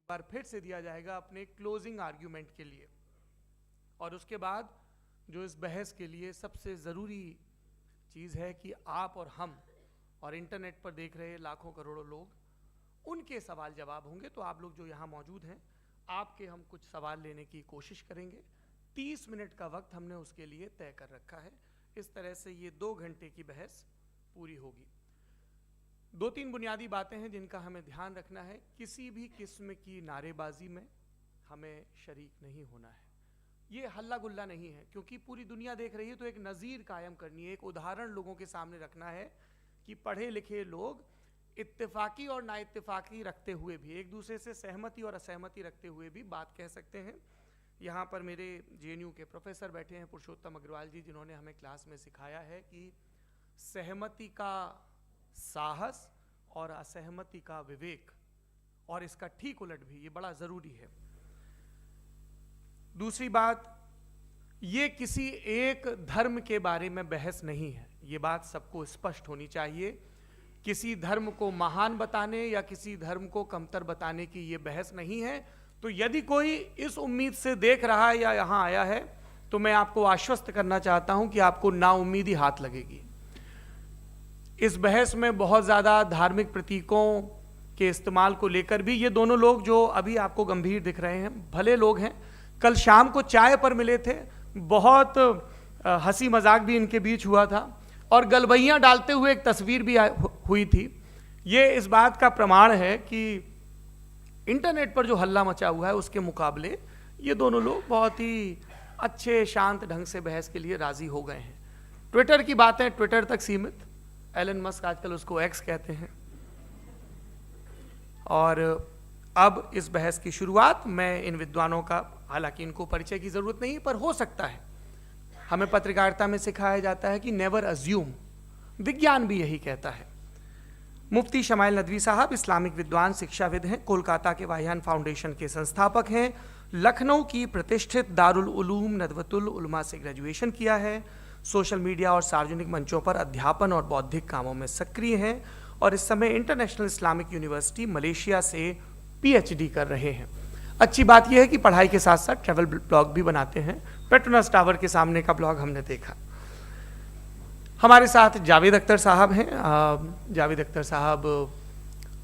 बार फिर से दिया जाएगा अपने क्लोजिंग आर्ग्यूमेंट के लिए। और उसके बाद जो इस बहस के लिए सबसे ज़रूरी चीज़ है कि आप और हम और इंटरनेट पर देख रहे लाखों करोड़ों लोग, उनके सवाल जवाब होंगे। तो आप लोग जो यहाँ मौजूद हैं, आपके हम कुछ सवाल लेने की कोशिश करेंगे। 30 मिनट का वक्त हमने उसके लिए तय कर रखा है। इस तरह से ये 2 घंटे की बहस पूरी होगी। 2-3 बुनियादी बातें हैं जिनका हमें ध्यान रखना है। किसी भी किस्म की नारेबाजी में हमें शरीक नहीं होना है। ये हल्ला गुल्ला नहीं है, क्योंकि पूरी दुनिया देख रही है, तो एक नज़ीर कायम करनी है, एक उदाहरण लोगों के सामने रखना है कि पढ़े लिखे लोग इत्तेफाकी और नाइत्तेफाकी रखते हुए भी, एक दूसरे से सहमति और असहमति रखते हुए भी बात कह सकते हैं। यहाँ पर मेरे JNU के प्रोफेसर बैठे हैं, पुरुषोत्तम अग्रवाल जी, जिन्होंने हमें क्लास में सिखाया है कि सहमति का साहस और असहमति का विवेक, और इसका ठीक उलट भी, ये बड़ा ज़रूरी है। दूसरी बात, ये किसी एक धर्म के बारे में बहस नहीं है, ये बात सबको स्पष्ट होनी चाहिए। किसी धर्म को महान बताने या किसी धर्म को कमतर बताने की ये बहस नहीं है। तो यदि कोई इस उम्मीद से देख रहा है या यहाँ आया है, तो मैं आपको आश्वस्त करना चाहता हूं कि आपको नाउम्मीदी हाथ लगेगी। इस बहस में बहुत ज़्यादा धार्मिक प्रतीकों के इस्तेमाल को लेकर भी ये दोनों लोग जो अभी आपको गंभीर दिख रहे हैं, भले लोग हैं, कल शाम को चाय पर मिले थे, बहुत हंसी मजाक भी इनके बीच हुआ था, और गलबैयाँ डालते हुए एक तस्वीर भी हुई थी। ये इस बात का प्रमाण है कि इंटरनेट पर जो हल्ला मचा हुआ है उसके मुकाबले ये दोनों लोग बहुत ही अच्छे शांत ढंग से बहस के लिए राजी हो गए हैं। ट्विटर की बातें ट्विटर तक सीमित, एलन मस्क आजकल उसको एक्स कहते हैं। और अब इस बहस की शुरुआत मैं इन विद्वानों का, हालांकि इनको परिचय की जरूरत नहीं, पर हो सकता है, हमें पत्रकारिता में सिखाया जाता है कि नेवर अज्यूम, विज्ञान भी यही कहता है। मुफ्ती शमाइल नदवी साहब इस्लामिक विद्वान, शिक्षाविद हैं, कोलकाता के वाहियान फाउंडेशन के संस्थापक हैं, लखनऊ की प्रतिष्ठित दारुल उलूम नदवतुल उलमा से ग्रेजुएशन किया है, सोशल मीडिया और सार्वजनिक मंचों पर अध्यापन और बौद्धिक कामों में सक्रिय हैं, और इस समय इंटरनेशनल इस्लामिक यूनिवर्सिटी मलेशिया से PhD कर रहे हैं। अच्छी बात यह है कि पढ़ाई के साथ साथ ट्रैवल ब्लॉग भी बनाते हैं। पेट्रोनस टावर के सामने का ब्लॉग हमने देखा। हमारे साथ जावेद अख्तर साहब हैं। जावेद अख्तर साहब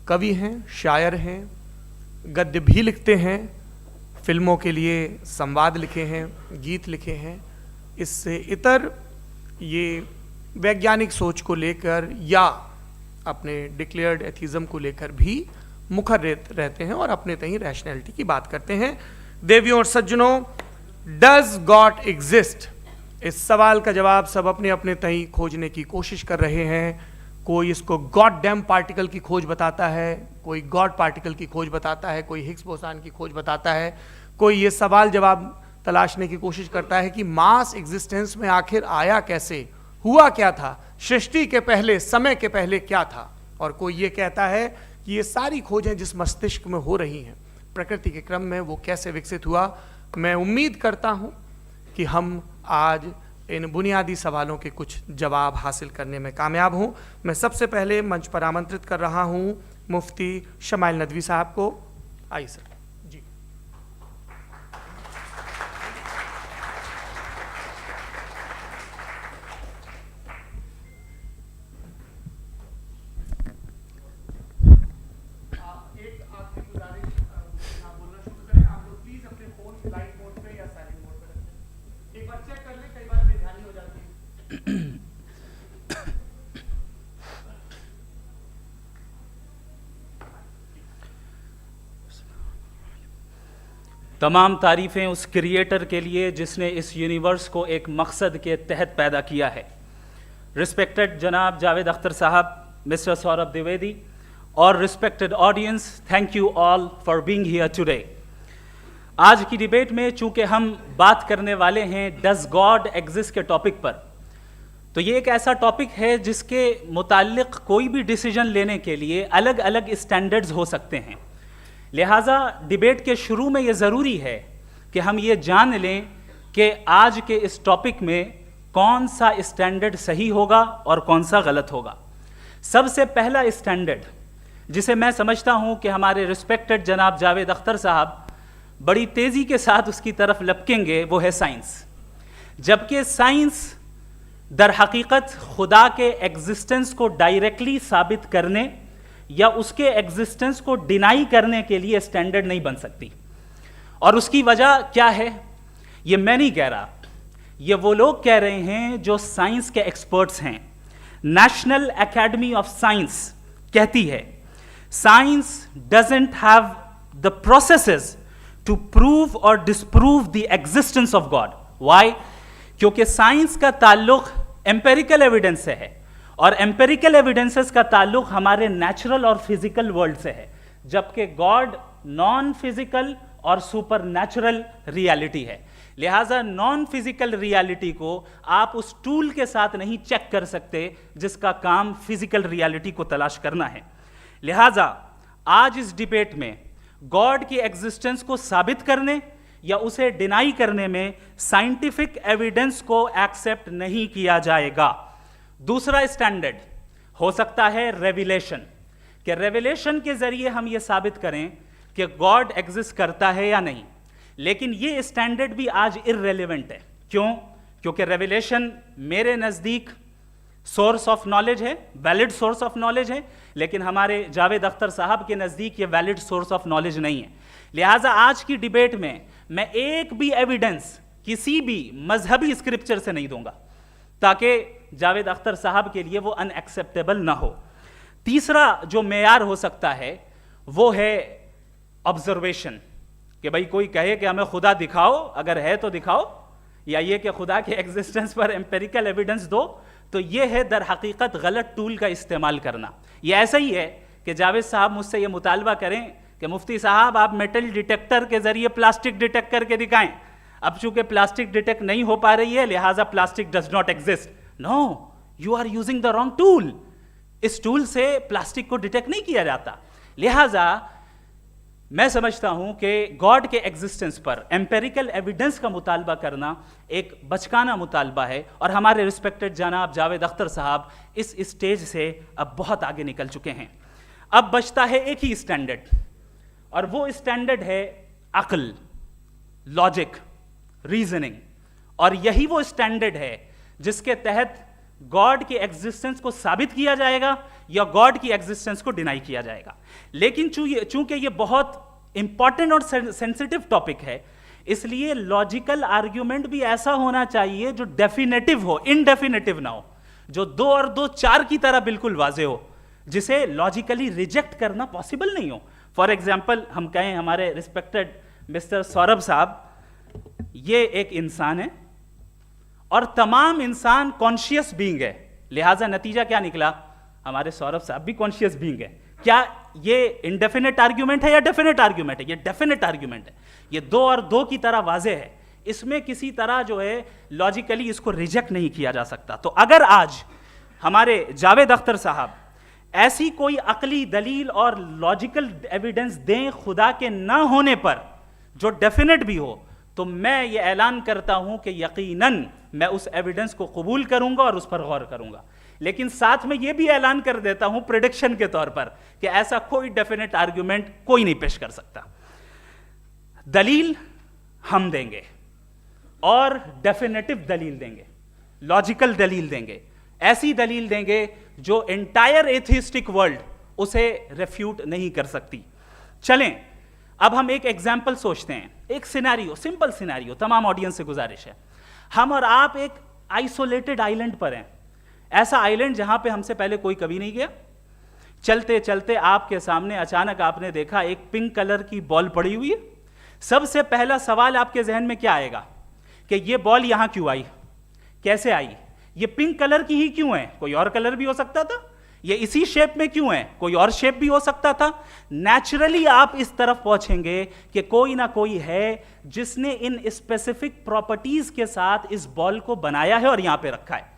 कवि हैं, शायर हैं, गद्य भी लिखते हैं, फिल्मों के लिए संवाद लिखे हैं, गीत लिखे हैं। इससे इतर ये वैज्ञानिक सोच को लेकर या अपने डिक्लेयर्ड एथिज्म को लेकर भी मुखर रहते हैं और अपने तहीं रैशनैलिटी की बात करते हैं। देवियों और सज्जनों, डज गॉड एग्जिस्ट? इस सवाल का जवाब सब अपने अपने तहीं खोजने की कोशिश कर रहे हैं। कोई इसको गॉड डैम पार्टिकल की खोज बताता है, कोई गॉड पार्टिकल की खोज बताता है, कोई हिग्स बोसान की खोज बताता है, कोई ये सवाल जवाब तलाशने की कोशिश करता है कि मास एग्जिस्टेंस में आखिर आया कैसे, हुआ क्या था, सृष्टि के पहले, समय के पहले क्या था। और कोई ये कहता है कि ये सारी खोजें जिस मस्तिष्क में हो रही हैं प्रकृति के क्रम में, वो कैसे विकसित हुआ। मैं उम्मीद करता हूं कि हम आज इन बुनियादी सवालों के कुछ जवाब हासिल करने में कामयाब हों। मैं सबसे पहले मंच पर आमंत्रित कर रहा हूं मुफ्ती शमाइल नदवी साहब को। आइए सर। जी, तमाम तारीफ़ें उस क्रिएटर के लिए जिसने इस यूनिवर्स को एक मकसद के तहत पैदा किया है। रिस्पेक्टेड जनाब जावेद अख्तर साहब, मिस्टर सौरभ द्विवेदी, और respected audience, thank you all for being here today. आज की डिबेट में चूंकि हम बात करने वाले हैं डज गॉड एग्जिस्ट के टॉपिक पर, तो ये एक ऐसा टॉपिक है जिसके मुताल्लिक कोई भी डिसीजन लेने के लिए अलग अलग स्टैंडर्ड्स हो सकते हैं। लिहाजा डिबेट के शुरू में ये ज़रूरी है कि हम ये जान लें कि आज के इस टॉपिक में कौन सा स्टैंडर्ड सही होगा और कौन सा गलत होगा। सबसे पहला स्टैंडर्ड जिसे मैं समझता हूं कि हमारे रिस्पेक्टेड जनाब जावेद अख्तर साहब बड़ी तेजी के साथ उसकी तरफ लपकेंगे, वो है साइंस। जबकि साइंस दर हकीकत खुदा के एग्जिस्टेंस को डायरेक्टली साबित करने या उसके एग्जिस्टेंस को डिनाई करने के लिए स्टैंडर्ड नहीं बन सकती। और उसकी वजह क्या है, ये मैं नहीं कह रहा, ये वो लोग कह रहे हैं जो साइंस के एक्सपर्ट्स हैं। नेशनल एकेडमी ऑफ साइंस कहती है science doesn't have the processes to prove और disprove the existence of God. Why? क्योंकि साइंस का ताल्लुक एम्पेरिकल एविडेंस से है और एम्पेरिकल एविडेंसेस का ताल्लुक हमारे नेचुरल और फिजिकल वर्ल्ड से है, जबकि गॉड नॉन फिजिकल और सुपर नेचुरल रियलिटी है। लिहाजा नॉन फिजिकल रियलिटी को आप उस टूल के साथ नहीं चेक कर सकते जिसका काम फिजिकल रियलिटी को तलाश करना है। लिहाजा आज इस डिबेट में गॉड की एग्जिस्टेंस को साबित करने या उसे डिनाई करने में साइंटिफिक एविडेंस को एक्सेप्ट नहीं किया जाएगा। दूसरा स्टैंडर्ड हो सकता है रेविलेशन, कि रेविलेशन के जरिए हम यह साबित करें कि गॉड एग्जिस्ट करता है या नहीं। लेकिन यह स्टैंडर्ड भी आज इररेलेवेंट है। क्यों? क्योंकि रेविलेशन मेरे नजदीक सोर्स ऑफ नॉलेज है, वैलिड सोर्स ऑफ नॉलेज है, लेकिन हमारे जावेद अख्तर साहब के नजदीक ये वैलिड सोर्स ऑफ नॉलेज नहीं है। लिहाजा आज की डिबेट में मैं एक भी एविडेंस किसी भी मजहबी स्क्रिप्चर से नहीं दूंगा ताकि जावेद अख्तर साहब के लिए वो अनएक्सेप्टेबल ना हो। तीसरा जो मेयार हो सकता है वो है ऑब्जर्वेशन, कि भाई कोई कहे कि हमें खुदा दिखाओ, अगर है तो दिखाओ, या ये कि खुदा के एग्जिस्टेंस पर एम्पेरिकल एविडेंस दो, तो ये है दर हकीकत गलत टूल का इस्तेमाल करना। ये ऐसा ही है कि जावेद साहब मुझसे ये मुतालबा करें कि मुफ्ती साहब आप मेटल डिटेक्टर के जरिए प्लास्टिक डिटेक्ट करके दिखाएं। अब चूंकि प्लास्टिक डिटेक्ट नहीं हो पा रही है लिहाजा plastic does not exist. No, you are using the wrong tool. इस टूल से प्लास्टिक को डिटेक्ट नहीं किया जाता। लिहाजा मैं समझता हूं कि गॉड के एग्जिस्टेंस पर एम्पेरिकल एविडेंस का मुतालबा करना एक बचकाना मुतालबा है और हमारे रिस्पेक्टेड जनाब जावेद अख्तर साहब इस स्टेज से अब बहुत आगे निकल चुके हैं। अब बचता है एक ही स्टैंडर्ड, और वो स्टैंडर्ड है अक्ल, लॉजिक, रीजनिंग। और यही वो स्टैंडर्ड है जिसके तहत गॉड की एग्जिस्टेंस को साबित किया जाएगा या गॉड की एग्जिस्टेंस को डिनाई किया जाएगा। लेकिन चूंकि ये बहुत इंपॉर्टेंट और सेंसिटिव टॉपिक है, इसलिए लॉजिकल आर्ग्यूमेंट भी ऐसा होना चाहिए जो डेफिनेटिव हो, इनडेफिनेटिव ना हो, जो 2 और 2 4 की तरह बिल्कुल वाजे हो, जिसे लॉजिकली रिजेक्ट करना पॉसिबल नहीं हो। फॉर एग्जाम्पल हम कहें हमारे रिस्पेक्टेड मिस्टर सौरभ साहब, ये एक इंसान है और तमाम इंसान कॉन्शियस बीइंग है, लिहाजा नतीजा क्या निकला, हमारे सौरभ साहब भी कॉन्शियस बीइंग है। क्या ये इनडेफिनेट आर्ग्यूमेंट है या डेफिनेट आर्ग्यूमेंट है? ये डेफिनेट आर्ग्यूमेंट है। ये 2 और 2 की तरह वाजे है, इसमें किसी तरह जो है लॉजिकली इसको रिजेक्ट नहीं किया जा सकता। तो अगर आज हमारे जावेद अख्तर साहब ऐसी कोई अकली दलील और लॉजिकल एविडेंस दें खुदा के ना होने पर जो डेफिनेट भी हो, तो मैं ये ऐलान करता हूं कि यकीनन मैं उस एविडेंस को कबूल करूंगा और उस पर गौर करूंगा। लेकिन साथ में यह भी ऐलान कर देता हूं प्रेडिक्शन के तौर पर कि ऐसा कोई डेफिनेट आर्ग्यूमेंट कोई नहीं पेश कर सकता। दलील हम देंगे और डेफिनेटिव दलील देंगे, लॉजिकल दलील देंगे, ऐसी दलील देंगे जो एंटायर एथिस्टिक वर्ल्ड उसे रेफ्यूट नहीं कर सकती। चलें अब हम एक एग्जाम्पल सोचते हैं, एक सिनेरियो, सिंपल सिनेरियो, तमाम ऑडियंस से गुजारिश है, हम और आप एक आइसोलेटेड आइलैंड पर हैं, ऐसा आइलैंड जहां पे हमसे पहले कोई कभी नहीं गया। चलते चलते आपके सामने अचानक आपने देखा एक पिंक कलर की बॉल पड़ी हुई है। सबसे पहला सवाल आपके जहन में क्या आएगा कि ये बॉल यहां क्यों आई, कैसे आई, ये पिंक कलर की ही क्यों है, कोई और कलर भी हो सकता था, ये इसी शेप में क्यों है, कोई और शेप भी हो सकता था। नेचुरली आप इस तरफ पहुंचेंगे कि कोई ना कोई है जिसने इन स्पेसिफिक प्रॉपर्टीज के साथ इस बॉल को बनाया है और यहां पे रखा है।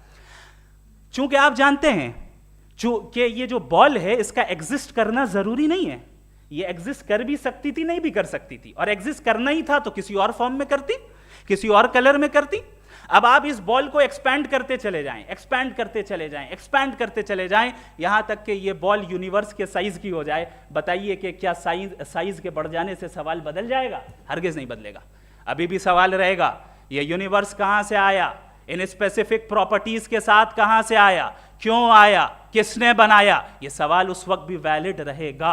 चूंकि आप जानते हैं कि ये जो बॉल है इसका एग्जिस्ट करना जरूरी नहीं है, ये एग्जिस्ट कर भी सकती थी, नहीं भी कर सकती थी, और एग्जिस्ट करना ही था तो किसी और फॉर्म में करती, किसी और कलर में करती। अब आप इस बॉल को एक्सपैंड करते चले जाएं, एक्सपैंड करते चले जाएं, एक्सपैंड करते चले जाएं, यहां तक कि ये बॉल यूनिवर्स के साइज की हो जाए। बताइए कि क्या साइज के बढ़ जाने से सवाल बदल जाएगा? हरगिज नहीं बदलेगा। अभी भी सवाल रहेगा, ये यूनिवर्स कहां से आया, इन स्पेसिफिक प्रॉपर्टीज के साथ कहां से आया, क्यों आया, किसने बनाया, ये सवाल उस वक्त भी वैलिड रहेगा।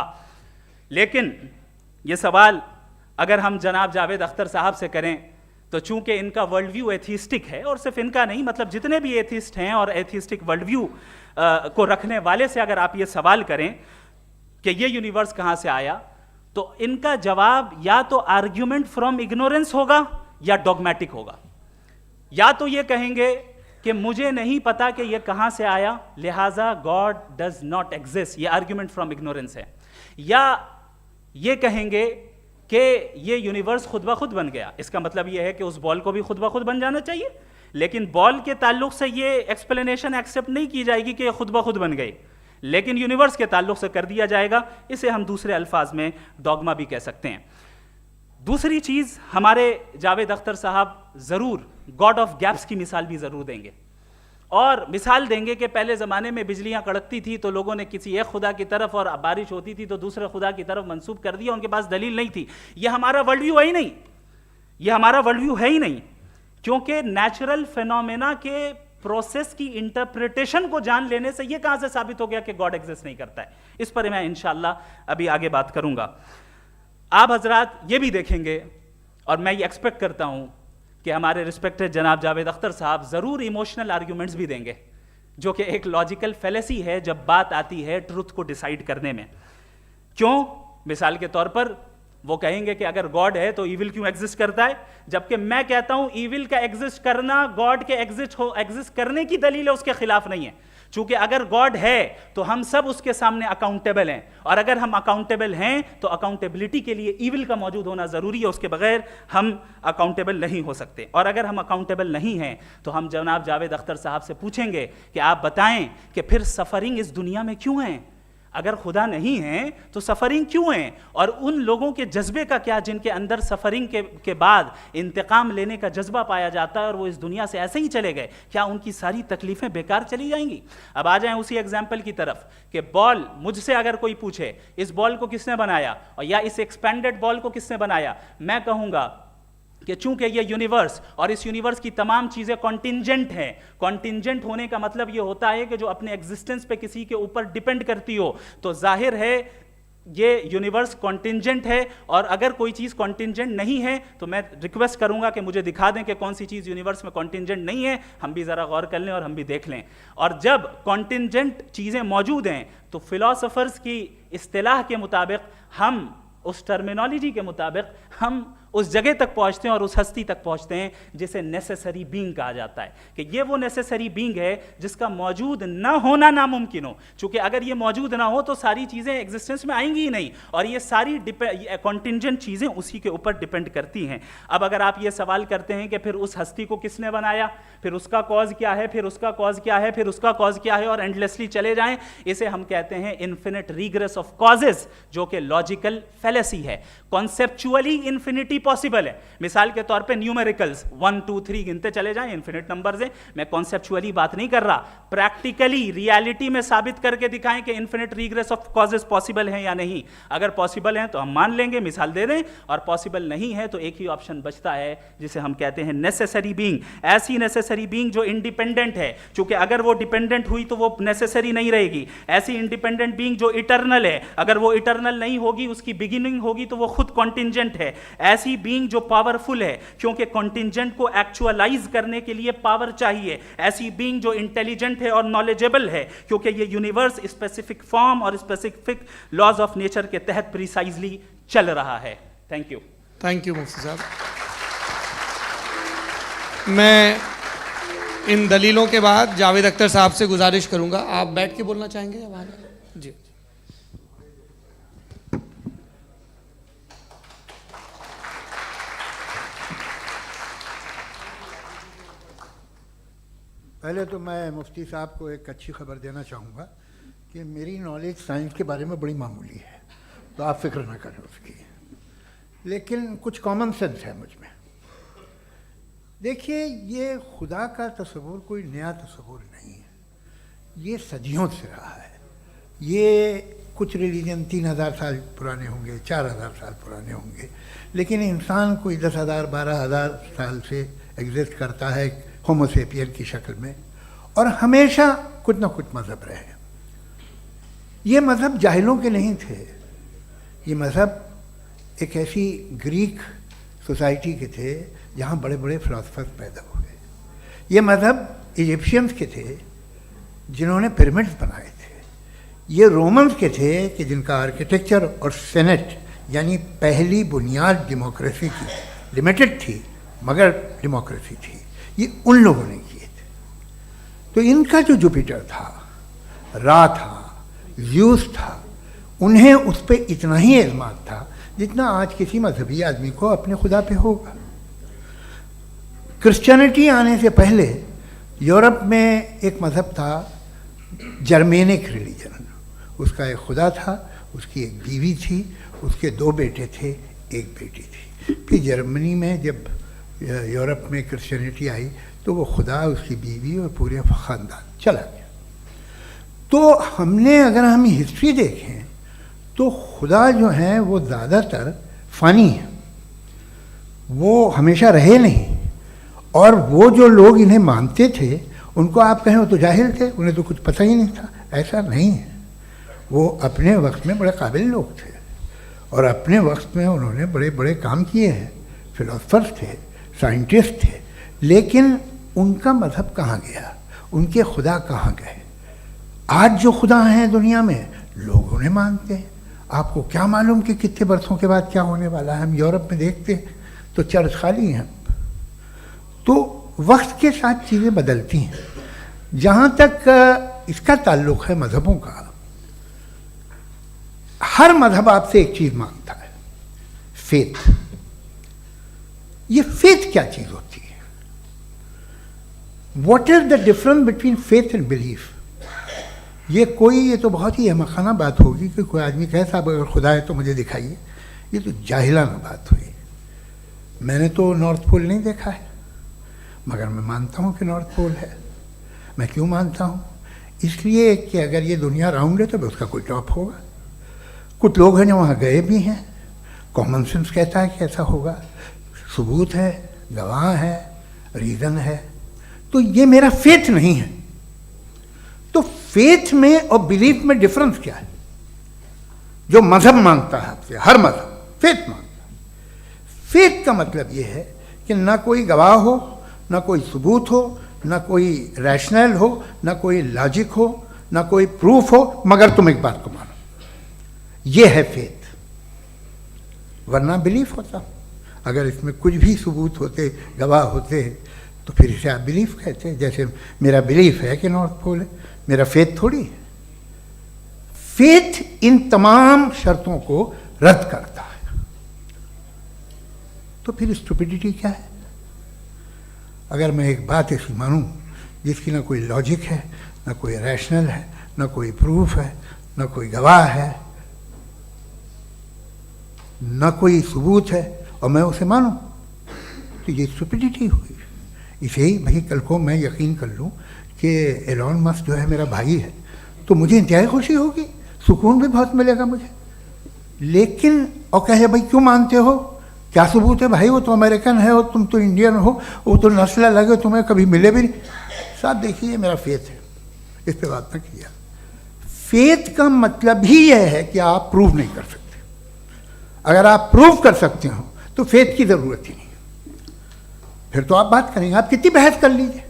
लेकिन ये सवाल अगर हम जनाब जावेद अख्तर साहब से करें तो चूंकि इनका वर्ल्ड व्यू एथिस्टिक है, और सिर्फ इनका नहीं, मतलब जितने भी एथिस्ट हैं और एथिस्टिक वर्ल्ड व्यू को रखने वाले से अगर आप ये सवाल करें कि ये यूनिवर्स कहां से आया, तो इनका जवाब या तो आर्ग्यूमेंट फ्रॉम इग्नोरेंस होगा या डॉगमेटिक होगा। या तो ये कहेंगे कि मुझे नहीं पता कि ये कहां से आया, लिहाजा गॉड डज नॉट एग्जिस्ट, ये आर्ग्यूमेंट फ्रॉम इग्नोरेंस है। या ये कहेंगे कि ये यूनिवर्स खुद ब खुद बन गया, इसका मतलब ये है कि उस बॉल को भी खुद ब खुद बन जाना चाहिए, लेकिन बॉल के ताल्लुक से ये एक्सप्लेनेशन एक्सेप्ट नहीं की जाएगी कि ये खुद ब खुद बन गई, लेकिन यूनिवर्स के ताल्लुक से कर दिया जाएगा। इसे हम दूसरे अल्फाज में डॉगमा भी कह सकते हैं। दूसरी चीज, हमारे जावेद अख्तर साहब जरूर गॉड ऑफ गैप्स की मिसाल भी जरूर देंगे, और मिसाल देंगे कि पहले ज़माने में बिजलियां कड़कती थी तो लोगों ने किसी एक खुदा की तरफ, और बारिश होती थी तो दूसरे खुदा की तरफ मंसूब कर दिया, उनके पास दलील नहीं थी। ये हमारा वर्ल्ड व्यू है ही नहीं, ये हमारा वर्ल्ड व्यू है ही नहीं, क्योंकि नेचुरल फिनोमेना के प्रोसेस की इंटरप्रिटेशन को जान लेने से ये कहां से साबित हो गया कि गॉड एग्जिस्ट नहीं करता है। इस पर मैं इंशाल्लाह अभी आगे बात करूंगा। आप हजरात ये भी देखेंगे, और मैं ये एक्सपेक्ट करता हूं कि हमारे रिस्पेक्टेड जनाब जावेद अख्तर साहब जरूर इमोशनल आर्ग्यूमेंट्स भी देंगे, जो कि एक लॉजिकल फेलेसी है जब बात आती है ट्रुथ को डिसाइड करने में। क्यों? मिसाल के तौर पर वो कहेंगे कि अगर गॉड है तो ईविल क्यों एग्जिस्ट करता है, जबकि मैं कहता हूं ईविल का एग्जिस्ट करना गॉड के एग्जिस्ट करने की दलील है, उसके खिलाफ नहीं है। चूंकि अगर गॉड है तो हम सब उसके सामने अकाउंटेबल हैं, और अगर हम अकाउंटेबल हैं तो अकाउंटेबिलिटी के लिए ईविल का मौजूद होना जरूरी है, उसके बगैर हम अकाउंटेबल नहीं हो सकते। और अगर हम अकाउंटेबल नहीं हैं तो हम जनाब जावेद अख्तर साहब से पूछेंगे कि आप बताएं कि फिर सफरिंग इस दुनिया में क्यों है? अगर खुदा नहीं है तो सफरिंग क्यों है? और उन लोगों के जज्बे का क्या जिनके अंदर सफरिंग के बाद इंतकाम लेने का जज्बा पाया जाता है और वो इस दुनिया से ऐसे ही चले गए, क्या उनकी सारी तकलीफें बेकार चली जाएंगी? अब आ जाएं उसी एग्जाम्पल की तरफ कि बॉल, मुझसे अगर कोई पूछे इस बॉल को किसने बनाया और या इस एक्सपेंडेड बॉल को किसने बनाया, मैं कहूंगा कि चूंकि ये यूनिवर्स और इस यूनिवर्स की तमाम चीजें कॉन्टिंजेंट हैं। कॉन्टिंजेंट होने का मतलब ये होता है कि जो अपने एग्जिस्टेंस पे किसी के ऊपर डिपेंड करती हो, तो जाहिर है ये यूनिवर्स कॉन्टिंजेंट है। और अगर कोई चीज कॉन्टिंजेंट नहीं है तो मैं रिक्वेस्ट करूंगा कि मुझे दिखा दें कि कौन सी चीज यूनिवर्स में कॉन्टिंजेंट नहीं है, हम भी जरा गौर कर लें और हम भी देख लें। और जब कॉन्टिंजेंट चीजें मौजूद हैं तो फिलोसोफर्स की इस्तिलाह के मुताबिक, हम उस टर्मिनोलॉजी के मुताबिक हम उस जगह तक पहुंचते हैं और उस हस्ती तक पहुंचते हैं जिसे नेसेसरी बीइंग कहा जाता है, कि ये वो नेसेसरी बीइंग है जिसका मौजूद ना होना नामुमकिन हो। क्योंकि अगर ये मौजूद ना हो तो सारी चीजें एग्जिस्टेंस में आएंगी ही नहीं, और ये सारी कॉन्टिंजेंट चीजें उसी के ऊपर डिपेंड करती हैं। अब अगर आप ये सवाल करते हैं कि फिर उस हस्ती को किसने बनाया, फिर उसका कॉज क्या है, फिर उसका कॉज क्या है, फिर उसका कॉज क्या है, और एंडलेसली चले जाएं, इसे हम कहते हैं इन्फिनिट रिग्रेस ऑफ कॉजेज, जो कि लॉजिकल फेलेसी है। कॉन्सेप्चुअली इन्फिनिटी पॉसिबल है। मिसाल के तौर पे न्यूमेरिकल्स 1 2 3 गिनते चले जाएं, इन्फिनिट नंबर्स हैं। मैं कॉन्सेप्चुअली बात नहीं कर रहा, प्रैक्टिकली रियलिटी में साबित करके दिखाएं कि infinite regress of causes possible हैं या नहीं। अगर पॉसिबल हैं तो हम मान लेंगे, मिसाल दे दें, और पॉसिबल नहीं है तो एक ही ऑप्शन बचता है जिसे हम कहते हैं नेसेसरी बीइंग। ऐसी नेसेसरी बीइंग जो इंडिपेंडेंट है, क्योंकि अगर वो डिपेंडेंट हुई तो वो नेसेसरी नहीं रहेगी। ऐसी इंडिपेंडेंट बीइंग जो इटर्नल है, अगर वो इटर्नल नहीं होगी, उसकी बिगिनिंग होगी तो वो खुद कॉन्टिंजेंट है। ऐसी बीइंग जो पावरफुल है, क्योंकि कॉन्टिंजेंट को एक्चुअलाइज करने के लिए पावर चाहिए। ऐसी बीइंग जो इंटेलिजेंट है और नॉलेजेबल है, क्योंकि ये यूनिवर्स स्पेसिफिक फॉर्म और स्पेसिफिक लॉज ऑफ नेचर के तहत प्रिसाइजली चल रहा है। Thank you. थैंक यू मुफ्ती साहब। मैं इन दलीलों के बाद जावेद अख्तर साहब से गुजारिश करूंगा, आप बैठ के बोलना चाहेंगे या बाहर? जी। पहले तो मैं मुफ्ती साहब को एक अच्छी खबर देना चाहूँगा कि मेरी नॉलेज साइंस के बारे में बड़ी मामूली है, तो आप फिक्र ना करें उसकी, लेकिन कुछ कॉमन सेंस है मुझ में। देखिए, ये खुदा का तस्वुर कोई नया तस्वुर नहीं है, ये सदियों से रहा है। ये कुछ रिलीजन 3000 साल पुराने होंगे, 4000 साल पुराने होंगे, लेकिन इंसान कोई 10,000 12,000 साल से एग्जिस्ट करता है होमोसेपियन की शक्ल में, और हमेशा कुछ ना कुछ मज़हब रहे। ये मज़हब जाहिलों के नहीं थे, ये मज़हब एक ऐसी ग्रीक सोसाइटी के थे जहाँ बड़े बड़े फिलोसफर्स पैदा हुए। ये मज़हब इजिप्शियंस के थे जिन्होंने पिरामिड्स बनाए थे। ये रोमन्स के थे कि जिनका आर्किटेक्चर और सेनेट यानी पहली बुनियाद डेमोक्रेसी की लिमिटेड थी मगर डेमोक्रेसी थी, ये उन लोगों ने किए थे। तो इनका जो जुपिटर था, रा था, ज़्यूस था, उन्हें उस पर इतना ही एतमाद था जितना आज किसी मजहबी आदमी को अपने खुदा पे होगा। क्रिश्चियनिटी आने से पहले यूरोप में एक मज़हब था जर्मेनिक रिलीजन। उसका एक खुदा था, उसकी एक बीवी थी, उसके 2 बेटे थे, एक बेटी थी। फिर जर्मनी में जब यूरोप में क्रिश्चियनिटी आई तो वो खुदा, उसकी बीवी और पूरे ख़ानदान चला गया। तो हमने अगर हम हिस्ट्री देखें तो खुदा जो हैं वो ज़्यादातर फ़नी हैं, वो हमेशा रहे नहीं। और वो जो लोग इन्हें मानते थे उनको आप कहें वो तो जाहिल थे, उन्हें तो कुछ पता ही नहीं था, ऐसा नहीं है। वो अपने वक्त में बड़े काबिल लोग थे और अपने वक्त में उन्होंने बड़े बड़े काम किए हैं, फिलोसफर्स थे, साइंटिस्ट थे, लेकिन उनका मज़हब कहाँ गया, उनके खुदा कहाँ गए? आज जो खुदा हैं दुनिया में लोग उन्हें मानते हैं। आपको क्या मालूम कि कितने बरसों के बाद क्या होने वाला है? हम यूरोप में देखते हैं तो चर्च खाली हैं। तो वक्त के साथ चीज़ें बदलती हैं। जहाँ तक इसका ताल्लुक़ है मज़हबों का, हर मज़हब आपसे एक चीज़ मांगता है, फेथ। ये फेथ क्या चीज़ होती है? What is the difference between faith and belief? ये तो बहुत ही अहमक़ाना बात होगी कि कोई आदमी कहे साहब अगर खुदा है तो मुझे दिखाइए। ये तो जाहिलाना बात हुई। मैंने तो नॉर्थ पोल नहीं देखा है, मगर मैं मानता हूँ कि नॉर्थ पोल है। मैं क्यों मानता हूँ? इसलिए कि अगर ये दुनिया राउंड है तो उसका कोई टॉप होगा। कुछ लोग हैं जो वहाँ गए भी हैं, कॉमन सेंस कहता है कि ऐसा होगा, सबूत है, गवाह है, रीज़न है। तो ये मेरा फेथ नहीं है। तो फेथ में और बिलीफ में डिफरेंस क्या है? जो मज़हब मांगता है आपसे, हर मज़हब फेथ मांगता है। फेथ का मतलब ये है कि ना कोई गवाह हो, ना कोई सबूत हो, ना कोई रैशनल हो, ना कोई लॉजिक हो, ना कोई प्रूफ हो, मगर तुम एक बात को मानो। ये है फेथ। वरना बिलीफ होता। अगर इसमें कुछ भी सबूत होते, गवाह होते, तो फिर इसे आप बिलीफ कहते। जैसे मेरा बिलीफ है कि नॉर्थ पोल है, मेरा फेथ थोड़ी है। फेथ इन तमाम शर्तों को रद्द करता है। तो फिर स्टुपिडिटी क्या है? अगर मैं एक बात ऐसी मानूं जिसकी ना कोई लॉजिक है, ना कोई रैशनल है, ना कोई प्रूफ है, ना कोई गवाह है, ना कोई सबूत है, और मैं उसे मानूं, तो ये स्टुपिडिटी हुई। इसे ही भाई कल को मैं यकीन कर लूँ कि एलॉन मस्क जो है मेरा भाई है, तो मुझे इंतहाई खुशी होगी, सुकून भी बहुत मिलेगा मुझे। लेकिन और कहे भाई क्यों मानते हो, क्या सबूत है? भाई वो तो अमेरिकन है और तुम तो इंडियन हो, वो तो नस्ल अलग है, तुम्हें कभी मिले भी नहीं। साहब देखिए मेरा फेथ है, इस पर बात ना किया। फेथ का मतलब ही यह है कि आप प्रूव नहीं कर सकते। अगर आप प्रूव कर सकते हो तो फेथ की ज़रूरत ही नहीं, फिर तो आप बात करेंगे, आप कितनी बहस कर लीजिए।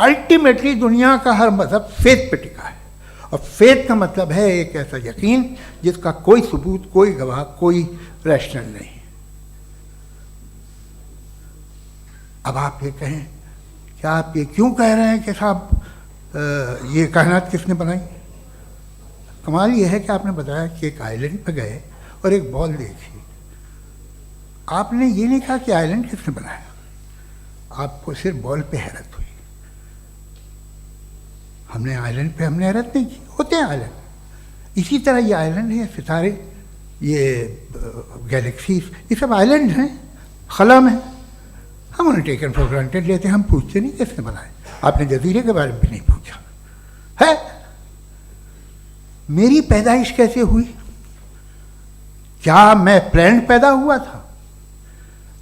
अल्टीमेटली दुनिया का हर मज़हब फेथ पे टिका है, और फेथ का मतलब है एक ऐसा यकीन जिसका कोई सबूत, कोई गवाह, कोई रैशनल नहीं। अब आप ये कहें, क्या आप ये क्यों कह रहे हैं कि साहब ये कायनात किसने बनाई? कमाल ये है कि आपने बताया कि एक आइलैंड पर गए और एक बॉल देखी। आपने ये नहीं कहा कि आइलैंड किसने बनाया, आपको सिर्फ बॉल पे हैरत हुई। हमने आइलैंड पे हमने हैरत नहीं की, होते हैं आइलैंड। इसी तरह ये आइलैंड है, सितारे, ये गैलेक्सीज, ये सब आइलैंड हैं, खला में। हम उन्हें टेकन फॉर ग्रांटेड लेते हैं, हम पूछते नहीं कैसे बनाए। आपने जजीरे के बारे में भी नहीं पूछा है। मेरी पैदाइश कैसे हुई? क्या मैं प्लान्ड पैदा हुआ था?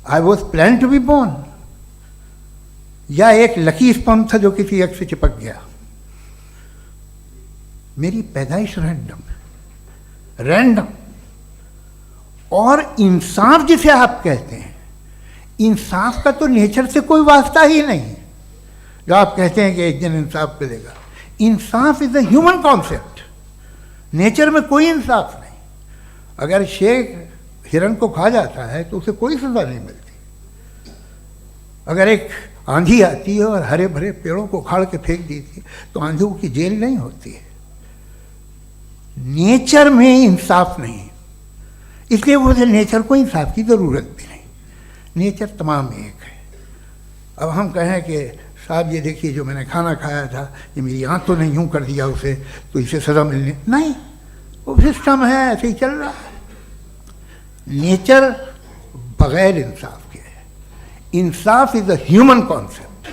I was plan to be born, या एक लकी स्पर्म था जो किसी एग से चिपक गया? मेरी पैदाइश रैंडम। और इंसाफ जिसे आप कहते हैं, इंसाफ का तो नेचर से कोई वास्ता ही नहीं। जो आप कहते हैं कि एक दिन इंसाफ मिलेगा, इंसाफ is a human concept, nature में कोई इंसाफ नहीं। अगर शेर हिरन को खा जाता है तो उसे कोई सजा नहीं मिलती। अगर एक आंधी आती है और हरे भरे पेड़ों को उखाड़ के फेंक देती है तो आंधियों की जेल नहीं होती है। नेचर में इंसाफ नहीं, इसलिए मुझे नेचर को इंसाफ की ज़रूरत भी नहीं। नेचर तमाम एक है। अब हम कहें कि साहब ये देखिए जो मैंने खाना खाया था, ये मेरी आँख तो नहीं यूँ कर दिया उसे, तो इसे सज़ा मिलनी नहीं, वो सिस्टम है, ऐसे ही चल रहा है। नेचर बगैर इंसाफ के है। इंसाफ इज अ ह्यूमन कॉन्सेप्ट।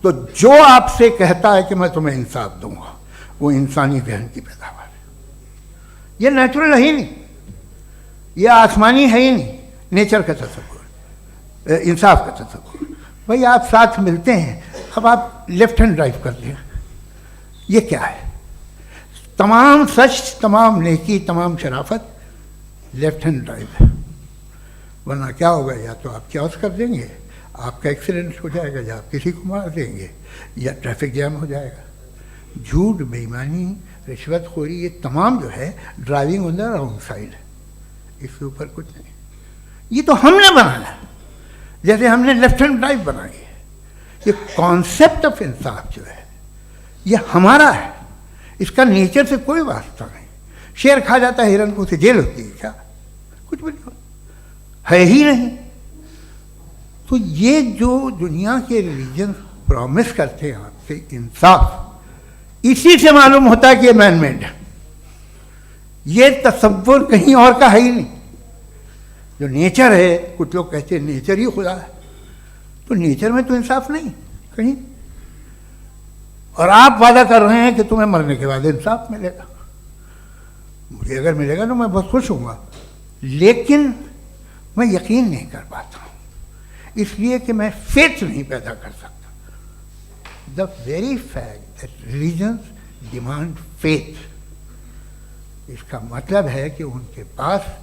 तो जो आपसे कहता है कि मैं तुम्हें इंसाफ दूंगा, वो इंसानी जहन की पैदावार है। ये नेचुरल है ही नहीं, ये आसमानी है ही नहीं। नेचर का तसव्वुर, इंसाफ का तसव्वुर। भाई आप साथ मिलते हैं, अब आप लेफ्ट हैंड ड्राइव कर लें, ये क्या है? तमाम सच, तमाम नेकी, तमाम शराफत लेफ्ट हैंड ड्राइव है। वरना क्या होगा, या तो आप क्रॉस कर देंगे, आपका एक्सीडेंट हो जाएगा, या आप किसी को मार देंगे, या ट्रैफिक जैम हो जाएगा। झूठ, बेईमानी, रिश्वतखोरी, ये तमाम जो है driving on the wrong side है। इसके ऊपर कुछ नहीं। ये तो हमने बनाया, जैसे हमने लेफ्ट हैंड ड्राइव बनाई है। ये कॉन्सेप्ट ऑफ इंसाफ जो है ये हमारा है, इसका नेचर से कोई वास्ता नहीं। शेर खा जाता है हिरन को, उसे जेल होती है क्या? कुछ भी नहीं, है ही नहीं। तो ये जो दुनिया के रिलीजन प्रॉमिस करते हैं आपसे इंसाफ, इसी से मालूम होता है कि ये मैन मेड है। ये तसव्वुर कहीं और का है ही नहीं। जो नेचर है, कुछ लोग कहते हैं नेचर ही खुदा है, तो नेचर में तो इंसाफ नहीं कहीं। और आप वादा कर रहे हैं कि तुम्हें मरने के बाद इंसाफ मिलेगा। मुझे अगर मिलेगा तो मैं बहुत खुश हूँगा, लेकिन मैं यकीन नहीं कर पाता हूँ, इसलिए कि मैं फेथ नहीं पैदा कर सकता। The very fact that religions demand faith, इसका मतलब है कि उनके पास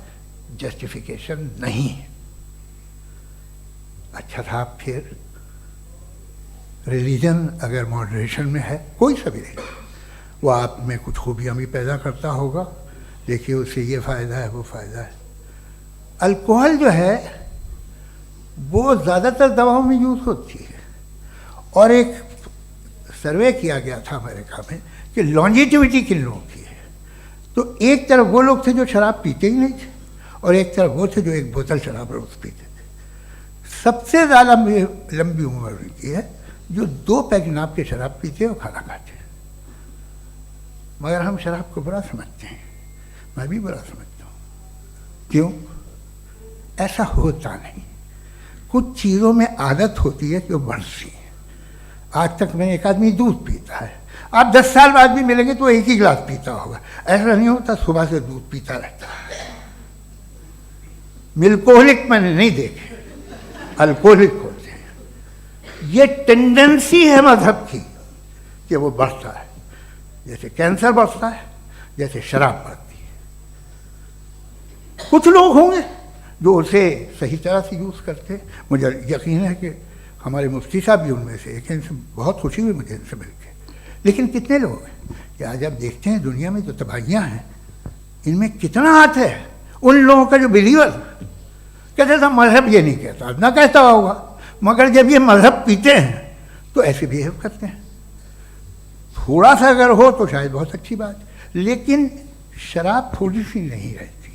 जस्टिफिकेशन नहीं है। अच्छा था, फिर रिलीजन अगर मॉडरेशन में है, कोई सा भी नहीं, वो आप में कुछ खूबियाँ भी पैदा करता होगा। देखिए उससे ये फ़ायदा है, वो फ़ायदा है। अल्कोहल जो है वो ज़्यादातर दवाओं में यूज़ होती है, और एक सर्वे किया गया था अमेरिका में कि लॉन्जिटिविटी किन लोगों की है। तो एक तरफ वो लोग थे जो शराब पीते ही नहीं थे, और एक तरफ वो थे जो एक बोतल शराब रोज़ पीते थे। सबसे ज़्यादा लंबी उम्र की है जो 2 पैक नाप के शराब पीते और खाना खाते हैं। मगर हम शराब को बुरा समझते हैं, मैं भी बुरा समझता हूँ। क्यों? ऐसा होता नहीं। कुछ चीज़ों में आदत होती है कि वो बढ़ती है। आज तक में एक आदमी दूध पीता है, आप 10 साल बाद भी मिलेंगे तो एक ही गिलास पीता होगा। ऐसा नहीं होता, सुबह से दूध पीता रहता है। मिल्कोहलिक मैंने नहीं देखे, अल्कोहलिक होते हैं। ये टेंडेंसी है मजहब की कि वो बढ़ता है, जैसे कैंसर बढ़ता है, जैसे शराब बढ़ती है। कुछ लोग होंगे जो उसे सही तरह से यूज़ करते हैं। मुझे यकीन है कि हमारे मुफ्ती साहब भी उनमें से एक हैं, इनसे बहुत खुशी हुई मुझे इनसे मिलकर। लेकिन कितने लोग हैं कि आज आप देखते हैं दुनिया में जो तबाहियाँ हैं, इनमें कितना हाथ है उन लोगों का जो बिलीवर कहते था मजहब ये नहीं कहता, ना कहता होगा, मगर जब ये मजहब पीते हैं तो ऐसे बिहेव करते हैं। थोड़ा सा अगर हो तो शायद बहुत अच्छी बात, लेकिन शराब थोड़ी सी नहीं रहती,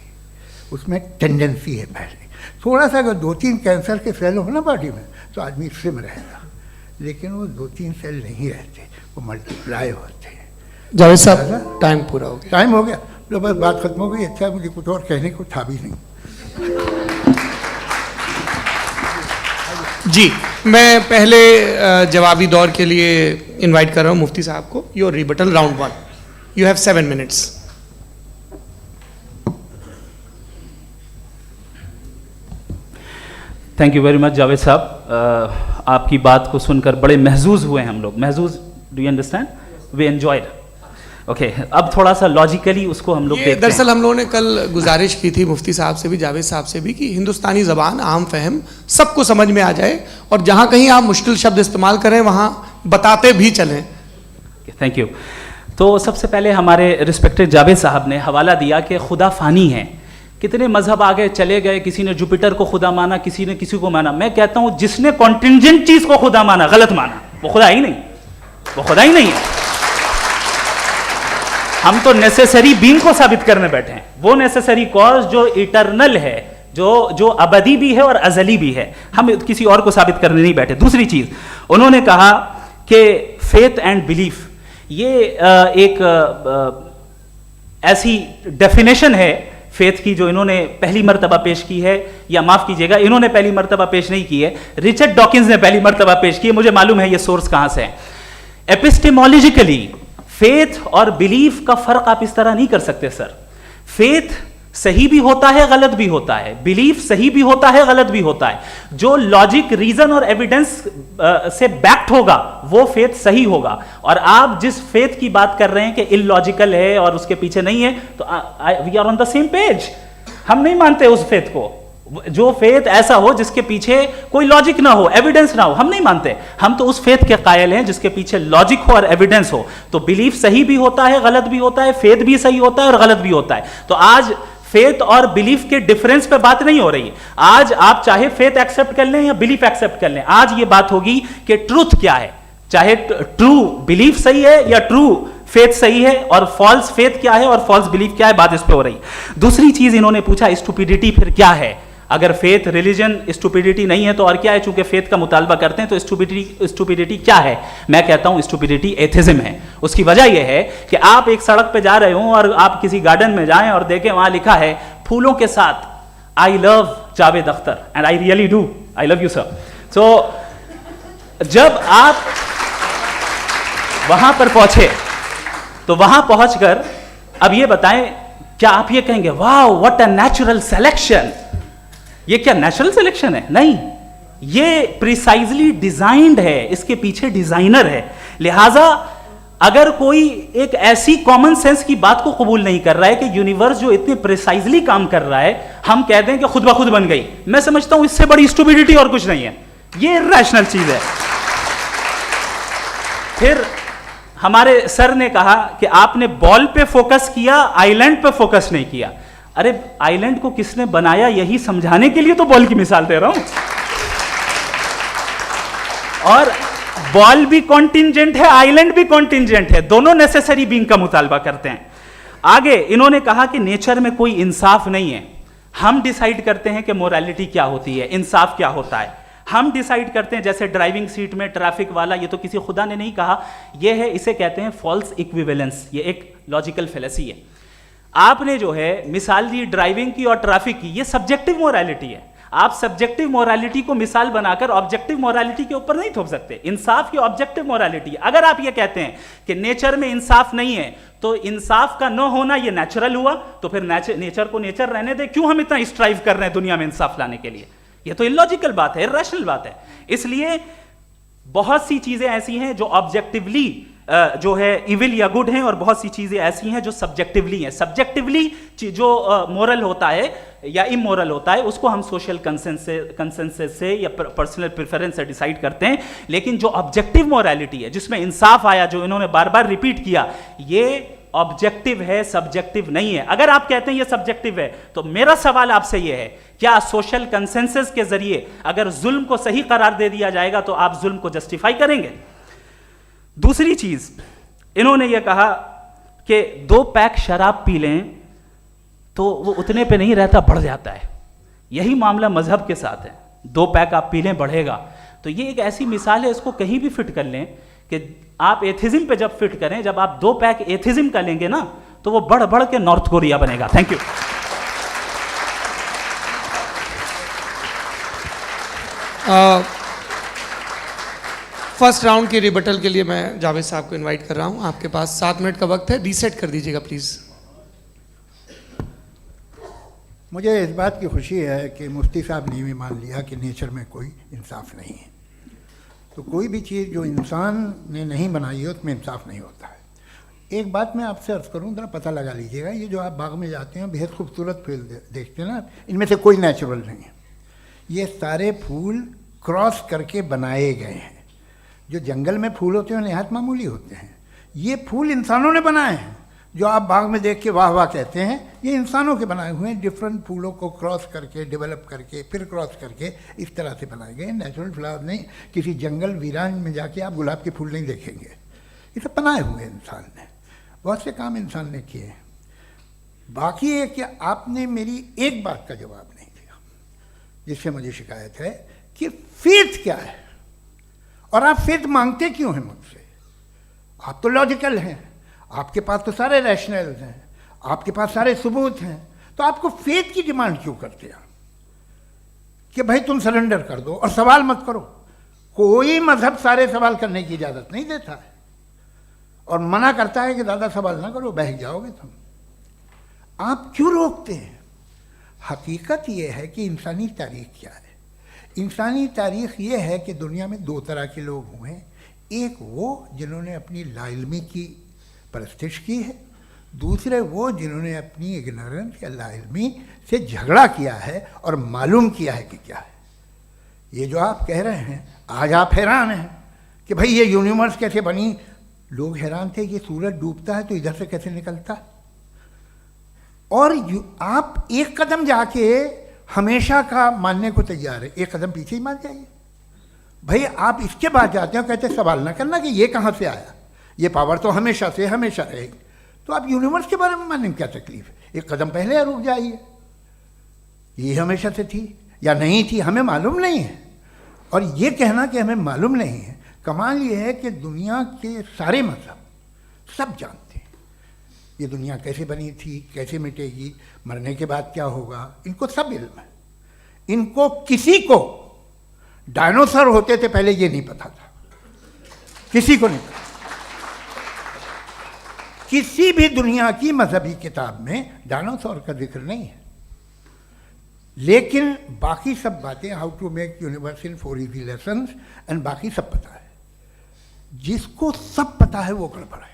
उसमें टेंडेंसी है पहले। थोड़ा सा अगर 2-3 कैंसर के सेल हो ना बॉडी में तो आदमी स्लिम रहेगा, लेकिन वो 2-3 सेल नहीं रहते, वो मल्टीप्लाई होते हैं। जावेद साहब टाइम पूरा हो गया। टाइम हो गया, तो बस बात खत्म हो गई। अच्छा, मुझे कुछ और कहने को था भी नहीं। जी, मैं पहले जवाबी दौर के लिए इनवाइट कर रहा हूँ मुफ्ती साहब को। Your rebuttal round 1, you have 7 minutes। Thank you very much Javed साहब, आपकी बात को सुनकर बड़े महजूज हुए हम लोग। महजूज, do you understand? We enjoyed. Okay, अब थोड़ा सा लॉजिकली उसको हम लोग देखते हैं। दरअसल हम लोगों ने कल गुजारिश की थी मुफ्ती साहब से भी, जावेद साहब से भी, कि हिंदुस्तानी ज़बान आम फहम सबको समझ में आ जाए और जहाँ कहीं आप मुश्किल शब्द इस्तेमाल करें वहाँ बताते भी चलें। Thank you. तो सबसे पहले हमारे रिस्पेक्टेड जावेद साहब ने हवाला दिया कि खुदा फ़ानी है। कितने मजहब आगे चले गए, किसी ने जुपिटर को खुदा माना, किसी ने किसी को माना। मैं कहता हूँ जिसने कॉन्टिंजेंट चीज़ को खुदा माना, गलत माना, वो खुदा ही नहीं, वो खुदा ही नहीं है। हम तो नेसेसरी बीइंग को साबित करने बैठे हैं, वो नेसेसरी कॉज जो इटरनल है, जो अबदी भी है और अजली भी है। हम किसी और को साबित करने नहीं बैठे। दूसरी चीज उन्होंने कहा कि फेथ एंड बिलीफ, ये एक ऐसी डेफिनेशन है फेथ की जो इन्होंने पहली मर्तबा पेश की है, या माफ कीजिएगा इन्होंने पहली मर्तबा पेश नहीं की है, रिचर्ड डॉकिंस ने पहली मर्तबा पेश की है। मुझे मालूम है ये सोर्स कहां से है। एपिस्टेमोलॉजिकली फेथ और बिलीफ का फर्क आप इस तरह नहीं कर सकते सर। फेथ सही भी होता है, गलत भी होता है, बिलीफ सही भी होता है, गलत भी होता है। जो लॉजिक, रीजन और एविडेंस से बैक्ड होगा वो फेथ सही होगा। और आप जिस फेथ की बात कर रहे हैं कि इलॉजिकल है और उसके पीछे नहीं है, तो we are on the same page. हम नहीं मानते उस फेथ को, जो फेथ ऐसा हो जिसके पीछे कोई लॉजिक ना हो, एविडेंस ना हो, हम नहीं मानते। हम तो उस फेथ के कायल हैं जिसके पीछे लॉजिक हो और एविडेंस हो। तो बिलीफ सही भी होता है, गलत भी होता है, फेथ भी सही होता है और गलत भी होता है। तो आज फेथ और बिलीफ के डिफरेंस पे बात नहीं हो रही है। आज आप चाहे फेथ एक्सेप्ट कर लें या बिलीफ एक्सेप्ट कर लें, आज ये बात होगी कि ट्रूथ क्या है, चाहे ट्रू बिलीफ सही है या ट्रू फेथ सही है, और फॉल्स फेथ क्या है और फॉल्स बिलीफ क्या है, बात इस पे हो रही। दूसरी चीज इन्होंने पूछा, स्टुपिडिटी फिर क्या है? अगर फेथ रिलीजन स्टुपिडिटी नहीं है तो और क्या है? चूंकि फेथ का मुतालबा करते हैं तो स्टुपिडिटी क्या है? मैं कहता हूं स्टुपिडिटी एथिज्म है। उसकी वजह यह है कि आप एक सड़क पे जा रहे हो और आप किसी गार्डन में जाएं और देखें वहां लिखा है फूलों के साथ I love Javed Akhtar, and I really do, I love you sir. So जब आप वहां पर पहुंचे तो वहां पहुंचकर अब ये बताएं, क्या आप ये कहेंगे वाह व्हाट अ नेचुरल सिलेक्शन? ये क्या नेचुरल सिलेक्शन है? नहीं, ये प्रिसाइजली डिजाइंड है, इसके पीछे डिजाइनर है। लिहाजा अगर कोई एक ऐसी कॉमन सेंस की बात को कबूल नहीं कर रहा है कि यूनिवर्स जो इतने प्रिसाइजली काम कर रहा है, हम कह दें कि खुद ब खुद बन गई, मैं समझता हूं इससे बड़ी स्टुपिडिटी और कुछ नहीं है। ये इरैशनल चीज है। फिर हमारे सर ने कहा कि आपने बॉल पे फोकस किया, आइलैंड पे फोकस नहीं किया। अरे आइलैंड को किसने बनाया यही समझाने के लिए तो बॉल की मिसाल दे रहा हूं। और बॉल भी कॉन्टिंजेंट है, आइलैंड भी कॉन्टिंजेंट है, दोनों नेसेसरी बीइंग का मुतालबा करते हैं। आगे इन्होंने कहा कि नेचर में कोई इंसाफ नहीं है। हम डिसाइड करते हैं कि मोरालिटी क्या होती है, इंसाफ क्या होता है। हम डिसाइड करते हैं, जैसे ड्राइविंग सीट में ट्रैफिक वाला, ये तो किसी खुदा ने नहीं कहा, ये है, इसे कहते हैं फॉल्स इक्विवेलेंस। ये एक लॉजिकल फेलेसी है। आपने जो है मिसाल दी ड्राइविंग की और ट्रैफिक की, ये सब्जेक्टिव मोरालिटी है। आप सब्जेक्टिव मोरालिटी को मिसाल बनाकर ऑब्जेक्टिव मोरालिटी के ऊपर नहीं थोप सकते। इंसाफ की ऑब्जेक्टिव मोरालिटी है। अगर आप ये कहते हैं कि नेचर में इंसाफ नहीं है, तो इंसाफ का न होना ये नेचुरल हुआ, तो फिर नेचर को नेचर रहने दे। क्यों हम इतना स्ट्राइव कर रहे हैं दुनिया में इंसाफ लाने के लिए? ये तो इलॉजिकल बात है, इरैशनल बात है। इसलिए बहुत सी चीजें ऐसी हैं जो ऑब्जेक्टिवली जो है इविल या गुड हैं, और बहुत सी चीजें ऐसी हैं जो सब्जेक्टिवली हैं। सब्जेक्टिवली जो मोरल होता है या इमोरल होता है, उसको हम सोशल कंसेंसस से या पर्सनल प्रेफरेंस से डिसाइड करते हैं। लेकिन जो ऑब्जेक्टिव मोरालिटी है, जिसमें इंसाफ आया, जो इन्होंने बार बार रिपीट किया, ये ऑब्जेक्टिव है, सब्जेक्टिव नहीं है। अगर आप कहते हैं ये सब्जेक्टिव है, तो मेरा सवाल आपसे ये है, क्या सोशल कंसेंसस के जरिए अगर जुल्म को सही करार दे दिया जाएगा तो आप जुल्म को जस्टिफाई करेंगे? दूसरी चीज इन्होंने ये कहा कि 2 पैक शराब पी लें तो वो उतने पे नहीं रहता, बढ़ जाता है। यही मामला मजहब के साथ है। 2 पैक आप पी लें, बढ़ेगा। तो ये एक ऐसी मिसाल है, इसको कहीं भी फिट कर लें कि आप एथिज्म पे जब फिट करें, जब आप 2 पैक एथिज्म का लेंगे ना, तो वो बढ़ बढ़ के नॉर्थ कोरिया बनेगा। Thank you. फर्स्ट राउंड के रिबटल के लिए मैं जावेद साहब को इनवाइट कर रहा हूं। आपके पास 7 मिनट का वक्त है, रीसेट कर दीजिएगा प्लीज़। मुझे इस बात की खुशी है कि मुफ्ती साहब ने भी मान लिया कि नेचर में कोई इंसाफ नहीं है। तो कोई भी चीज़ जो इंसान ने नहीं बनाई है उसमें इंसाफ नहीं होता है। एक बात मैं आपसे अर्ज़ करूँ, ज़रा पता लगा लीजिएगा, ये जो आप बाग में जाते हैं बेहद खूबसूरत फूल देखते हैं ना, इनमें से कोई नेचुरल नहीं है। ये सारे फूल क्रॉस करके बनाए गए हैं। जो जंगल में फूल होते हैं नहायत मामूली होते हैं, ये फूल इंसानों ने बनाए हैं। जो आप बाग में देख के वाह वाह कहते हैं, ये इंसानों के बनाए हुए हैं। डिफरेंट फूलों को क्रॉस करके, डेवलप करके, फिर क्रॉस करके इस तरह से बनाए गए। नेचुरल फ्लावर नहीं। किसी जंगल वीरान में जाके आप गुलाब के फूल नहीं देखेंगे। ये सब बनाए हुए इंसान ने, बहुत से काम इंसान ने किए हैं। बाकी है कि आपने मेरी एक बात का जवाब नहीं दिया, जिससे मुझे शिकायत है कि फेथ क्या है और आप फेथ मांगते क्यों हैं मुझसे। आप तो लॉजिकल हैं, आपके पास तो सारे रैशनल्स हैं, आपके पास सारे सबूत हैं, तो आपको फेथ की डिमांड क्यों करते हैं कि भाई तुम सरेंडर कर दो और सवाल मत करो। कोई मजहब सारे सवाल करने की इजाज़त नहीं देता है और मना करता है कि ज़्यादा सवाल ना करो, बह जाओगे तुम। आप क्यों रोकते हैं? हकीकत यह है कि इंसानी तारीख क्या है। इंसानी तारीख ये है कि दुनिया में 2 तरह के लोग हुए हैं। एक वो जिन्होंने अपनी लाइल्मी की परस्तिश की है, दूसरे वो जिन्होंने अपनी इग्नोरेंस या लाइल्मी से झगड़ा किया है और मालूम किया है कि क्या है। ये जो आप कह रहे हैं, आज आप हैरान हैं कि भाई ये यूनिवर्स कैसे बनी। लोग हैरान थे कि सूरज डूबता है तो इधर से कैसे निकलता। और आप एक कदम जाके हमेशा का मानने को तैयार है, एक कदम पीछे ही मान जाइए। भाई आप इसके बाद जाते हो, कहते सवाल ना करना कि ये कहाँ से आया, ये पावर तो हमेशा से हमेशा रहेगी। तो आप यूनिवर्स के बारे में मानने में क्या तकलीफ है? एक कदम पहले रुक जाइए, ये हमेशा से थी या नहीं थी हमें मालूम नहीं है। और ये कहना कि हमें मालूम नहीं है, कमाल ये है कि दुनिया के सारे मजहब सब जानते हैं ये दुनिया कैसे बनी थी, कैसे मिटेगी, मरने के बाद क्या होगा, इनको सब इल्म है। इनको किसी को डायनासोर होते थे पहले ये नहीं पता था, किसी को नहीं पता। किसी भी दुनिया की मजहबी किताब में डायनासोर का जिक्र नहीं है। लेकिन बाकी सब बातें, how to make universe in 4 easy lessons and बाकी सब पता है। जिसको सब पता है वो गड़बड़ है।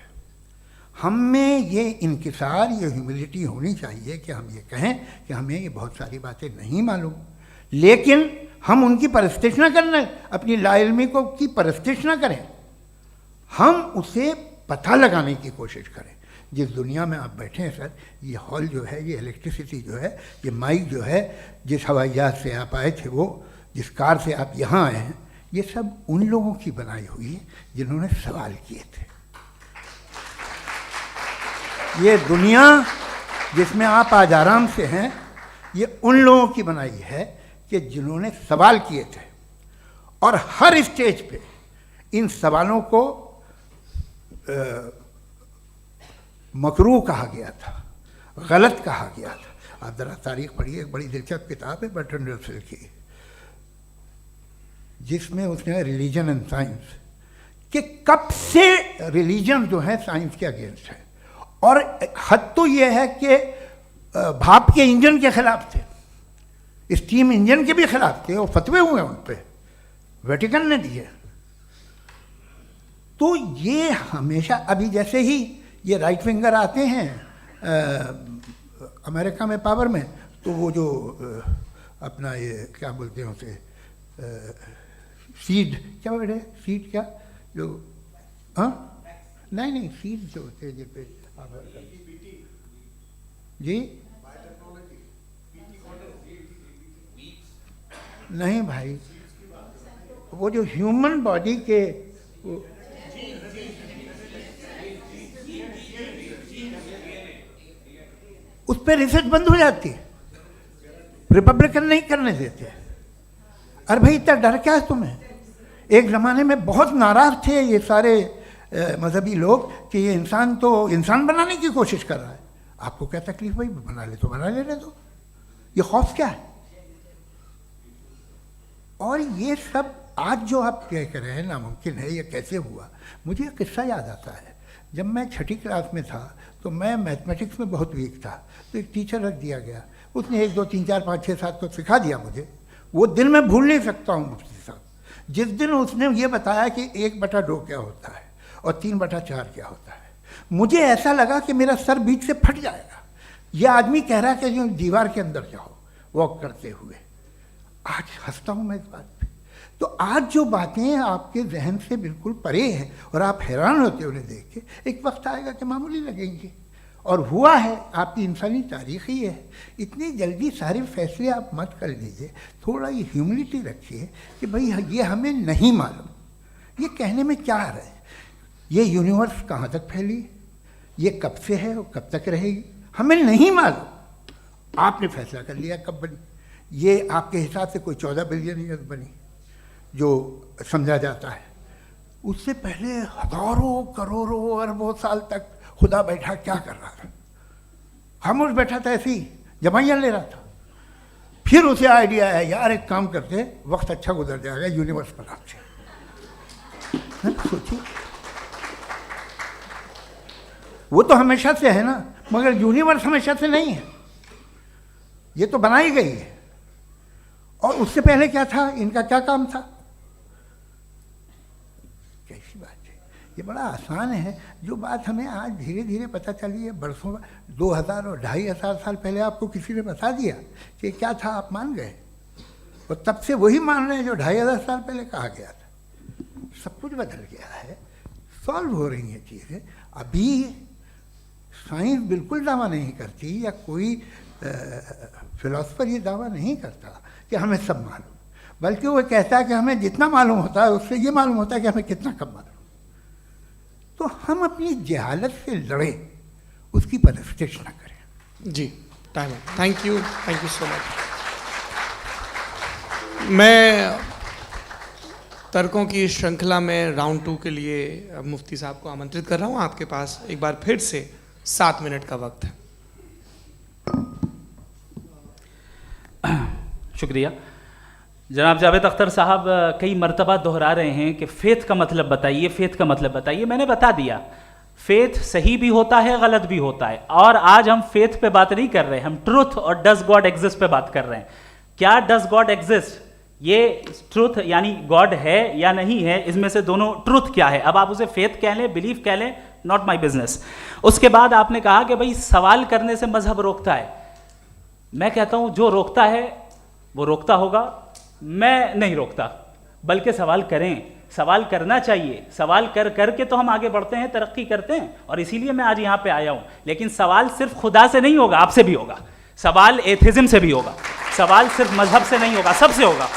हम में ये इंकिसार, ये ह्यूमिलिटी होनी चाहिए कि हम ये कहें कि हमें ये बहुत सारी बातें नहीं मालूम, लेकिन हम उनकी परस्तिश ना करें, अपनी लाइल्मी को की परस्तिश ना करें, हम उसे पता लगाने की कोशिश करें। जिस दुनिया में आप बैठे हैं सर, ये हॉल जो है, ये इलेक्ट्रिसिटी जो है, ये माइक जो है, जिस हवाई जहाज से आप आए थे, वो जिस कार से आप यहाँ आए हैं, ये सब उन लोगों की बनाई हुई है जिन्होंने सवाल किए थे। ये दुनिया जिसमें आप आज आराम से हैं, ये उन लोगों की बनाई है कि जिन्होंने सवाल किए थे। और हर स्टेज पे इन सवालों को मकरूह कहा गया था, गलत कहा गया था। आप ज़रा तारीख पढ़िए, एक बड़ी दिलचस्प किताब है बर्ट्रैंड रसेल की, जिसमें उसने रिलीजन एंड साइंस कि कब से रिलीजन जो है साइंस के अगेंस्ट है। और हद तो ये है कि भाप के इंजन के खिलाफ थे, स्टीम इंजन के भी खिलाफ थे, और फतवे हुए उन पर, वेटिकन ने दिए। तो ये हमेशा, अभी जैसे ही ये राइट विंगर आते हैं अमेरिका में पावर में, तो वो जो अपना ये क्या बोलते हैं उसे, सीड क्या बोलते हैं, सीड क्या जो, हाँ नहीं सीड जो होते हैं जिस पे जी नहीं भाई, वो जो ह्यूमन बॉडी के उस पर रिसर्च बंद हो जाती है, रिपब्लिकन नहीं करने देते। अरे भाई इतना डर क्या है तुम्हें? एक ज़माने में बहुत नाराज़ थे ये सारे मजहबी लोग कि ये इंसान तो इंसान बनाने की कोशिश कर रहा है। आपको क्या तकलीफ भाई, बना ले तो बना लेने दो, ये खौफ क्या है? और ये सब आज जो आप कह रहे हैं नामुमकिन है, ये कैसे हुआ, मुझे एक किस्सा याद आता है। जब मैं 6ठी क्लास में था तो मैं मैथमेटिक्स में बहुत वीक था, तो एक टीचर रख दिया गया, उसने 1 2 3 4 5 6 7 को सिखा दिया मुझे। वो दिन मैं भूल नहीं सकता हूँ मुफ्ती साहब, जिस दिन उसने ये बताया कि 1/2 क्या होता है और 3/4 क्या होता है, मुझे ऐसा लगा कि मेरा सर बीच से फट जाएगा। ये आदमी कह रहा है कि जो दीवार के अंदर जाओ वॉक करते हुए। आज हंसता हूँ मैं इस बात पे। तो आज जो बातें आपके जहन से बिल्कुल परे हैं और आप हैरान होते उन्हें देख के, एक वक्त आएगा कि मामूली लगेंगे। और हुआ है, आपकी इंसानी तारीख ही है। इतनी जल्दी सारे फैसले आप मत कर लीजिए, थोड़ा ये ह्यूमिलिटी रखिए कि भाई ये हमें नहीं मालूम। ये कहने में क्या है, ये यूनिवर्स कहाँ तक फैली, ये कब से है और कब तक रहेगी, हमें नहीं मालूम। आपने फैसला कर लिया कब बनी, ये आपके हिसाब से कोई 14 बिलियन ईयर बनी जो समझा जाता है। उससे पहले हजारों करोड़ों अरबों साल तक खुदा बैठा क्या कर रहा था, खामोश बैठा था, ऐसी जमाइयाँ ले रहा था। फिर उसे आइडिया है, यार एक काम करते, वक्त अच्छा गुजर जाएगा, यूनिवर्स पर आपसे सोचिए। वो तो हमेशा से है ना, मगर यूनिवर्स हमेशा से नहीं है, ये तो बनाई गई है। और उससे पहले क्या था, इनका क्या काम था, कैसी बात है। ये बड़ा आसान है, जो बात हमें आज धीरे धीरे पता चली है, बरसों 2000 और 2500 साल पहले आपको किसी ने बता दिया कि क्या था, आप मान गए, और तब से वही मान रहे हैं जो 2500 साल पहले कहा गया था। सब कुछ बदल गया है, सॉल्व हो रही हैं चीज़ें। अभी साइंस बिल्कुल दावा नहीं करती, या कोई फिलोसफर ये दावा नहीं करता कि हमें सब मालूम, बल्कि वो कहता है कि हमें जितना मालूम होता है उससे ये मालूम होता है कि हमें कितना कम मालूम। तो हम अपनी जहालत से लड़ें, उसकी परस्तिश न करें। जी, टाइम है। Thank you so much. मैं तर्कों की श्रृंखला में राउंड 2 के लिए मुफ्ती साहब को आमंत्रित कर रहा हूँ। आपके पास एक बार फिर से 7 मिनट का वक्त है। शुक्रिया। जनाब जावेद अख्तर साहब कई मर्तबा दोहरा रहे हैं कि फ़ेथ का मतलब बताइए, फ़ेथ का मतलब बताइए। मैंने बता दिया, फ़ेथ सही भी होता है, गलत भी होता है। और आज हम फ़ेथ पे बात नहीं कर रहे, हम ट्रुथ और डज गॉड एग्जिस्ट पे बात कर रहे हैं। क्या डज गॉड एग्जिस्ट, ये ट्रुथ यानी गॉड है या नहीं है, इसमें से दोनों ट्रुथ क्या है। अब आप उसे फेथ कह लें, बिलीफ कह लें, नॉट माई बिजनेस। उसके बाद आपने कहा कि भाई सवाल करने से मजहब रोकता है। मैं कहता हूं जो रोकता है वो रोकता होगा, मैं नहीं रोकता, बल्कि सवाल करें, सवाल करना चाहिए। सवाल कर करके तो हम आगे बढ़ते हैं, तरक्की करते हैं, और इसीलिए मैं आज यहां पे आया हूं। लेकिन सवाल सिर्फ खुदा से नहीं होगा, आपसे भी होगा। सवाल एथिज्म से भी होगा, सवाल सिर्फ मजहब से नहीं होगा, सबसे होगा।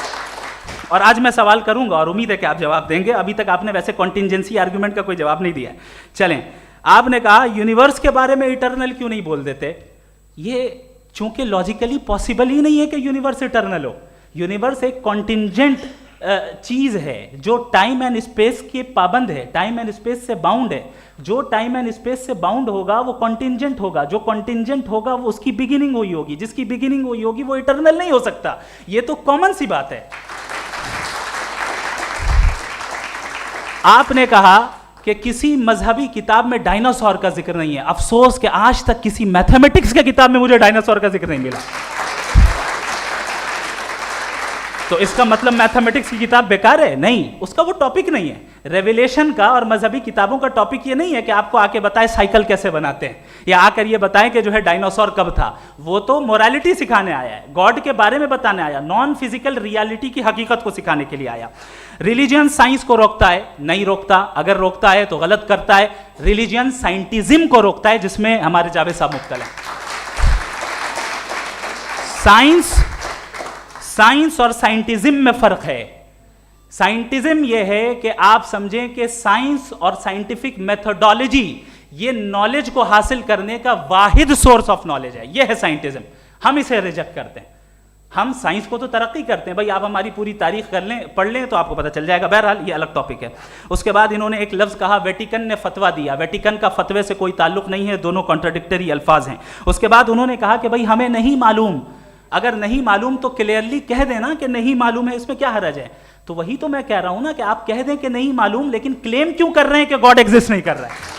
और आज मैं सवाल करूंगा और उम्मीद है कि आप जवाब देंगे। अभी तक आपने वैसे कॉन्टिंजेंसी आर्गुमेंट का कोई जवाब नहीं दिया है। चलें, आपने कहा यूनिवर्स के बारे में इटर्नल क्यों नहीं बोल देते। ये चूंकि लॉजिकली पॉसिबल ही नहीं है कि यूनिवर्स इटर्नल हो। यूनिवर्स एक कॉन्टिंजेंट चीज है जो टाइम एंड स्पेस के पाबंद है, टाइम एंड स्पेस से बाउंड है। जो टाइम एंड स्पेस से बाउंड होगा वो कॉन्टिंजेंट होगा, जो कॉन्टिंजेंट होगा वो उसकी बिगिनिंग हुई होगी, जिसकी बिगिनिंग हुई होगी वो इटर्नल नहीं हो सकता। ये तो कॉमन सी बात है। आपने कहा कि किसी मजहबी किताब में डायनासोर का जिक्र नहीं है। अफसोस कि आज तक किसी मैथमेटिक्स के किताब में मुझे डायनासोर का जिक्र नहीं मिला। तो इसका मतलब मैथमेटिक्स की किताब बेकार है? नहीं, उसका वो टॉपिक नहीं है। रेवलेशन का और मजहबी किताबों का टॉपिक ये नहीं है कि आपको आके बताए साइकिल कैसे बनाते हैं, या आकर ये बताएं कि जो है डायनासोर कब था। वो तो मोरालिटी सिखाने आया है, गॉड के बारे में बताने आया, नॉन फिजिकल रियलिटी की हकीकत को सिखाने के लिए आया। रिलीजियन साइंस को रोकता है? नहीं रोकता। अगर रोकता है तो गलत करता है। रिलीजियन साइंटिज्म को रोकता है, जिसमें हमारे जावेद साहब मुब्तला हैं। साइंस और साइंटिज्म में फर्क है। साइंटिज्म यह है कि आप समझें कि साइंस और साइंटिफिक मेथोडोलॉजी ये नॉलेज को हासिल करने का वाहिद सोर्स ऑफ नॉलेज है। यह है साइंटिज्म। हम इसे रिजेक्ट करते हैं। हम साइंस को तो तरक्की करते हैं, भाई आप हमारी पूरी तारीख कर लें, पढ़ लें तो आपको पता चल जाएगा। बहरहाल ये अलग टॉपिक है। उसके बाद इन्होंने एक लफ्ज़ कहा, वेटिकन ने फतवा दिया। वेटिकन का फतवे से कोई ताल्लुक नहीं है, दोनों कॉन्ट्राडिक्टरी अल्फाज हैं। उसके बाद उन्होंने कहा कि भाई हमें नहीं मालूम। अगर नहीं मालूम तो क्लियरली कह देना कि नहीं मालूम है, इसमें क्या हरज है। तो वही तो मैं कह रहा हूं ना कि आप कह दें कि नहीं मालूम, लेकिन क्लेम क्यों कर रहे हैं कि गॉड एग्जिस्ट नहीं कर रहा है?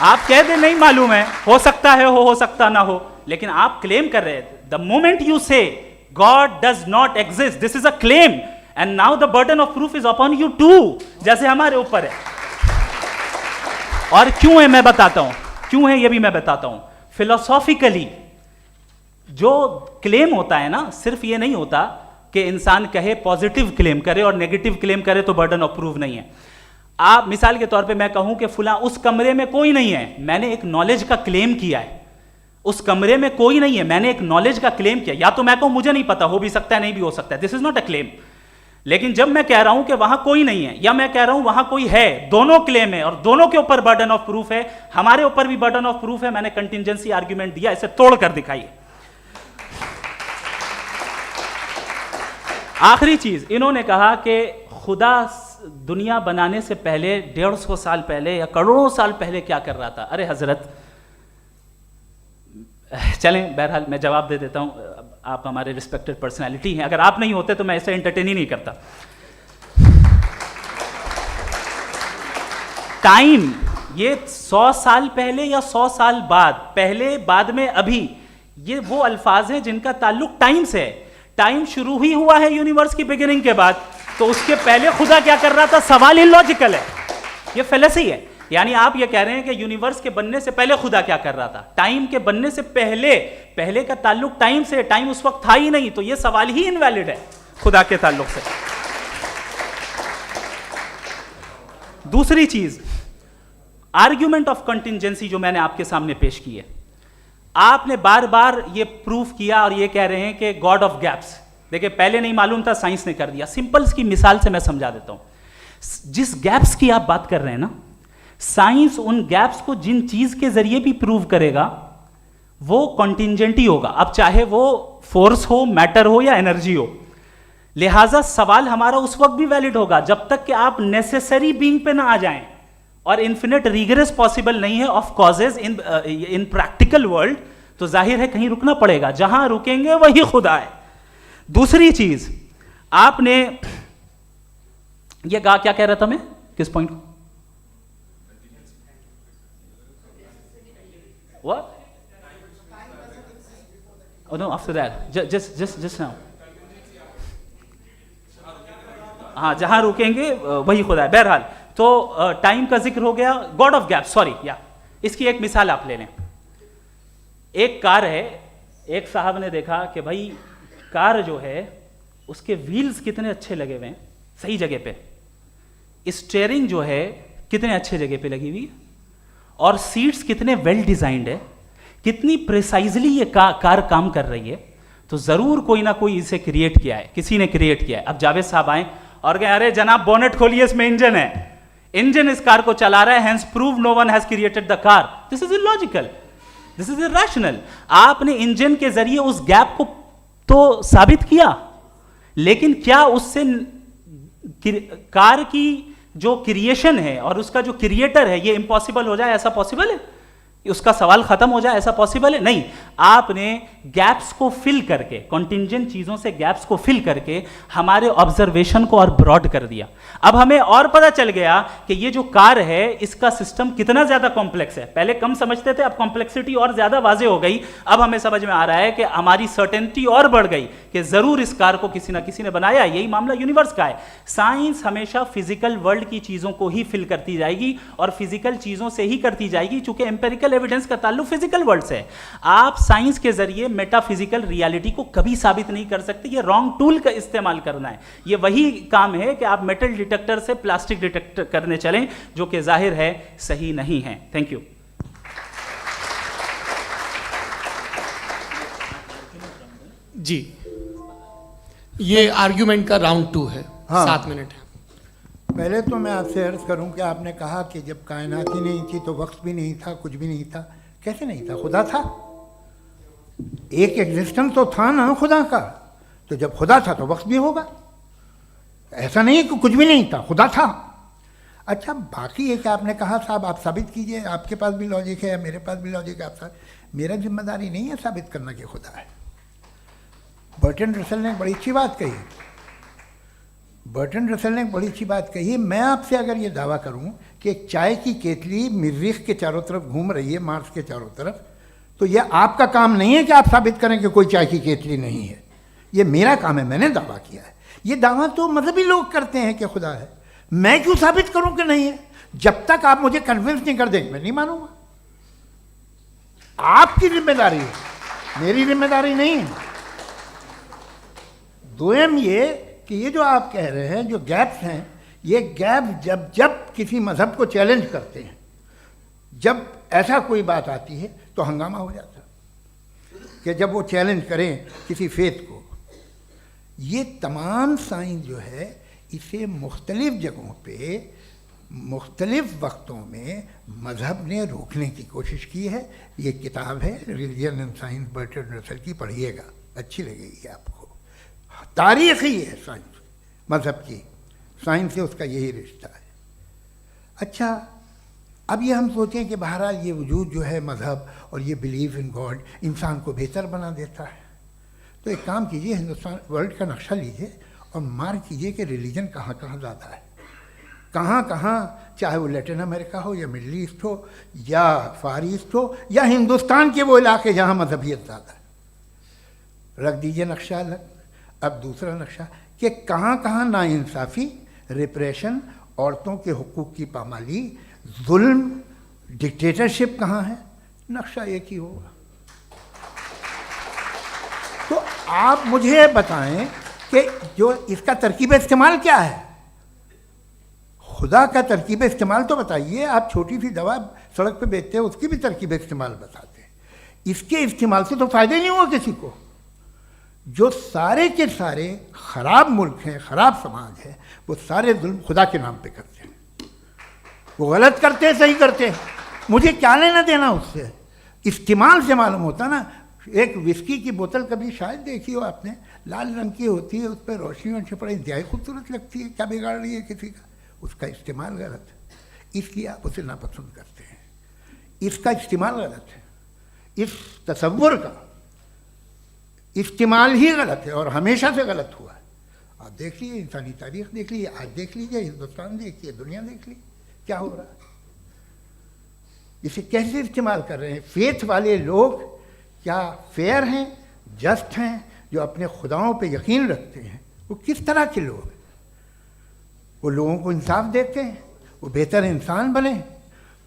आप कह दें नहीं मालूम है, हो सकता है हो सकता ना हो, लेकिन आप क्लेम कर रहे हैं। The moment you say God does not exist, this is a claim, and now the burden of proof is upon you too, जैसे हमारे ऊपर है। और क्यों है मैं बताता हूं, क्यों है ये भी मैं बताता हूं। फिलोसॉफिकली जो क्लेम होता है ना, सिर्फ ये नहीं होता कि इंसान कहे पॉजिटिव क्लेम करे और नेगेटिव क्लेम करे तो बर्डन ऑफ प्रूफ नहीं है। आप मिसाल के तौर पे मैं कहूं कि फुला उस कमरे में कोई नहीं है, मैंने एक नॉलेज का क्लेम किया है। उस कमरे में कोई नहीं है, मैंने एक नॉलेज का क्लेम किया। या तो मैं कहूं मुझे नहीं पता, हो भी सकता है नहीं भी हो सकता है, this is not a claim. लेकिन जब मैं कह रहा हूं कि वहां कोई नहीं है या मैं कह रहा हूं वहां कोई है, दोनों क्लेम है और दोनों के ऊपर बर्डन ऑफ प्रूफ है। हमारे ऊपर भी बर्डन ऑफ प्रूफ है, मैंने कंटिजेंसी आर्ग्यूमेंट दिया, इसे तोड़कर दिखाइए। आखिरी चीज, इन्होंने कहा कि खुदा दुनिया बनाने से पहले 150 साल पहले या करोड़ों साल पहले क्या कर रहा था। अरे हजरत, चलें बहरहाल मैं जवाब दे देता हूं, आप हमारे रिस्पेक्टेड पर्सनालिटी हैं, अगर आप नहीं होते तो मैं ऐसे एंटरटेन ही नहीं करता। टाइम, ये 100 साल पहले या 100 साल बाद, पहले बाद में अभी, ये वो अल्फाज हैं जिनका ताल्लुक टाइम से है। टाइम शुरू ही हुआ है यूनिवर्स की बिगिनिंग के बाद, तो उसके पहले खुदा क्या कर रहा था? सवाल इलॉजिकल है, ये फेलेसी है। यानी आप ये कह रहे हैं कि यूनिवर्स के बनने से पहले खुदा क्या कर रहा था? टाइम के बनने से पहले, पहले का ताल्लुक टाइम से, टाइम उस वक्त था ही नहीं, तो ये सवाल ही इनवैलिड है खुदा के ताल्लुक से। दूसरी चीज, आर्ग्यूमेंट ऑफ कंटिजेंसी जो मैंने आपके सामने पेश की है, आपने बार बार ये प्रूफ किया और ये कह रहे हैं कि गॉड ऑफ गैप्स। देखिए, पहले नहीं मालूम था, साइंस ने कर दिया। सिंपल्स की मिसाल से मैं समझा देता हूं। जिस गैप्स की आप बात कर रहे हैं ना, साइंस उन गैप्स को जिन चीज के जरिए भी प्रूव करेगा वो कॉन्टिंजेंट ही होगा, अब चाहे वो फोर्स हो, मैटर हो या एनर्जी हो। लिहाजा सवाल हमारा उस वक्त भी वैलिड होगा जब तक कि आप नेसेसरी बीइंग पे ना आ जाएं, और इन्फिनिट रिगरेस पॉसिबल नहीं है of causes in practical world, तो जाहिर है कहीं रुकना पड़ेगा, जहां रुकेंगे वही खुदा है। दूसरी चीज, आपने ये कहा, क्या कह रहा था मैं, किस पॉइंट को? What? Oh no, after that, just now. हाँ, जहां रुकेंगे वही खुदा है। बहरहाल, तो टाइम का जिक्र हो गया, गॉड ऑफ गैप, सॉरी, या इसकी एक मिसाल आप ले लें। एक कार है, एक साहब ने देखा कि भाई कार जो है उसके व्हील्स कितने अच्छे लगे हुए हैं, सही जगह पे, स्टीयरिंग जो है कितने अच्छे जगह पे लगी हुई है, और सीट्स कितने वेल डिजाइंड है, कितनी प्रिसाइजली ये कार काम कर रही है, तो जरूर कोई ना कोई इसे क्रिएट किया है, किसी ने क्रिएट किया है। अब जावेद साहब आए और कहे, अरे जनाब बोनेट खोलिए, इसमें इंजन है, इंजन इस कार को चला रहा है, hence prove no one has created the car. This is illogical, this is irrational. आपने इंजन के जरिए उस गैप को तो साबित किया, लेकिन क्या उससे कार की जो क्रिएशन है और उसका जो क्रिएटर है ये इम्पॉसिबल हो जाए? ऐसा पॉसिबल है? उसका सवाल खत्म हो जाए, ऐसा पॉसिबल है? नहीं। आपने गैप्स को फिल करके, कॉन्टिंजेंट चीजों से गैप्स को फिल करके हमारे ऑब्जर्वेशन को और ब्रॉड कर दिया। अब हमें और पता चल गया कि ये जो कार है इसका सिस्टम कितना ज्यादा कॉम्प्लेक्स है। पहले कम समझते थे, अब कॉम्प्लेक्सिटी और ज्यादा वाजे हो गई। अब हमें समझ में आ रहा है कि हमारी सर्टेनिटी और बढ़ गई कि जरूर इस कार को किसी ना किसी ने बनाया। यही मामला यूनिवर्स का है। साइंस हमेशा फिजिकल वर्ल्ड की चीजों को ही फिल करती जाएगी और फिजिकल चीजों से ही करती जाएगी, चूंकि एम्पेरिकल एविडेंस का ताल्लुक फिजिकल वर्ल्ड से है। आप साइंस के जरिए मेटाफिजिकल रियलिटी को कभी साबित नहीं कर सकते। ये रॉन्ग टूल का इस्तेमाल करना है। ये वही काम है कि आप मेटल डिटेक्टर से प्लास्टिक डिटेक्टर करने चलें, जो कि जाहिर है सही नहीं है। Thank you. जी, ये आर्ग्यूमेंट का राउंड 2 है। हाँ। 7 मिनट है। पहले तो मैं आपसे अर्ज करूं कि आपने कहा कि जब कायनात ही नहीं थी तो वक्त भी नहीं था, कुछ भी नहीं था। कैसे नहीं था? खुदा था। एक एग्जिस्टेंस तो था ना खुदा का। तो जब खुदा था तो वक्त भी होगा। ऐसा नहीं है कि कुछ भी नहीं था, खुदा था। अच्छा, बाकी एक आपने कहा साहब आप साबित कीजिए, आपके पास भी लॉजिक है या मेरे पास भी लॉजिक है। आप मेरा जिम्मेदारी नहीं है साबित करना कि खुदा है। बर्टन रसल ने एक बड़ी अच्छी बात कही। बर्टन रसल ने एक बड़ी अच्छी बात कही। मैं आपसे अगर ये दावा करूं कि एक चाय की केतली मरीख के चारों तरफ घूम रही है, मार्स के चारों तरफ, तो ये आपका काम नहीं है कि आप साबित करें कि कोई चाय की केतली नहीं है। ये मेरा काम है, मैंने दावा किया है। ये दावा तो मजहबी लोग करते हैं कि खुदा है, मैं क्यों साबित करूं कि नहीं है? जब तक आप मुझे कन्विंस नहीं कर देंगे मैं नहीं मानूंगा। आपकी जिम्मेदारी है, मेरी जिम्मेदारी नहीं है। दोयम ये कि ये जो आप कह रहे हैं, जो गैप्स हैं, ये गैप जब जब किसी मजहब को चैलेंज करते हैं, जब ऐसा कोई बात आती है तो हंगामा हो जाता है कि जब वो चैलेंज करें किसी फेथ को। ये तमाम साइंस जो है इसे मुख्तलिफ जगहों पे मुख्तलिफ वक्तों में मज़हब ने रोकने की कोशिश की है। ये किताब है religion and science Burton Russell की, पढ़िएगा, अच्छी लगेगी आपको। तारीख़ ही है साइंस, मज़हब की साइंस से उसका यही रिश्ता है। अच्छा, अब ये हम सोचें कि बहरहाल ये वजूद जो है मज़हब और ये बिलीव इन गॉड इंसान को बेहतर बना देता है, तो एक काम कीजिए, हिंदुस्तान वर्ल्ड का नक्शा लीजिए और मार्क कीजिए कि रिलीजन कहाँ कहाँ ज़्यादा है, कहाँ कहाँ, चाहे वो लैटिन अमेरिका हो या मिडल ईस्ट हो या फार ईस्ट हो या हिंदुस्तान के वो इलाके जहाँ मजहबियत ज़्यादा है। रख दीजिए नक्शा अलग। अब दूसरा नक्शा कि कहाँ कहाँ नाइंसाफ़ी, रिप्रेशन, औरतों के हुकूक की पामाली, जुल्म, डिक्टेटरशिप कहाँ है, नक्शा एक ही होगा। तो आप मुझे बताएं कि जो इसका तरकीब इस्तेमाल क्या है, खुदा का तरकीब इस्तेमाल तो बताइए। आप छोटी सी दवा सड़क पे बेचते हैं, उसकी भी तरकीब इस्तेमाल बताते हैं। इसके इस्तेमाल से तो फ़ायदा ही नहीं हुआ किसी को। जो सारे के सारे ख़राब मुल्क हैं, ख़राब समाज है, वो सारे जुल्म खुदा के नाम पे करते हैं। वो गलत करते हैं, सही करते हैं, मुझे क्या लेना देना उससे। इस्तेमाल से मालूम होता ना। एक विस्की की बोतल कभी शायद देखी हो आपने, लाल रंग की होती है, उस पर रोशनी वोशनी पड़े, इंतहाई खूबसूरत लगती है, क्या बिगाड़ रही है किसी का? उसका इस्तेमाल गलत है, इसलिए आप उसे नापसंद करते हैं। इसका इस्तेमाल गलत है, इस तसव्वुर का इस्तेमाल ही गलत है और हमेशा से गलत हुआ है। आप देख लीजिए, इंसानी तारीख देख लीजिए, आज देख लीजिए, हिंदुस्तान देखिए, दुनिया देख लीजिए, क्या हो रहा है। इसे कैसे इस्तेमाल कर रहे हैं? फेथ वाले लोग क्या फेयर हैं, जस्ट हैं, जो अपने खुदाओं पे यकीन रखते हैं, वो किस तरह के लोग हैं? वो लोगों को इंसाफ देते हैं, वो बेहतर इंसान बने।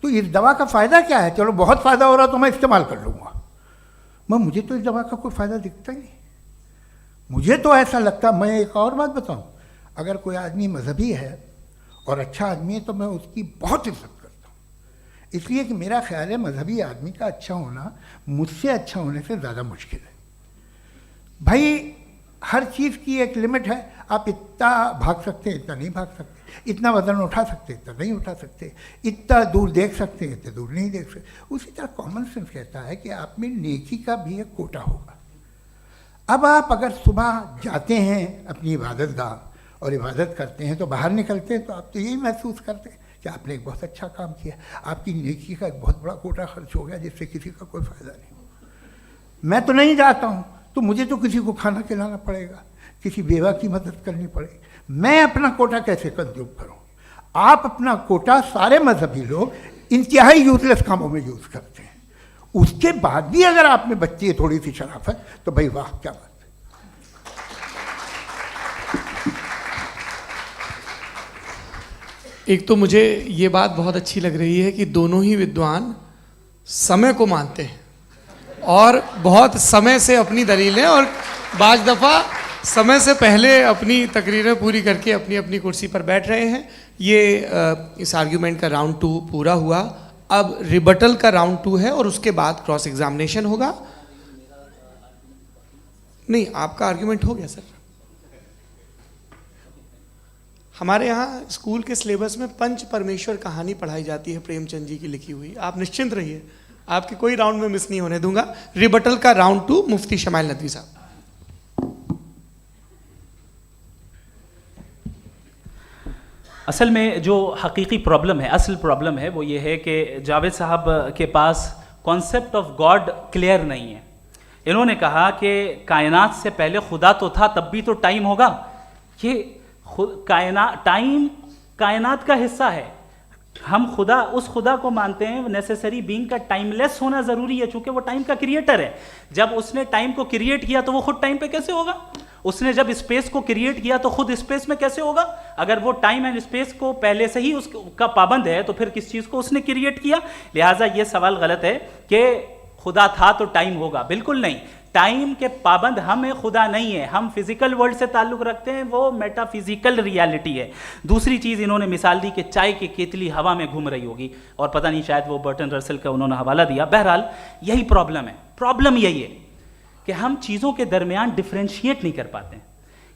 तो इस दवा का फ़ायदा क्या है? चलो बहुत फ़ायदा हो रहा तो मैं इस्तेमाल कर लूँगा, मैं मुझे तो इस दवा का कोई फ़ायदा दिखता ही नहीं। मुझे तो ऐसा लगता, मैं एक और बात बताऊँ, अगर कोई आदमी मजहबी है और अच्छा आदमी है तो मैं उसकी बहुत इज्जत करता हूँ, इसलिए कि मेरा ख्याल है मजहबी आदमी का अच्छा होना मुझसे अच्छा होने से ज़्यादा मुश्किल है। भाई हर चीज़ की एक लिमिट है। आप इतना भाग सकते हैं, इतना नहीं भाग सकते, इतना वज़न उठा सकते, इतना नहीं उठा सकते, इतना दूर देख सकते हैं, इतना दूर नहीं देख सकते। उसी तरह कॉमन सेंस कहता है कि आप में नेकी का भी एक कोटा होगा। अब आप अगर सुबह जाते हैं अपनी इबादत गाह और इबादत करते हैं तो बाहर निकलते हैं तो आप तो यही महसूस करते हैं कि आपने एक बहुत अच्छा काम किया, आपकी नेकी का एक बहुत बड़ा कोटा खर्च हो गया जिससे किसी का कोई फ़ायदा नहीं। मैं तो नहीं जाता हूँ तो मुझे तो किसी को खाना खिलाना पड़ेगा, किसी बेवा की मदद करनी पड़ेगी, मैं अपना कोटा कैसे कंज्यूम करूँ? आप अपना कोटा, सारे मजहबी लोग इंतहाई यूजलेस कामों में यूज़ करते हैं। उसके बाद भी अगर आप में बच्ची है थोड़ी सी शराफत तो भाई वाह क्या बात है। एक तो मुझे ये बात बहुत अच्छी लग रही है कि दोनों ही विद्वान समय को मानते हैं और बहुत समय से अपनी दलीलें और बाज़ दफ़ा समय से पहले अपनी तकरीरें पूरी करके अपनी अपनी कुर्सी पर बैठ रहे हैं। ये इस आर्ग्यूमेंट का राउंड 2 पूरा हुआ। अब रिबटल का राउंड 2 है और उसके बाद क्रॉस एग्जामिनेशन होगा। नहीं, आपका आर्ग्यूमेंट हो गया सर। हमारे यहाँ स्कूल के सिलेबस में पंच परमेश्वर कहानी पढ़ाई जाती है, प्रेमचंद जी की लिखी हुई। आप निश्चिंत रहिए, आपके कोई राउंड में मिस नहीं होने दूंगा। रिबटल का राउंड 2, मुफ्ती शमाइल नदवी साहब। असल में जो हकीकी प्रॉब्लम है, असल प्रॉब्लम है, वो ये है कि जावेद साहब के पास कॉन्सेप्ट ऑफ गॉड क्लियर नहीं है। इन्होंने कहा कि कायनात से पहले खुदा तो था, तब भी तो टाइम होगा। ये टाइम कायनात का हिस्सा है। हम खुदा, उस खुदा को मानते हैं, नेसेसरी बीइंग का टाइमलेस होना जरूरी है, चूंकि वो टाइम का क्रिएटर है। जब उसने टाइम को क्रिएट किया तो वो खुद टाइम पे कैसे होगा? उसने जब स्पेस को क्रिएट किया तो खुद स्पेस में कैसे होगा? अगर वो टाइम एंड स्पेस को पहले से ही उसका पाबंद है तो फिर किस चीज को उसने क्रिएट किया? लिहाजा ये सवाल गलत है कि खुदा था तो टाइम होगा। बिल्कुल नहीं, टाइम के पाबंद हम हैं, खुदा नहीं है। हम फिजिकल वर्ल्ड से ताल्लुक रखते हैं, वो मेटाफिजिकल रियलिटी है। दूसरी चीज इन्होंने मिसाल दी कि चाय की केतली हवा में घूम रही होगी, और पता नहीं शायद वो बर्टन रसल का उन्होंने हवाला दिया। बहरहाल यही प्रॉब्लम है। प्रॉब्लम यही है कि हम चीज़ों के दरमियान डिफ्रेंशिएट नहीं कर पाते।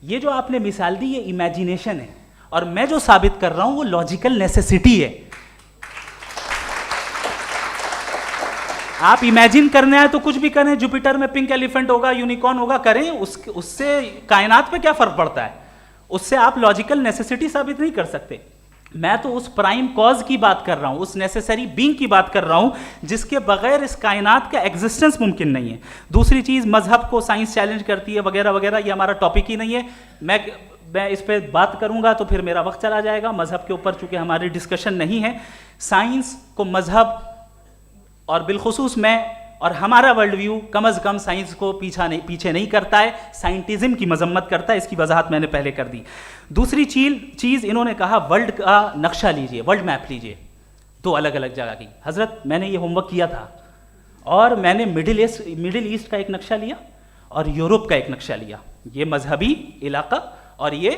ये जो आपने मिसाल दी ये इमेजिनेशन है, और मैं जो साबित कर रहा हूं वो लॉजिकल नेसेसिटी है। आप इमेजिन करने आए तो कुछ भी करें, जुपिटर में पिंक एलिफेंट होगा, यूनिकॉर्न होगा, करें, उससे कायनात पे क्या फर्क पड़ता है? उससे आप लॉजिकल नेसेसिटी साबित नहीं कर सकते। मैं तो उस प्राइम कॉज की बात कर रहा हूं, उस नेसेसरी बीइंग की बात कर रहा हूं जिसके बगैर इस कायनात का एग्जिस्टेंस मुमकिन नहीं है। दूसरी चीज, मजहब को साइंस चैलेंज करती है वगैरह वगैरह, ये हमारा टॉपिक ही नहीं है। मैं इस पे बात करूंगा तो फिर मेरा वक्त चला जाएगा। मजहब के ऊपर चूंकि हमारी डिस्कशन नहीं है, साइंस को मजहब और बिलखुसूस मैं और हमारा वर्ल्ड व्यू कम अज़ कम साइंस को पीछे नहीं करता है, साइंटिज्म की मजम्मत करता है। इसकी वजाहत मैंने पहले कर दी। दूसरी चीज़ इन्होंने कहा वर्ल्ड का नक्शा लीजिए, वर्ल्ड मैप लीजिए, दो अलग अलग जगह की। हज़रत मैंने ये होमवर्क किया था, और मैंने मिडिल ईस्ट का एक नक्शा लिया और यूरोप का एक नक्शा लिया। ये मजहबी इलाका और ये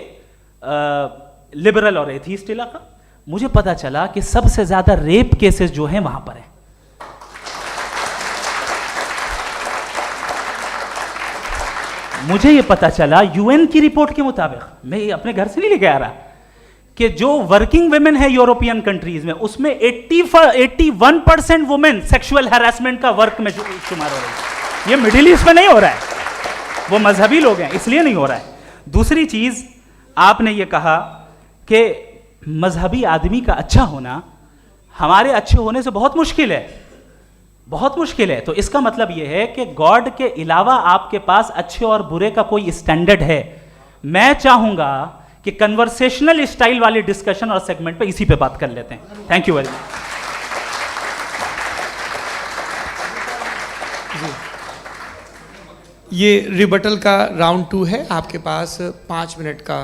लिबरल और एथीस्ट इलाका। मुझे पता चला कि सबसे ज़्यादा रेप केसेस जो हैं वहाँ पर हैं। मुझे ये पता चला यूएन की रिपोर्ट के मुताबिक, मैं ये अपने घर से नहीं लेके आ रहा, कि जो वर्किंग वुमेन है यूरोपियन कंट्रीज में, उसमें 81% वुमेन सेक्सुअल हैरेसमेंट का वर्क में शुमार हो रही है। ये मिडिल ईस्ट में नहीं हो रहा है, वो मजहबी लोग हैं इसलिए नहीं हो रहा है। दूसरी चीज, आपने ये कहा कि मजहबी आदमी का अच्छा होना हमारे अच्छे होने से बहुत मुश्किल है, बहुत मुश्किल है। तो इसका मतलब यह है कि गॉड के अलावा आपके पास अच्छे और बुरे का कोई स्टैंडर्ड है। मैं चाहूंगा कि कन्वर्सेशनल स्टाइल वाली डिस्कशन और सेगमेंट पे इसी पे बात कर लेते हैं। Thank you very much. ये रिबटल का राउंड 2 है। आपके पास 5 मिनट का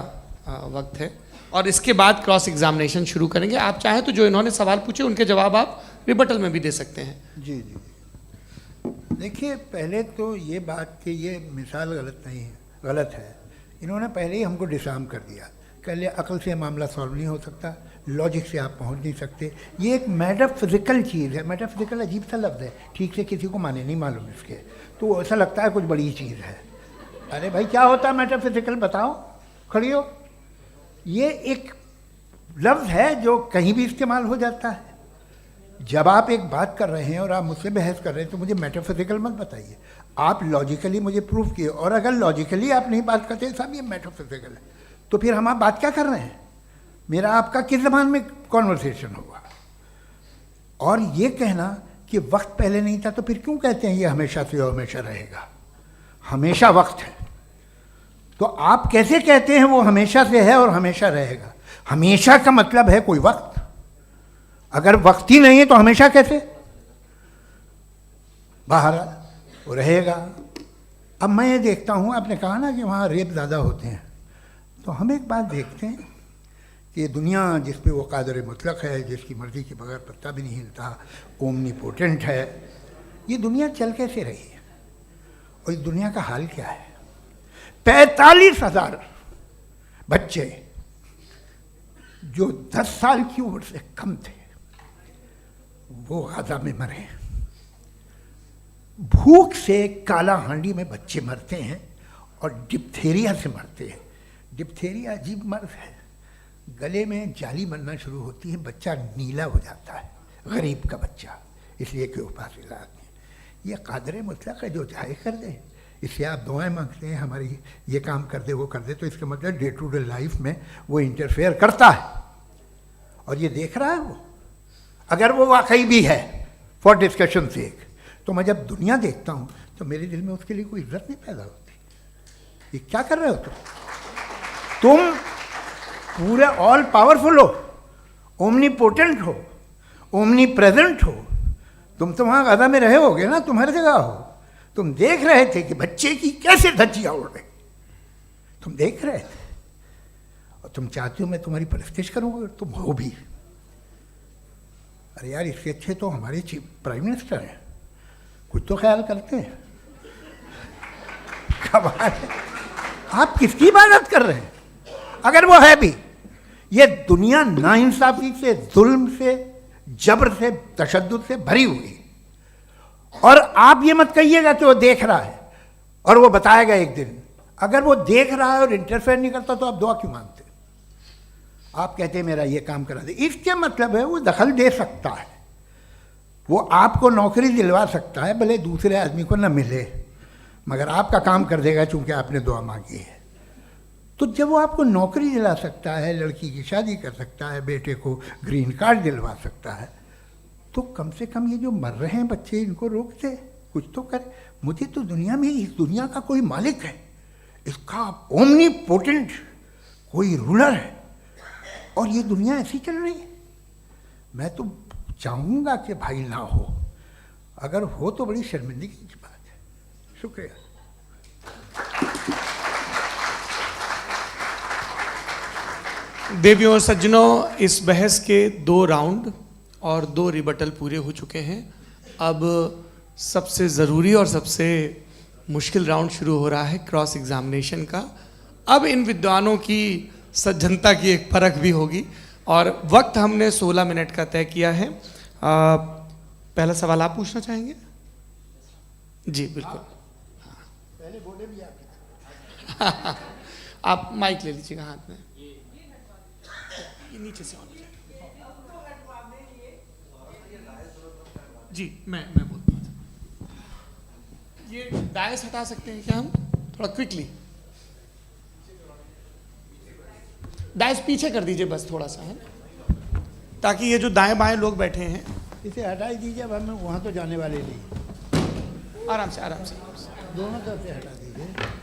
वक्त है, और इसके बाद क्रॉस एग्जामिनेशन शुरू करेंगे। आप चाहें तो जो इन्होंने सवाल पूछे उनके जवाब आप रिबटल में भी दे सकते हैं। जी जी, देखिए, पहले तो ये बात कि ये मिसाल गलत नहीं है, गलत है। इन्होंने पहले ही हमको डिसार्म कर दिया। कह लिया अकल से मामला सॉल्व नहीं हो सकता, लॉजिक से आप पहुंच नहीं सकते। ये एक मेटाफिजिकल चीज़ है। मेटाफिजिकल अजीब सा लफ्ज़ है, ठीक से किसी को माने नहीं मालूम इसके, तो ऐसा लगता है कुछ बड़ी चीज़ है। अरे भाई, क्या होता है मेटाफिजिकल, बताओ, खड़ी हो। ये एक लफ्ज़ है जो कहीं भी इस्तेमाल हो जाता है। जब आप एक बात कर रहे हैं और आप मुझसे बहस कर रहे हैं तो मुझे मेटाफिजिकल मत बताइए, आप लॉजिकली मुझे प्रूफ किए। और अगर लॉजिकली आप नहीं बात करते साहब ये मेटाफिजिकल है, तो फिर हम आप बात क्या कर रहे हैं? मेरा आपका किस ज़बान में कॉन्वर्सेशन होगा? और ये कहना कि वक्त पहले नहीं था, तो फिर क्यों कहते हैं ये हमेशा से और हमेशा रहेगा? हमेशा वक्त है, तो आप कैसे कहते हैं वो हमेशा से है और हमेशा रहेगा? हमेशा का मतलब है कोई वक्त, अगर वक्त ही नहीं है तो हमेशा कैसे? बाहर वो रहेगा। अब मैं ये देखता हूँ, आपने कहा ना कि वहाँ रेप ज़्यादा होते हैं, तो हम एक बात देखते हैं कि दुनिया जिस पे वो कादर मुतलक है, जिसकी मर्ज़ी के बगैर पत्ता भी नहीं हिलता, ओमनीपोटेंट है, ये दुनिया चल कैसे रही है? और इस दुनिया का हाल क्या है? 45,000 बच्चे जो 10 साल की उम्र से कम थे वो गाजा में मरे। भूख से काला हांडी में बच्चे मरते हैं और डिप्थेरिया से मरते हैं। डिप्थेरिया अजीब मर्ज है, गले में जाली बनना शुरू होती है, बच्चा नीला हो जाता है, गरीब का बच्चा, इसलिए कि वो पास इलाज नहीं। ये कादर मुतलक है जो चाहे कर दे, इससे आप दुआएं मांगते हैं हमारी ये काम कर दे वो कर दे, तो इसका मतलब डे टू डे लाइफ में वो इंटरफेयर करता है और ये देख रहा है वो। अगर वो वाकई भी है फॉर डिस्कशन सेक, तो मैं जब दुनिया देखता हूँ तो मेरे दिल में उसके लिए कोई इज्जत नहीं पैदा होती। ये क्या कर रहे हो तुम पूरे ऑल पावरफुल हो, ओमनीपोटेंट हो, ओमनी प्रेजेंट हो। तुम तो वहाँ गादा में रहे होगे ना, तुम हर जगह हो। तुम देख रहे थे कि बच्चे की कैसे धज्जियाँ उड़ रही, तुम देख रहे थे, और तुम चाहते हो मैं तुम्हारी परस्तिश करूँगा, तुम हो भी। अरे यार, इसके अच्छे तो हमारे चीफ प्राइम मिनिस्टर हैं, कुछ तो ख्याल करते हैं। कमाल है, आप किसकी इबादत कर रहे हैं? अगर वो है भी, ये दुनिया नाइंसाफी से, जुल्म से, जबर से, तशद्दुद से भरी हुई। और आप ये मत कहिएगा कि वो देख रहा है और वो बताएगा एक दिन। अगर वो देख रहा है और इंटरफेयर नहीं करता तो आप दुआ क्यों मांगते? आप कहते हैं मेरा ये काम करा दे, इसके मतलब है वो दखल दे सकता है, वो आपको नौकरी दिलवा सकता है, भले दूसरे आदमी को न मिले, मगर आपका काम कर देगा चूंकि आपने दुआ मांगी है। तो जब वो आपको नौकरी दिला सकता है, लड़की की शादी कर सकता है, बेटे को ग्रीन कार्ड दिलवा सकता है, तो कम से कम ये जो मर रहे हैं बच्चे, इनको रोक दे, कुछ तो करे। मुझे तो दुनिया में, इस दुनिया का कोई मालिक है, इसका ओमनीपोटेंट कोई रूलर है, और ये दुनिया ऐसी चल रही है। मैं तो चाहूँगा कि भाई ना हो, अगर हो तो बड़ी शर्मिंदगी की बात है। शुक्रिया। देवियों और सज्जनों, इस बहस के 2 राउंड और 2 रिबटल पूरे हो चुके हैं। अब सबसे ज़रूरी और सबसे मुश्किल राउंड शुरू हो रहा है, क्रॉस एग्जामिनेशन का। अब इन विद्वानों की सज्जनता की एक परख भी होगी, और वक्त हमने 16 मिनट का तय किया है। पहला सवाल आप पूछना चाहेंगे? जी बिल्कुल। पहले बोले भी आप आप माइक ले लीजिएगा हाथ में, ये नीचे से ऑन कीजिए। जी मैं बोलता हूँ, ये डायस हटा सकते हैं क्या हम थोड़ा क्विकली? डायस पीछे कर दीजिए बस थोड़ा सा, है, ताकि ये जो दाएं बाएं लोग बैठे हैं, इसे हटा ही दीजिए। अब हमें वहाँ तो जाने वाले नहीं, आराम से आराम से आराम से। दोनों तरफ से हटा दीजिए।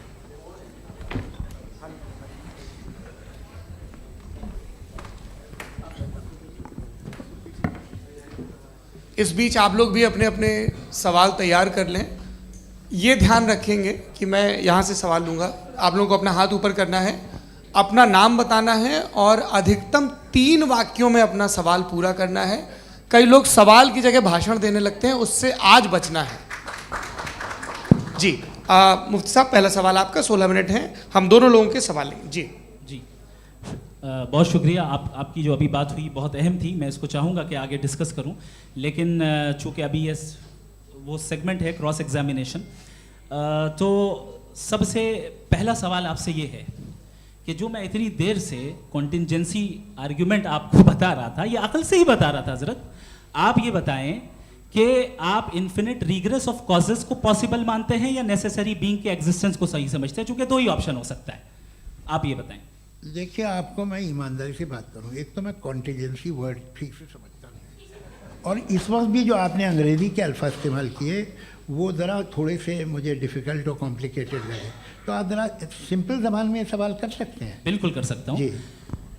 इस बीच आप लोग भी अपने अपने सवाल तैयार कर लें। ये ध्यान रखेंगे कि मैं यहाँ से सवाल लूँगा, आप लोगों को अपना हाथ ऊपर करना है, अपना नाम बताना है, और अधिकतम 3 वाक्यों में अपना सवाल पूरा करना है। कई लोग सवाल की जगह भाषण देने लगते हैं, उससे आज बचना है। जी मुफ्ती साहब, पहला सवाल आपका, 16 मिनट हैं, हम दोनों लोगों के सवाल लेंगे। जी जी बहुत शुक्रिया। आपकी जो अभी बात हुई बहुत अहम थी, मैं इसको चाहूँगा कि आगे डिस्कस करूँ, लेकिन चूँकि अभी ये वो सेगमेंट है क्रॉस एग्जामिनेशन, तो सबसे पहला सवाल आपसे ये है कि जो मैं इतनी देर से कॉन्टिंजेंसी आर्ग्यूमेंट आपको बता रहा था, ये अकल से ही बता रहा था हजरत, आप ये बताएं कि आप इन्फिनिट रिग्रेस ऑफ कॉजेस को पॉसिबल मानते हैं या नेसेसरी बीइंग के एग्जिस्टेंस को सही समझते हैं, चूंकि 2 ही ऑप्शन हो सकता है, आप ये बताएं। देखिए, आपको मैं ईमानदारी से बात करूँ, एक तो मैं कॉन्टिजेंसी वर्ड ठीक से समझता नहीं, और इस वक्त भी जो आपने अंग्रेज़ी के अल्फाज इस्तेमाल किए वो ज़रा थोड़े से मुझे डिफ़िकल्ट और कॉम्प्लिकेटेड लगे, तो आप ज़रा सिंपल ज़बान में सवाल कर सकते हैं? बिल्कुल कर सकता हूँ जी।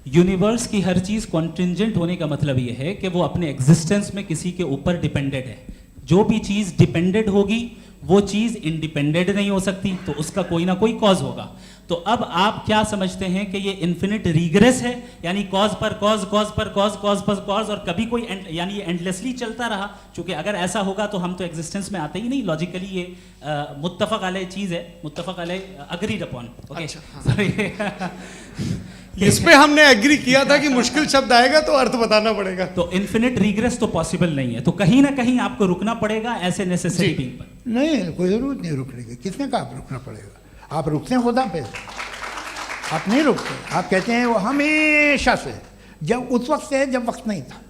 यूनिवर्स की हर चीज़ कॉन्टिंजेंट होने का मतलब ये है कि वो अपने एग्जिस्टेंस में किसी के ऊपर डिपेंडेड है। जो भी चीज़ डिपेंडेड होगी वो चीज़ इंडिपेंडेंट नहीं हो सकती, तो उसका कोई ना कोई कॉज होगा। तो अब आप क्या समझते हैं कि ये इन्फिनिट रिग्रेस है, यानी कॉज पर कॉज, कॉज पर कॉज, कॉज पर कॉज, और कभी कोई यानी ये एंडलेसली चलता रहा? क्योंकि अगर ऐसा होगा तो हम तो एग्जिस्टेंस में आते ही नहीं, लॉजिकली ये मुत्तफक अलैह चीज़ है, मुत्तफक अलैह अग्रीड अपॉन। इस पे हमने एग्री किया था कि मुश्किल शब्द आएगा तो अर्थ बताना पड़ेगा। तो इन्फिनिट रिग्रेस तो पॉसिबल नहीं है, तो कहीं ना कहीं आपको रुकना पड़ेगा ऐसे नेसेसरी बीइंग पर। नहीं, कोई ज़रूरत नहीं रुकने की। किसने कहा आप रुकना पड़ेगा? आप रुकते हैं खुदा पे, आप नहीं रुकते। आप कहते हैं वो हमेशा से, जब उस वक्त से जब वक्त नहीं था।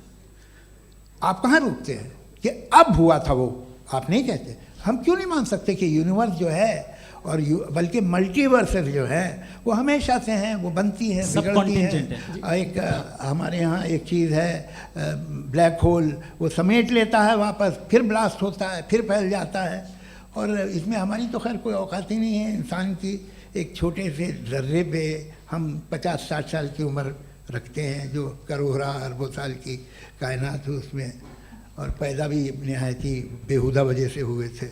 आप कहाँ रुकते हैं कि अब हुआ था वो? आप नहीं कहते। हम क्यों नहीं मान सकते कि यूनिवर्स जो है और बल्कि मल्टीवर्सेस जो है वो हमेशा से हैं, वो बनती है, बिगड़ती है। एक हमारे यहाँ एक चीज़ है ब्लैक होल, वो समेट लेता है वापस, फिर ब्लास्ट होता है, फिर फैल जाता है। और इसमें हमारी तो खैर कोई औकात ही नहीं है। इंसान की एक छोटे से ज़र्रे पे हम 50-60 साल की उम्र रखते हैं, जो करोड़ों अरबों साल की कायनात है उसमें, और पैदा भी नहायत ही बेहुदा वजह से हुए थे।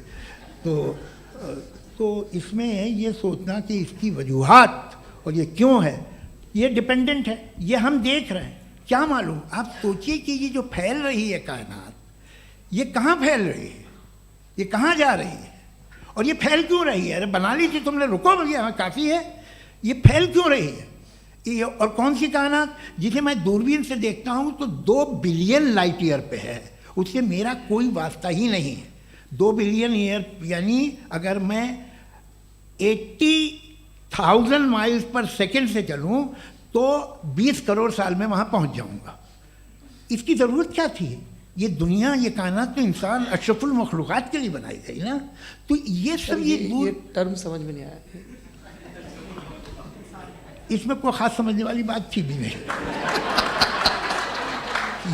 तो इसमें ये सोचना कि इसकी वजूहात और ये क्यों है, ये डिपेंडेंट है, ये हम देख रहे हैं, क्या मालूम। आप सोचिए कि ये जो फैल रही है कायनात, ये कहाँ फैल रही है, ये कहाँ जा रही है, और ये फैल क्यों रही है। अरे बना ली थी तुमने, रुको भैया, काफ़ी है। ये फैल क्यों रही है, ये और कौन सी कायनात जिसे मैं दूरबीन से देखता हूँ तो 2 बिलियन लाइट ईयर पे है, उससे मेरा कोई वास्ता ही नहीं है। 2 बिलियन ईयर यानी अगर मैं 80,000 माइल्स पर सेकेंड से चलूँ तो 20 करोड़ साल में वहाँ पहुँच जाऊँगा। इसकी ज़रूरत क्या थी। ये दुनिया, ये कायनात तो इंसान अशरफुल मखलूक़ात के लिए बनाई गई ना। तो ये सब ये टर्म समझ में नहीं आया, इसमें कोई ख़ास समझने वाली बात थी भी नहीं।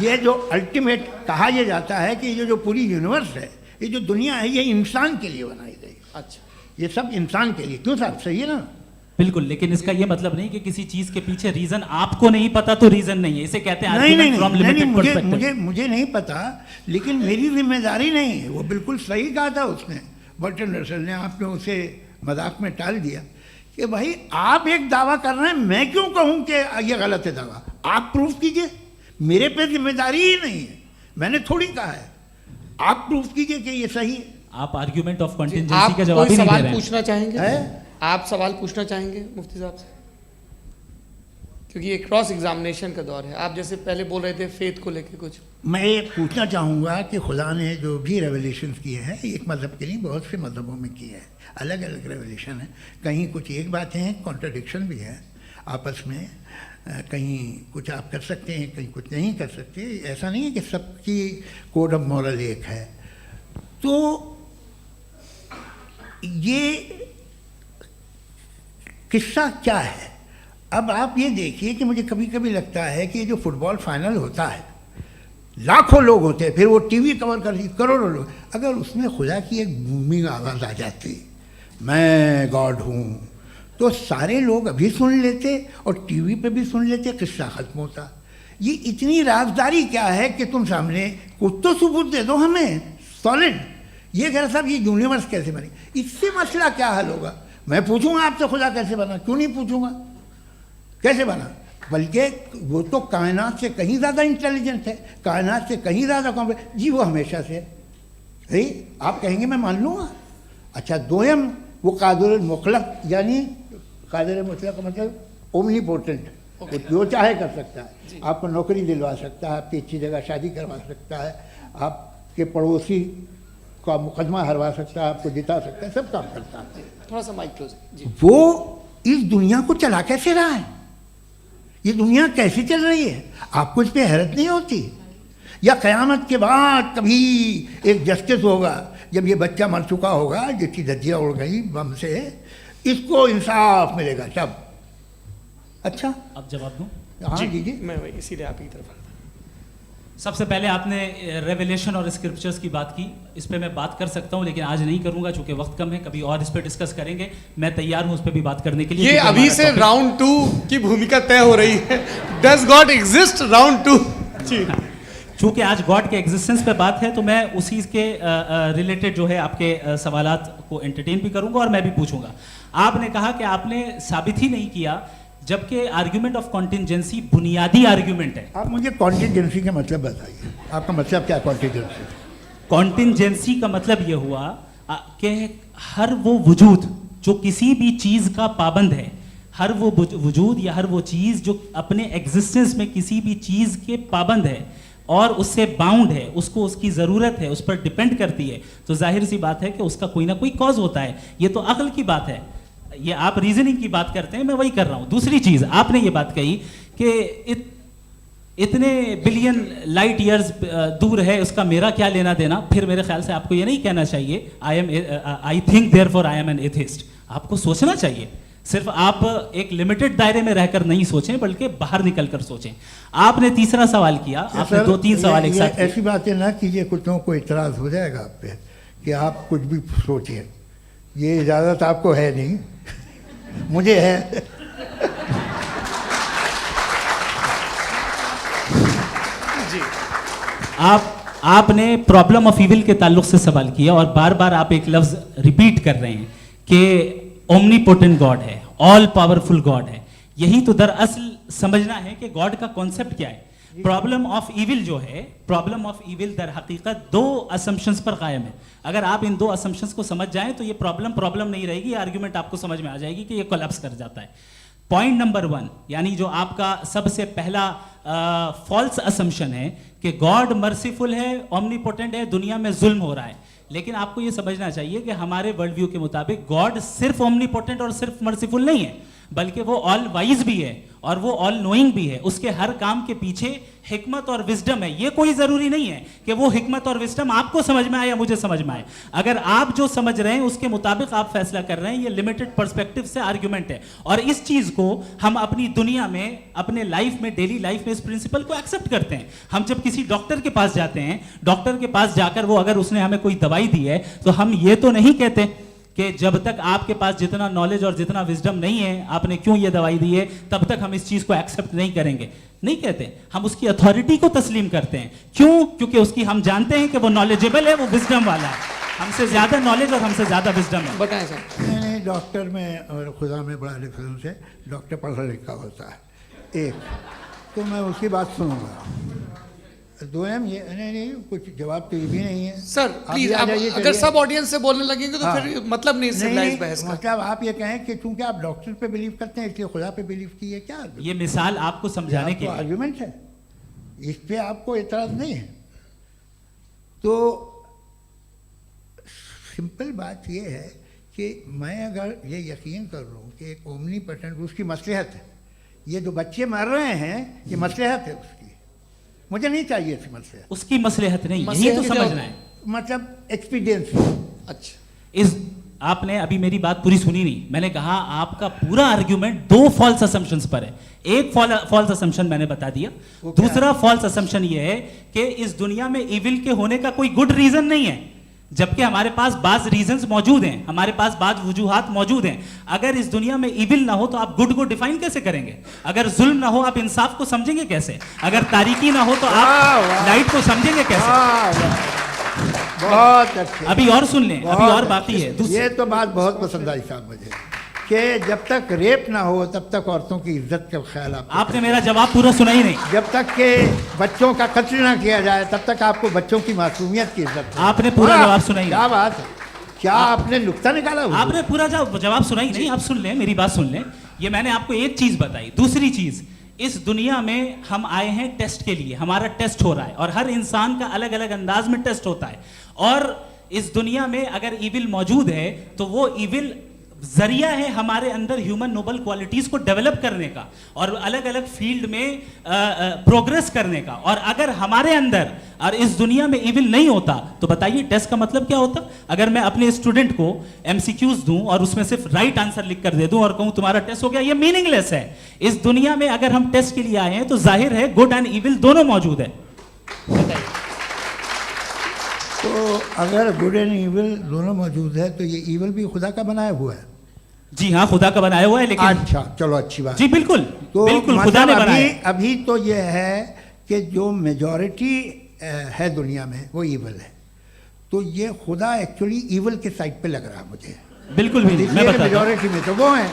ये जो अल्टीमेट कहा यह जाता है कि ये जो पूरी यूनिवर्स है, ये जो दुनिया है, ये इंसान के लिए बनाई गई। अच्छा, ये सब इंसान के लिए। क्यों साहब, सही है ना। बिल्कुल, लेकिन इसका ये मतलब नहीं कि किसी चीज के पीछे रीजन आपको नहीं पता तो रीजन नहीं है, इसे कहते हैं नहीं, from limited perspective। मुझे नहीं पता, लेकिन मेरी जिम्मेदारी नहीं है। वो बिल्कुल सही कहा था उसने, बर्टन रसल ने। आपने उसे मजाक में टाल दिया कि भाई आप एक दावा कर रहे हैं, मैं क्यों कहूँ कि ये गलत है दावा। आप प्रूफ कीजिए, मेरे पे जिम्मेदारी ही नहीं है, मैंने थोड़ी कहा है। आप प्रूफ कीजिए कि ये सही है। आप आर्ग्यूमेंट ऑफ कॉन्टिजेंसी आप का जवाब कोई ही नहीं दे सवाल रहे हैं। पूछना चाहेंगे? है? आप सवाल पूछना चाहेंगे मुफ्ती साहब से, क्योंकि ये क्रॉस एग्जामिनेशन का दौर है। आप जैसे पहले बोल रहे थे फेथ को लेके कुछ। मैं ये पूछना चाहूँगा कि खुदा ने जो भी रेवलेशन किए हैं, एक मज़हब के लिए बहुत से मज़हबों में किए हैं, अलग अलग रेवलेशन है। कहीं कुछ एक बातें हैं, कॉन्ट्रडिक्शन भी है आपस में, कहीं कुछ आप कर सकते हैं, कहीं कुछ नहीं कर सकते। ऐसा नहीं है कि सबकी कोड ऑफ मॉरल एक है। तो ये किस्सा क्या है। अब आप ये देखिए कि मुझे कभी कभी लगता है कि जो फुटबॉल फाइनल होता है, लाखों लोग होते हैं, फिर वो टीवी कवर कर, करोड़ों लोग, अगर उसमें खुदा की एक बूमिंग आवाज़ आ जाती, मैं गॉड हूँ, तो सारे लोग अभी सुन लेते और टीवी पे भी सुन लेते, किस्सा ख़त्म होता। ये इतनी राजदारी क्या है कि तुम सामने कुछ तो सबूत दे दो हमें सॉलिड। ये कह साहब ये यूनिवर्स कैसे बनी, इससे मसला क्या हल होगा। मैं पूछूंगा आपसे खुदा कैसे बना, क्यों नहीं पूछूंगा कैसे बना, बल्कि वो तो कायनात से कहीं ज़्यादा इंटेलिजेंट है, कायनात से कहीं ज़्यादा कॉम्प्लेक्स। जी वो हमेशा से है, आप कहेंगे मैं मान लूँगा। अच्छा, दोयम वो कादिर मुतलक, यानी कादिर मुतलक का मतलब ओमनीपोटेंट, वो जो चाहे कर सकता है। आपको नौकरी दिलवा सकता है, आपकी अच्छी जगह शादी करवा सकता है, आपके पड़ोसी का मुकदमा हरवा सकता है, आपको जिता सकता है, सब काम करता है। थोड़ा सा माइक क्लोज जी। वो इस दुनिया को चला कैसे रहा है, ये दुनिया कैसे चल रही है, आपको इस पर हैरत नहीं होती। या क़यामत के बाद कभी एक जस्टिस होगा, जब ये बच्चा मर चुका होगा, जिसकी धज्जियाँ उड़ गई बम से, इसको इंसाफ मिलेगा तब। अच्छा, अब जवाब दूं? हाँ जी, मैं इसीलिए आप की तरफ। सबसे पहले आपने रेवलेशन और स्क्रिप्चर्स की बात की, इस पे मैं बात कर सकता हूं, लेकिन आज नहीं करूंगा चूंकि वक्त कम है, कभी और इस पे डिस्कस करेंगे। मैं तैयार हूं उस पे भी बात करने के लिए। ये अभी से राउंड 2 की भूमिका तय हो रही है। डज गॉड एग्जिस्ट राउंड 2 जी। चूंकि आज गॉड के एग्जिस्टेंस पे बात है, तो मैं उसी के रिलेटेड जो है आपके सवालात को एंटरटेन भी करूंगा और मैं भी पूछूंगा। आपने कहा कि आपने साबित ही नहीं किया, जबकि आर्ग्यूमेंट ऑफ कॉन्टिजेंसी बुनियादी आर्ग्यूमेंट है। आप मुझे कॉन्टिजेंसी का मतलब बताइए, आपका मतलब क्या है कॉन्टिजेंसी? कॉन्टिजेंसी का मतलब यह हुआ कि हर वो वजूद जो किसी भी चीज का पाबंद है, हर वो वजूद या हर वो चीज जो अपने एग्जिस्टेंस में किसी भी चीज के पाबंद है और उससे बाउंड है, उसको उसकी ज़रूरत है, उस पर डिपेंड करती है, तो जाहिर सी बात है कि उसका कोई ना कोई कॉज होता है। ये तो अक्ल की बात है। ये आप रीजनिंग की बात करते हैं, मैं वही कर रहा हूं। दूसरी चीज, आपने ये बात कही कि इतने बिलियन लाइट ईयर्स दूर है, उसका मेरा क्या लेना देना। फिर मेरे ख्याल से आपको ये नहीं कहना चाहिए I think therefore I am an atheist. आपको सोचना चाहिए, सिर्फ आप एक लिमिटेड दायरे में रहकर नहीं सोचें, बल्कि बाहर निकल कर सोचें। आपने तीसरा सवाल किया, आपने 2-3 सवाल एक साथ। ऐसी बातें ना कीजिए, कुत्तों को इतराज हो जाएगा आप पे कि आप कुछ भी सोचिए, ये इजाज़त आपको है नहीं, मुझे है। आपने प्रॉब्लम ऑफ इविल के ताल्लुक से सवाल किया और बार बार आप एक लफ्ज रिपीट कर रहे हैं कि ओमनीपोटेंट गॉड है, ऑल पावरफुल गॉड है। यही तो दरअसल समझना है कि गॉड का कॉन्सेप्ट क्या है। प्रॉब्लम ऑफ इविल जो है, प्रॉब्लम ऑफ इविल दर हकीकत दो असम्पशंस पर कायम है। अगर आप इन दो असम्पशंस को समझ जाएं तो ये प्रॉब्लम नहीं रहेगी, आर्ग्यूमेंट आपको समझ में आ जाएगी कि ये कोलैप्स कर जाता है। पॉइंट नंबर 1, यानी जो आपका सबसे पहला फॉल्स असम्पशन है कि गॉड मर्सीफुल है, ओमनीपोटेंट है, दुनिया में जुल्म हो रहा है। लेकिन आपको ये समझना चाहिए कि हमारे वर्ल्ड व्यू के मुताबिक गॉड सिर्फ ओमनीपोटेंट और सिर्फ मर्सीफुल नहीं है, बल्कि वो ऑल वाइज भी है और वो ऑल नोइंग भी है। उसके हर काम के पीछे हिकमत और विजडम है। ये कोई जरूरी नहीं है कि वो हिकमत और विजडम आपको समझ में आए या मुझे समझ में आए। अगर आप जो समझ रहे हैं उसके मुताबिक आप फैसला कर रहे हैं, ये लिमिटेड पर्सपेक्टिव से आर्ग्यूमेंट है। और इस चीज को हम अपनी दुनिया में, अपने लाइफ में, डेली लाइफ में इस प्रिंसिपल को एक्सेप्ट करते हैं। हम जब किसी डॉक्टर के पास जाते हैं, डॉक्टर के पास जाकर वो अगर उसने हमें कोई दवाई दी है तो हम ये तो नहीं कहते कि जब तक आपके पास जितना नॉलेज और जितना विजडम नहीं है, आपने क्यों ये दवाई दी है, तब तक हम इस चीज को एक्सेप्ट नहीं करेंगे। नहीं कहते, हम उसकी अथॉरिटी को तस्लीम करते हैं। क्यों? क्योंकि उसकी हम जानते हैं कि वो नॉलेजेबल है, वो विजडम वाला है, हमसे ज्यादा नॉलेज और हमसे ज्यादा विजडम है। बताएं सर। नहीं, डॉक्टर में और खुदा में बड़ा डिफरेंस है। डॉक्टर पढ़ा लिखा होता है एक, तो मैं उसकी बात सुनूंगा। दो ये नहीं, कुछ जवाब तो ये भी नहीं है सर। प्लीज, आप अगर सब ऑडियंस से बोलने लगेंगे तो हाँ। फिर मतलब नहीं सिविलाइज बहस का। मतलब आप ये कहें कि चूंकि आप डॉक्टर पे बिलीव करते हैं इसलिए खुदा पे बिलीव किए, क्या ये मिसाल आपको समझाने के लिए आर्ग्यूमेंट है, इस पे आपको एतराज नहीं है। तो सिंपल बात ये है कि मैं अगर ये यकीन कर लूँ कि एक ओमनीपोटेंट, उसकी मसलहत है, ये जो बच्चे मर रहे हैं ये मसलहत है उसकी, मुझे नहीं चाहिए थी मसलहत। उसकी मसलहत नहीं, यही तो समझना है। मतलब एक्सपीरियंस। अच्छा, इस आपने अभी मेरी बात पूरी सुनी नहीं। मैंने कहा आपका पूरा आर्ग्यूमेंट दो फॉल्स असम्पशंस पर है। एक फॉल्स असम्पशन मैंने बता दिया, दूसरा फॉल्स असम्पशन ये है कि इस दुनिया में इविल के होने का कोई गुड रीजन नहीं है, जबकि हमारे पास बाज रीजंस मौजूद हैं, हमारे पास बाज वजूहात मौजूद हैं। अगर इस दुनिया में इविल ना हो तो आप गुड को डिफाइन कैसे करेंगे? अगर जुल्म ना हो आप इंसाफ को समझेंगे कैसे? अगर तारीकी ना हो तो आप लाइट को समझेंगे कैसे? बहुत अच्छे। अभी और सुन लें, अभी और बाकी है। ये तो बात बहुत पसंद आई साहब मुझे, कि जब तक रेप ना हो तब तक औरतों की इज्जत का ख्याल आपने मेरा जवाब पूरा सुना ही नहीं। जब तक के बच्चों का कत्ल ना किया जाए तब तक आपको बच्चों की मासूमियत की इज्जत। आपने पूरा जवाब सुना ही नहीं। क्या बात है, क्या आपने नुक्ता निकाला? आपने पूरा जवाब सुना ही नहीं। आप सुन लें, मेरी बात सुन लें। ये मैंने आपको एक चीज बताई। दूसरी चीज, इस दुनिया में हम आए हैं टेस्ट के लिए, हमारा टेस्ट हो रहा है और हर इंसान का अलग अलग अंदाज में टेस्ट होता है। और इस दुनिया में अगर इविल मौजूद है तो वो इविल जरिया है हमारे अंदर ह्यूमन नोबल क्वालिटीज को डेवलप करने का और अलग अलग फील्ड में प्रोग्रेस करने का। और अगर हमारे अंदर और इस दुनिया में इविल नहीं होता तो बताइए टेस्ट का मतलब क्या होता? अगर मैं अपने स्टूडेंट को एमसीक्यूज दूं और उसमें सिर्फ राइट आंसर लिख कर दे दूं और कहूं तुम्हारा टेस्ट हो गया, ये मीनिंगलेस है। इस दुनिया में अगर हम टेस्ट के लिए आए हैं तो जाहिर है गुड एंड इविल दोनों मौजूद है। बताइए। तो अगर गुड एंड इविल दोनों मौजूद है तो ये इविल भी खुदा का बनाया हुआ है? जी हाँ, खुदा का बनाया हुआ है। लेकिन अच्छा, चलो अच्छी बात। जी बिल्कुल, तो बिल्कुल मतलब खुदा ने बनाया। अभी तो ये है कि जो मेजॉरिटी है दुनिया में वो इविल है, तो ये खुदा एक्चुअली इविल के साइड पे लग रहा है मुझे। बिल्कुल भी नहीं, मैं बताता हूं। मेजॉरिटी में तो वो है।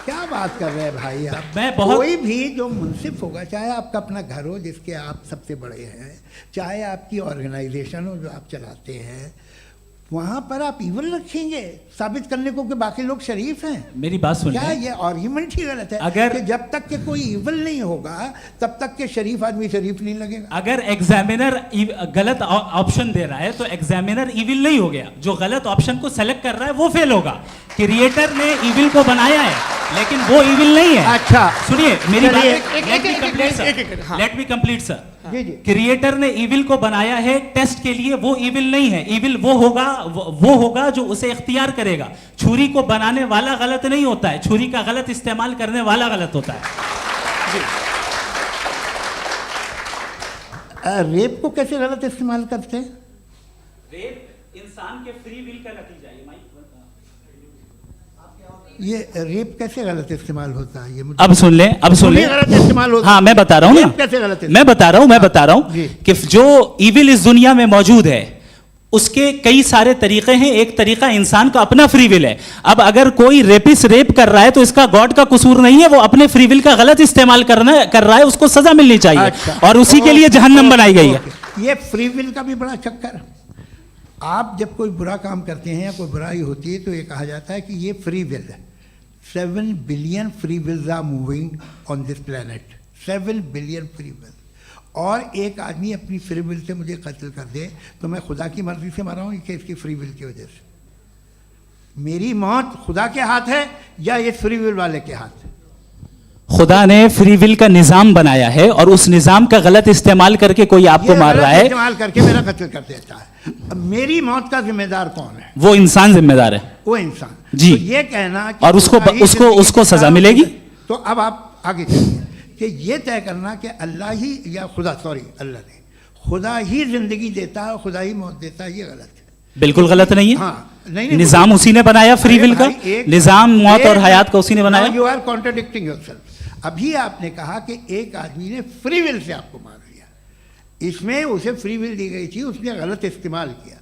क्या बात कर रहे हैं भाई आप? मैं बहुत कोई भी जो मुंसिफ होगा, चाहे आपका अपना घर हो जिसके आप सबसे बड़े हैं, चाहे आपकी ऑर्गेनाइजेशन हो जो आप चलाते हैं, वहाँ पर आप इविल रखेंगे साबित करने को कि बाकी लोग शरीफ हैं? मेरी बात सुन क्या लें। ये आर्ग्यूमेंट ही गलत है? अगर कि जब तक के कोई इविल नहीं होगा तब तक के शरीफ आदमी शरीफ नहीं लगेगा। अगर एग्जामिनर गलत ऑप्शन दे रहा है तो एग्जामिनर इविल नहीं हो गया। जो गलत ऑप्शन को सेलेक्ट कर रहा है वो फेल होगा। क्रिएटर ने इविल को बनाया है लेकिन वो इविल नहीं है। अच्छा सुनिए मेरी बात, चलिए, लेट मी कंप्लीट सर। जी जी। क्रिएटर ने इविल को बनाया है टेस्ट के लिए, वो इविल नहीं है। इविल वो होगा जो उसे इख्तियार करेगा। छुरी को बनाने वाला गलत नहीं होता है, छुरी का गलत इस्तेमाल करने वाला गलत होता है। रेप को कैसे गलत इस्तेमाल करते हैं? इंसान के फ्री विल का नतीजा ये रेप कैसे गलत इस्तेमाल होता है? ये मुझे अब सुन लें, अब सुन लें। गलत इस्तेमाल होता हाँ, मैं बता रहा हूँ रेप ना, कैसे गलत मैं बता रहा हूँ जी। कि जो इविल इस दुनिया में मौजूद है उसके कई सारे तरीके हैं। एक तरीका इंसान का अपना फ्री विल है। अब अगर कोई रेपिस्ट रेप कर रहा है तो इसका गॉड का कसूर नहीं है, वो अपने फ्री विल का गलत इस्तेमाल कर रहा है, उसको सजा मिलनी चाहिए। अच्छा। और उसी के लिए जहन्नम बनाई गई है। ये फ्री विल का भी बड़ा चक्कर। आप जब कोई बुरा काम करते हैं या कोई बुराई होती है तो ये कहा जाता है कि ये फ्री विल है। 7 billion free wills are moving on this planet. 7 billion free will. और एक आदमी अपनी फ्री विल से मुझे कत्ल कर दे तो मैं खुदा की मर्जी से मरा हूँ कि इसकी फ्री विल की वजह से? मेरी मौत खुदा के हाथ है या ये फ्री विल वाले के हाथ है? खुदा ने फ्री विल का निजाम बनाया है और उस निजाम का गलत इस्तेमाल करके कोई आपको मार रहा है, इस्तेमाल करके मेरा कत्ल कर देता है। अब मेरी मौत का जिम्मेदार कौन है? वो इंसान जिम्मेदार है। वो इंसान। जी। तो ये कहना कि और उसको खुदा ही जिंदगी उसको सजा का- मिलेगी। तो अब आप आगे चलिए कि ये तय करना कि अल्लाह ही या खुदा, सॉरी, अल्लाह ने, खुदा ही जिंदगी देता है, खुदा ही मौत देता है, ये गलत है। बिल्कुल गलत नहीं है। हाँ, नहीं, निजाम उसी ने बनाया फ्री विल का। निजाम मौत और हयात का उसी ने बनाया। You are contradicting yourself. अभी आपने कहा कि एक आदमी ने फ्री विल से आपको मार दिया, इसमें उसे फ्री विल दी गई थी, उसने गलत इस्तेमाल किया।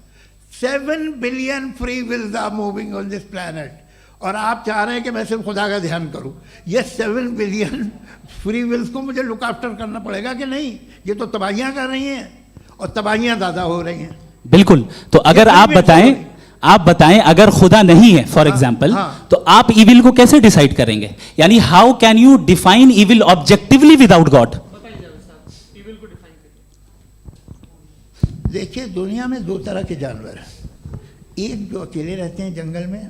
7 billion free wills are moving on this planet और आप चाह रहे हैं कि मैं सिर्फ खुदा का ध्यान करूं। ये 7 बिलियन फ्री विल्स को मुझे लुक आफ्टर करना पड़ेगा कि नहीं? ये तो तबाहियां कर रही हैं और तबाहियां ज़्यादा हो रही हैं। बिल्कुल। तो अगर आप बताएं अगर खुदा नहीं है फॉर एग्जाम्पल, हाँ। तो आप इविल को कैसे डिसाइड करेंगे? यानी how can you define evil objectively without God? देखिए, दुनिया में 2 तरह के जानवर हैं। एक जो अकेले रहते हैं जंगल में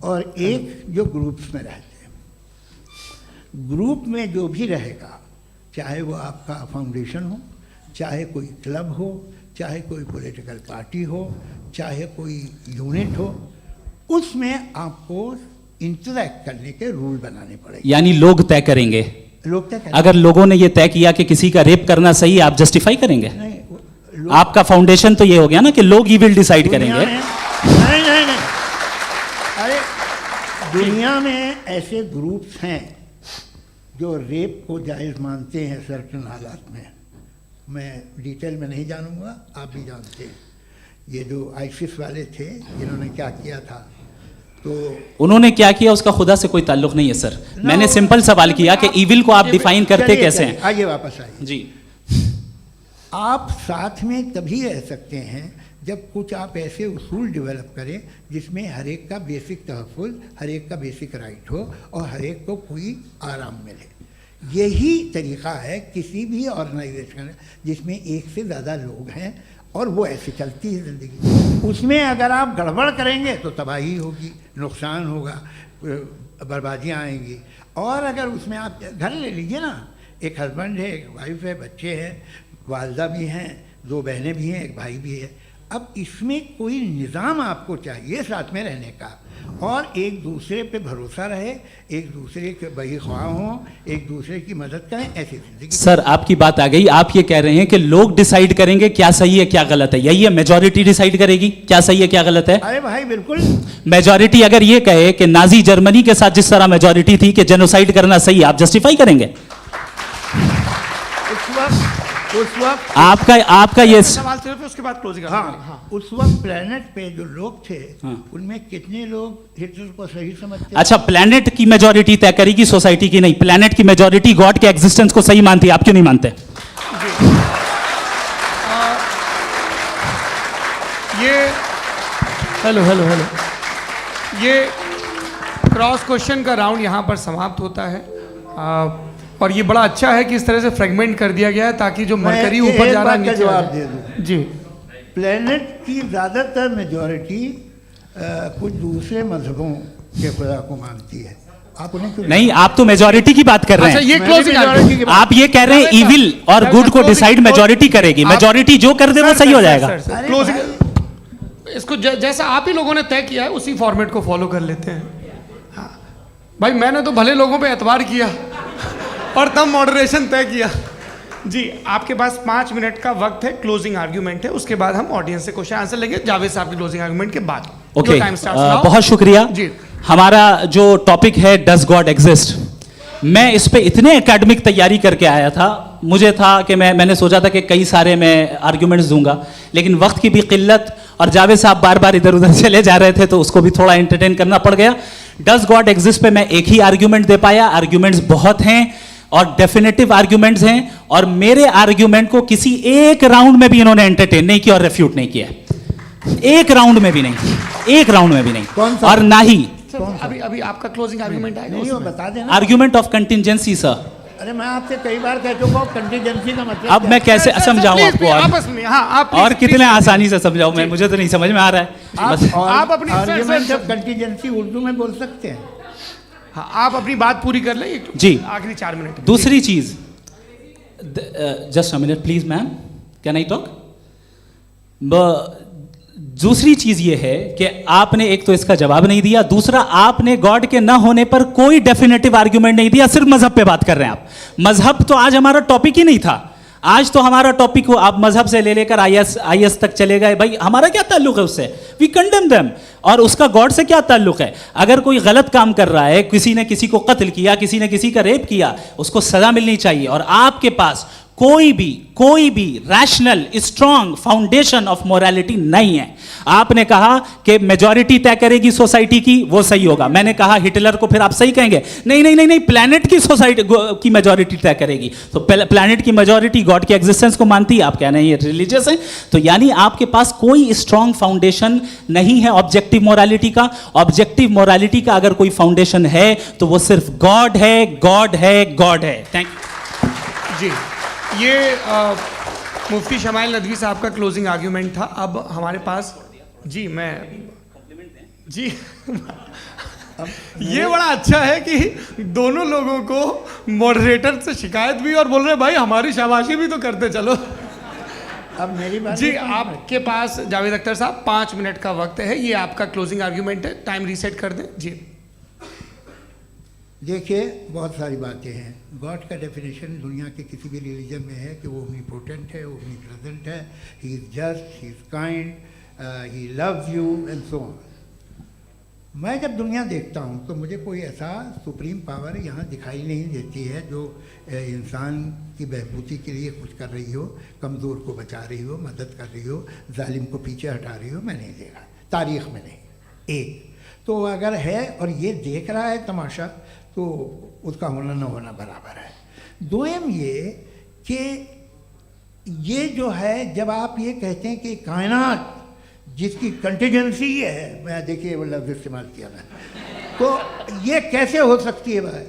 और एक जो ग्रुप्स में रहते हैं। ग्रुप में जो भी रहेगा, चाहे वो आपका फाउंडेशन हो, चाहे कोई क्लब हो, चाहे कोई पॉलिटिकल पार्टी हो, चाहे कोई यूनिट हो, उसमें आपको इंटरैक्ट करने के रूल बनाने पड़ेंगे। यानी लोग तय करेंगे। लोग तय करेंगे। अगर लोगों ने यह तय किया कि किसी का रेप करना सही है, आप जस्टिफाई करेंगे? नहीं, आपका फाउंडेशन तो ये हो गया ना कि लोग ही विल डिसाइड दुनिया करेंगे। में- नहीं, अरे दुनिया में ऐसे ग्रुप्स हैं जो रेप को जायज़ मानते हैं सर्टेन हालात में। मैं डिटेल में नहीं जानूंगा, आप भी जानते हैं। ये जो आईसिस वाले थे जिन्होंने क्या किया था, तो उन्होंने क्या किया उसका खुदा से कोई ताल्लुक नहीं है सर। मैंने सिंपल सवाल किया कि इविल को आप डिफाइन करते चलिए, कैसे चलिए, हैं? आइए वापस आइए। जी। आप साथ में तभी रह सकते हैं जब कुछ आप ऐसे उसूल डेवलप करें जिसमें हर एक का बेसिक तहफ़्फ़ुज़, हर एक का बेसिक राइट हो और हर एक को कोई आराम मिले। यही तरीक़ा है किसी भी ऑर्गेनाइजेशन जिसमें एक से ज़्यादा लोग हैं और वो ऐसे चलती है ज़िंदगी। उसमें अगर आप गड़बड़ करेंगे तो तबाही होगी, नुकसान होगा, बर्बादियाँ आएंगी। और अगर उसमें आप घर ले लीजिए ना, एक हस्बैंड है, एक वाइफ है, बच्चे हैं, वालदा भी हैं, 2 बहनें भी हैं, एक भाई भी है। अब इसमें कोई निज़ाम आपको चाहिए साथ में रहने का और एक दूसरे पे भरोसा रहे, एक दूसरे के बहीख्वाह हों, एक दूसरे की मदद करें, ऐसी जिंदगी। सर आपकी बात आ गई। आप ये कह रहे हैं कि लोग डिसाइड करेंगे क्या सही है क्या गलत है, यही है? मेजॉरिटी डिसाइड करेगी क्या सही है क्या गलत है? अरे भाई बिल्कुल। मेजॉरिटी अगर ये कहे कि नाजी जर्मनी के साथ जिस तरह मेजॉरिटी थी कि जेनोसाइड करना सही, आप जस्टिफाई करेंगे? उस वक्त आपका ये सवाल सिर्फ उसके बाद क्लोजिंग। हाँ, उस वक्त प्लेनेट पे जो लोग थे, हाँ। उनमें कितने लोग हिटलर को सही समझते? अच्छा, प्लेनेट की मेजॉरिटी तय करेगी, सोसाइटी की नहीं। प्लेनेट की मेजॉरिटी गॉड के एग्जिस्टेंस को सही मानती है, आप क्यों नहीं मानते? ये हेलो ये क्रॉस क्वेश्चन का राउंड यहाँ पर समाप्त होता है। और ये बड़ा अच्छा है कि इस तरह से फ्रेगमेंट कर दिया गया है ताकि जो मरकरी ऊपर जा रहा है नीचे जवाब आ दे जाए। दूं। जी। प्लेनेट की ज़्यादातर मेजॉरिटी कुछ दूसरे मजहबों के खुदा को मानती है। आप उन्हें क्यों नहीं, आप तो मेजॉरिटी की बात कर रहे अच्छा, हैं। ये मैंने क्लोजिंग majority की बात- आप ये कह रहे हैं इविल और गुड को डिसाइड मेजॉरिटी करेगी। मेजॉरिटी जो कर दे वो सही हो जाएगा। अरे क्लोजिंग इसको जैसा आप ही लोगों ने तय किया है उसी फॉर्मेट को फॉलो कर लेते हैं। हाँ। भाई मैंने तो भले लोगों पे एतबार किया और तब मॉडरेशन तय किया, जी आपके पास 5 मिनट का वक्त है, क्लोजिंग आर्ग्यूमेंट है, उसके बाद हम ऑडियंस से क्वेश्चन आंसर लेंगे जावेद साहब के क्लोजिंग आर्ग्यूमेंट के बाद। Okay, time starts now. बहुत शुक्रिया जी। हमारा जो टॉपिक है डज गॉड एग्जिस्ट, मैं इस पे इतने एकेडमिक तैयारी करके आया था, मुझे था कि मैंने सोचा था कि कई सारे मैं आर्ग्यूमेंट्स दूंगा, लेकिन वक्त की भी किल्लत और जावेद साहब बार बार इधर उधर चले जा रहे थे तो उसको भी थोड़ा एंटरटेन करना पड़ गया। डज गॉड एग्जिस्ट पे मैं एक ही आर्ग्यूमेंट दे पाया, आर्ग्यूमेंट्स बहुत हैं और डेफिनेटिव आर्ग्यूमेंट्स हैं, और मेरे आर्ग्यूमेंट को किसी एक राउंड में भी इन्होंने एंटरटेन नहीं किया और रेफ्यूट नहीं किया, एक राउंड में भी नहीं, एक राउंड में भी नहीं, और ना ही अभी अभी आपका क्लोजिंग आर्ग्यूमेंट आएगा नहीं, वो उसमें। बता देना। Argument of contingency sir. अरे मैं आपसे कई बार कह चुका हूँ कंटीजेंसी का मतलब अब मैं कैसे सर, समझाऊं प्लीज, आपको, आपस में हाँ आप और प्लीज, कितने प्लीज, आसानी से समझाऊं मैं, मुझे तो नहीं समझ में आ रहा है बस। आप अपनी- sir, argument sir, of contingency Urdu में बोल सकते हैं। हाँ, आप अपनी बात पूरी कर लें जी। आखिरी 4 मिनट। दूसरी चीज, just a minute please ma'am, can I talk. दूसरी चीज ये है कि आपने एक तो इसका जवाब नहीं दिया, दूसरा आपने गॉड के ना होने पर कोई डेफिनेटिव आर्ग्यूमेंट नहीं दिया, सिर्फ मजहब पे बात कर रहे हैं आप। मजहब तो आज हमारा टॉपिक ही नहीं था, आज तो हमारा टॉपिक हो, आप मजहब से ले लेकर आईएस तक चले गए, भाई हमारा क्या ताल्लुक है उससे, वी कंडेम देम, और उसका गॉड से क्या ताल्लुक है। अगर कोई गलत काम कर रहा है, किसी ने किसी को कत्ल किया, किसी ने किसी का रेप किया, उसको सजा मिलनी चाहिए, और आपके पास कोई भी rational strong foundation of morality नहीं है। आपने कहा कि मेजॉरिटी तय करेगी सोसाइटी की, वो सही होगा, मैंने कहा हिटलर को फिर आप सही कहेंगे, नहीं नहीं नहीं नहीं, प्लैनेट की सोसाइटी की मेजॉरिटी तय करेगी, तो प्लैनेट की मेजॉरिटी गॉड के एग्जिस्टेंस को मानती है, आप कह रहे हैं ये रिलीजियस है, तो यानी आपके पास कोई स्ट्रॉन्ग फाउंडेशन नहीं है ऑब्जेक्टिव मोरालिटी का। ऑब्जेक्टिव मोरालिटी का अगर कोई फाउंडेशन है तो वो सिर्फ गॉड है, गॉड है, गॉड है। थैंक यू जी, ये मुफ्ती शमाइल नदवी साहब का क्लोजिंग आर्ग्यूमेंट था। अब हमारे पास जी ये बड़ा अच्छा है कि दोनों लोगों को मॉडरेटर से शिकायत भी और बोल रहे हैं भाई हमारी शाबाशी भी तो करते चलो। अब मेरी बात जी नहीं समझ में। आपके पास जावेद अख्तर साहब 5 मिनट का वक्त है, ये आपका क्लोजिंग आर्ग्यूमेंट है, टाइम रीसेट कर दें जी। देखिए बहुत सारी बातें हैं। गॉड का डेफिनेशन दुनिया के किसी भी रिलीजन में है कि वो ओमनीपोटेंट है, ओमनीप्रेजेंट है, he is just, he is kind, he loves you and so on. मैं जब दुनिया देखता हूँ तो मुझे कोई ऐसा सुप्रीम पावर यहाँ दिखाई नहीं देती है जो इंसान की बहबूदी के लिए कुछ कर रही हो, कमज़ोर को बचा रही हो, मदद कर रही हो, जालिम को पीछे हटा रही हो, मैं नहीं देखा तारीख़ में नहीं। एक तो अगर है और ये देख रहा है तमाशा तो उसका होना न होना बराबर है। दोयम ये कि ये जो है जब आप ये कहते हैं कि कायनात जिसकी कंटीजेंसी है, मैं देखिए वो लफ्ज़ इस्तेमाल किया मैं, तो ये कैसे हो सकती है भाई,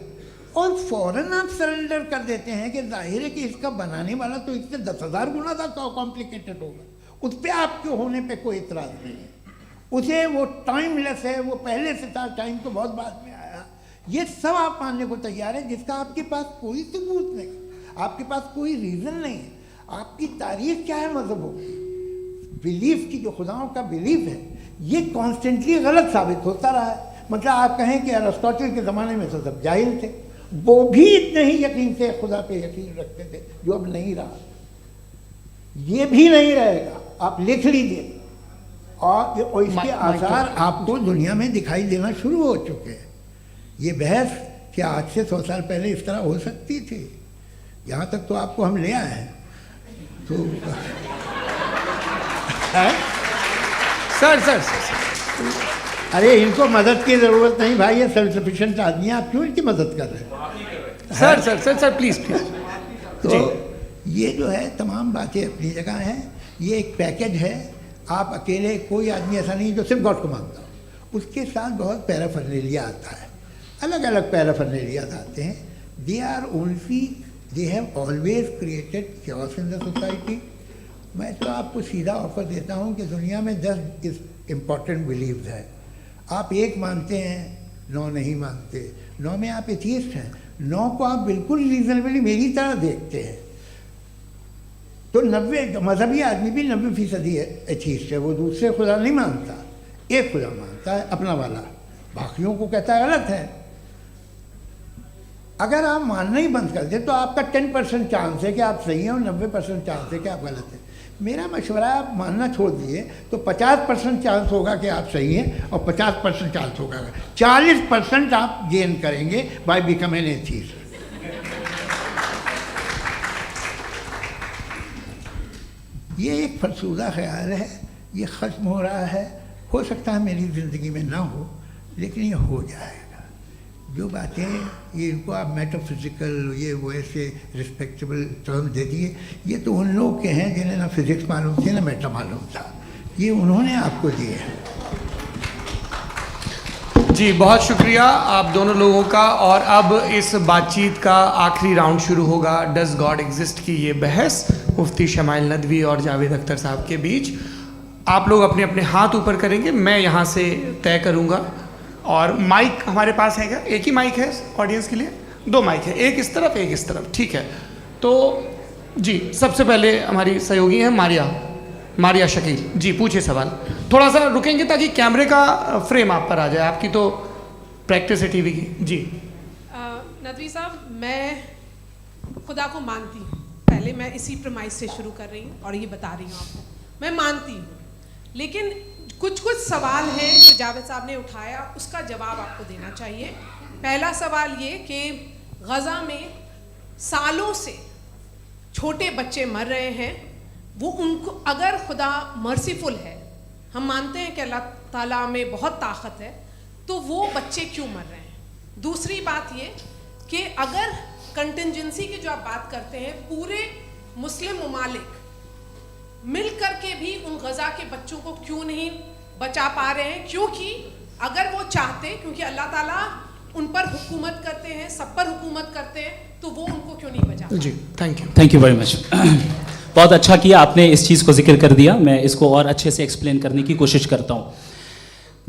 और फ़ौरन आप सरेंडर कर देते हैं कि जाहिर है कि इसका बनाने वाला तो इससे 10,000 गुना ज़्यादा कॉम्प्लिकेटेड होगा, उस पर आपके होने पे कोई इतराज़ नहीं है, उसे वो टाइमलेस है, वो पहले से था, टाइम तो बहुत बाद में आया, ये सब आप मानने को तैयार हैं जिसका आपके पास कोई सबूत नहीं, आपके पास कोई रीज़न नहीं है। आपकी तारीख क्या है मज़हबों की, बिलीफ की, जो खुदाओं का बिलीफ है, ये कॉन्स्टेंटली गलत साबित होता रहा है। मतलब आप कहें कि अरिस्टोटल के ज़माने में तो सब जाहिल थे, वो भी इतने ही यकीन से खुदा पे यकीन रखते थे जो अब नहीं रहा, ये भी नहीं रहेगा, आप लिख लीजिए। और इसके आसार आपको दुनिया में दिखाई देना शुरू हो चुके हैं। ये बहस क्या आज से 100 साल पहले इस तरह हो सकती थी, यहाँ तक तो आपको हम ले आए हैं। तो सर अरे इनको मदद की ज़रूरत नहीं भाई, ये सेल्फ सफिशिएंट आदमी है, आप क्यों इनकी मदद कर रहे हैं? सर प्लीज तो ये जो है तमाम बातें अपनी जगह हैं, ये एक पैकेज है। आप अकेले, कोई आदमी ऐसा नहीं जो सिर्फ गॉड को मानता हो, उसके साथ बहुत पैराफर्नेलिया आता है, अलग अलग पैराफर्नेलियाज आते हैं। They are only, they have always created chaos in the society. मैं तो आपको सीधा ऑफर देता हूँ कि दुनिया में 10 इम्पॉर्टेंट बिलीव्स हैं, आप एक मानते हैं, 9 नहीं मानते, 9 में आप एथियस्ट हैं, 9 को आप बिल्कुल रीजनेबली मेरी तरह देखते हैं। तो 90 मजहबी आदमी भी 90% एथियस्ट है, वो दूसरे खुदा नहीं मानता, एक खुदा मानता है अपना वाला, बाकियों को कहता है गलत है। अगर आप मानना ही बंद कर दें तो आपका 10% चांस है कि आप सही हैं और 90% चांस है कि आप गलत हैं। मेरा मशवरा है आप मानना छोड़ दिए तो 50% चांस होगा कि आप सही हैं और 50% चांस होगा, 40% आप गेन करेंगे बाय बिकमिंग एथीस्ट। ये एक फरसूदा ख्याल है, ये ख़त्म हो रहा है। हो सकता है मेरी ज़िंदगी में ना हो, लेकिन ये हो जाएगा। जो बातें ये इनको आप मेटाफिज़िकल ये वो ऐसे रिस्पेक्टेबल टर्म दे दिए, ये तो उन लोग के हैं जिन्हें ना फिज़िक्स मालूम थी ना मेटा मालूम था, ये उन्होंने आपको दिए हैं। जी बहुत शुक्रिया आप दोनों लोगों का। और अब इस बातचीत का आखिरी राउंड शुरू होगा, डज गॉड एग्जिस्ट की ये बहस मुफ्ती शमाइल नदवी और जावेद अख्तर साहब के बीच। आप लोग अपने अपने हाथ ऊपर करेंगे, मैं यहाँ से तय करूँगा। और माइक हमारे पास है क्या? एक ही माइक है ऑडियंस के लिए? 2 माइक है, एक इस तरफ एक इस तरफ, ठीक है। तो जी सबसे पहले हमारी सहयोगी हैं मारिया शकील जी, पूछिए सवाल। थोड़ा सा रुकेंगे ताकि कैमरे का फ्रेम आप पर आ जाए, आपकी तो प्रैक्टिस है टीवी की। जी नदवी साहब, मैं खुदा को मानती हूँ, पहले मैं इसी प्रमाइस से शुरू कर रही हूँ और ये बता रही हूँ आपको, मैं मानती हूँ। लेकिन कुछ सवाल हैं जो जावेद साहब ने उठाया, उसका जवाब आपको देना चाहिए। पहला सवाल ये कि गज़ा में सालों से छोटे बच्चे मर रहे हैं, वो उनको अगर खुदा मर्सीफुल है, हम मानते हैं कि अल्लाह ताला में बहुत ताकत है, तो वो बच्चे क्यों मर रहे हैं? दूसरी बात ये कि अगर कंटिजेंसी की जो आप बात करते हैं, पूरे मुस्लिम ममालिक मिल कर के भी उन गज़ा के बच्चों को क्यों नहीं बचा पा रहे हैं? क्योंकि अगर वो चाहते, क्योंकि अल्लाह ताला उन पर हुकूमत करते हैं, सब पर हुकूमत करते हैं, तो वो उनको क्यों नहीं बचा? जी थैंक यू वेरी मच। बहुत अच्छा किया आपने इस चीज़ को जिक्र कर दिया, मैं इसको और अच्छे से एक्सप्लेन करने की कोशिश करता हूँ।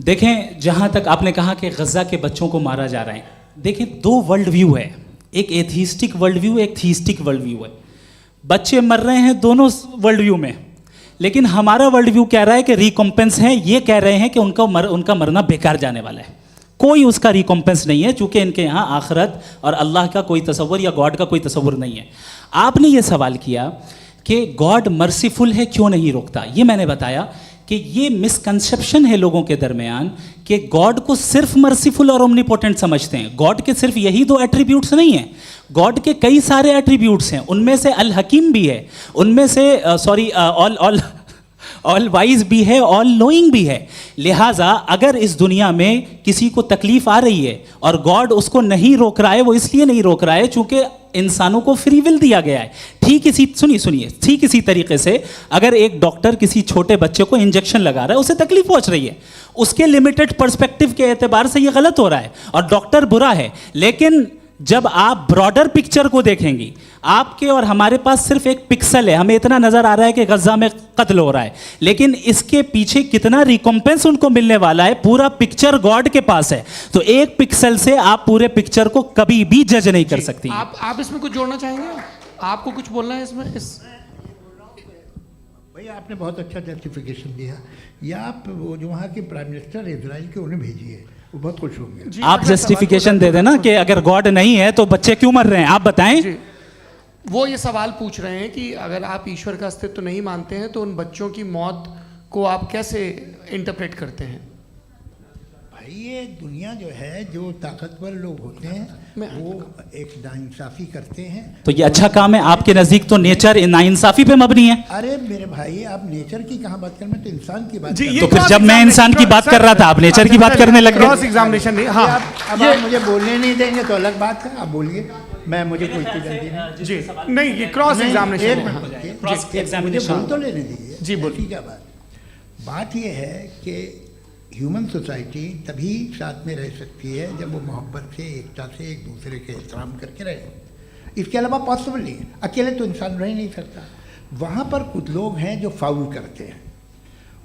देखें, जहाँ तक आपने कहा कि गज़ा के बच्चों को मारा जा रहा है, देखें 2 वर्ल्ड व्यू है, एक एथीस्टिक वर्ल्ड व्यू, एक थीस्टिक वर्ल्ड व्यू है। बच्चे मर रहे हैं दोनों वर्ल्ड व्यू में, लेकिन हमारा वर्ल्ड व्यू कह रहा है कि रिकॉम्पेंस है, ये कह रहे हैं कि उनका मरना बेकार जाने वाला है, कोई उसका रिकॉम्पेंस नहीं है, चूंकि इनके यहाँ आखिरत और अल्लाह का कोई तसव्वुर या गॉड का कोई तसव्वुर नहीं है। आपने ये सवाल किया कि गॉड मर्सीफुल है, क्यों नहीं रोकता? ये मैंने बताया कि ये मिसकंसेप्शन है लोगों के दरमियान कि गॉड को सिर्फ मर्सीफुल और ओमनीपोटेंट समझते हैं। गॉड के सिर्फ यही 2 एट्रीब्यूट्स नहीं हैं, गॉड के कई सारे एट्रीब्यूट्स हैं, उनमें से अल हकीम भी है, उनमें से ऑल वाइज भी है, ऑल नोइंग भी है। लिहाजा अगर इस दुनिया में किसी को तकलीफ आ रही है और गॉड उसको नहीं रोक रहा है, वो इसलिए नहीं रोक रहा है चूंकि इंसानों को फ्री विल दिया गया है। ठीक इसी तरीके से अगर एक डॉक्टर किसी छोटे बच्चे को इंजेक्शन लगा रहा है, उसे तकलीफ पहुंच रही है, उसके लिमिटेड पर्सपेक्टिव के एतबार से ये गलत हो रहा है और डॉक्टर बुरा है। लेकिन जब आप ब्रॉडर पिक्चर को देखेंगी, आपके और हमारे पास सिर्फ एक पिक्सल है, हमें इतना नजर आ रहा है कि गज़ा में कत्ल हो रहा है, लेकिन इसके पीछे कितना रिकॉम्पेंस उनको मिलने वाला है, पूरा पिक्चर गॉड के पास है। तो एक पिक्सल से आप पूरे पिक्चर को कभी भी जज नहीं कर सकती। आप इसमें कुछ जोड़ना चाहेंगे? आपको कुछ बोलना है इसमें? भैया आपने बहुत अच्छा जस्टिफिकेशन दिया, या आप वो जो वहाँ के प्राइम मिनिस्टर इजराइल के उन्हें भेजिए, वो बहुत खुश होंगे। आप जस्टिफिकेशन दे देना कि अगर गॉड नहीं है तो बच्चे क्यों मर रहे हैं, आप बताएं। वो ये सवाल पूछ रहे हैं कि अगर आप ईश्वर का अस्तित्व नहीं मानते हैं तो उन बच्चों की मौत को आप कैसे इंटरप्रेट करते हैं? भाई ये दुनिया जो है, जो ताकतवर लोग होते हैं वो एक नाइंसाफ़ी करते हैं। तो ये अच्छा काम है आपके नज़दीक, तो नेचर नाइंसाफ़ी पे मबनी है। अरे मेरे भाई, आप नेचर की कहाँ बात कर रहे हैं, तो इंसान की बात। तो फिर जब मैं इंसान की बात कर रहा था, आप नेचर की बात करने लग गए। क्रॉस एग्जामिनेशन नहीं। हाँ, अब आप मुझे बोलने नहीं देंगे तो अलग बात है, आप बोलिए, मुझे कोई जल्दी नहीं। जी नहीं, ये क्रॉस एग्जामिनेशन मुझे बोल तो लेने दीजिए। जी बोलिए। क्या बात ये है कि ह्यूमन सोसाइटी तभी साथ में रह सकती है जब वो मोहब्बत से, एकता से, एक दूसरे के एहतराम करके रहे। इसके अलावा पॉसिबल नहीं है, अकेले तो इंसान रह ही नहीं सकता। वहाँ पर कुछ लोग हैं जो फाउल करते हैं,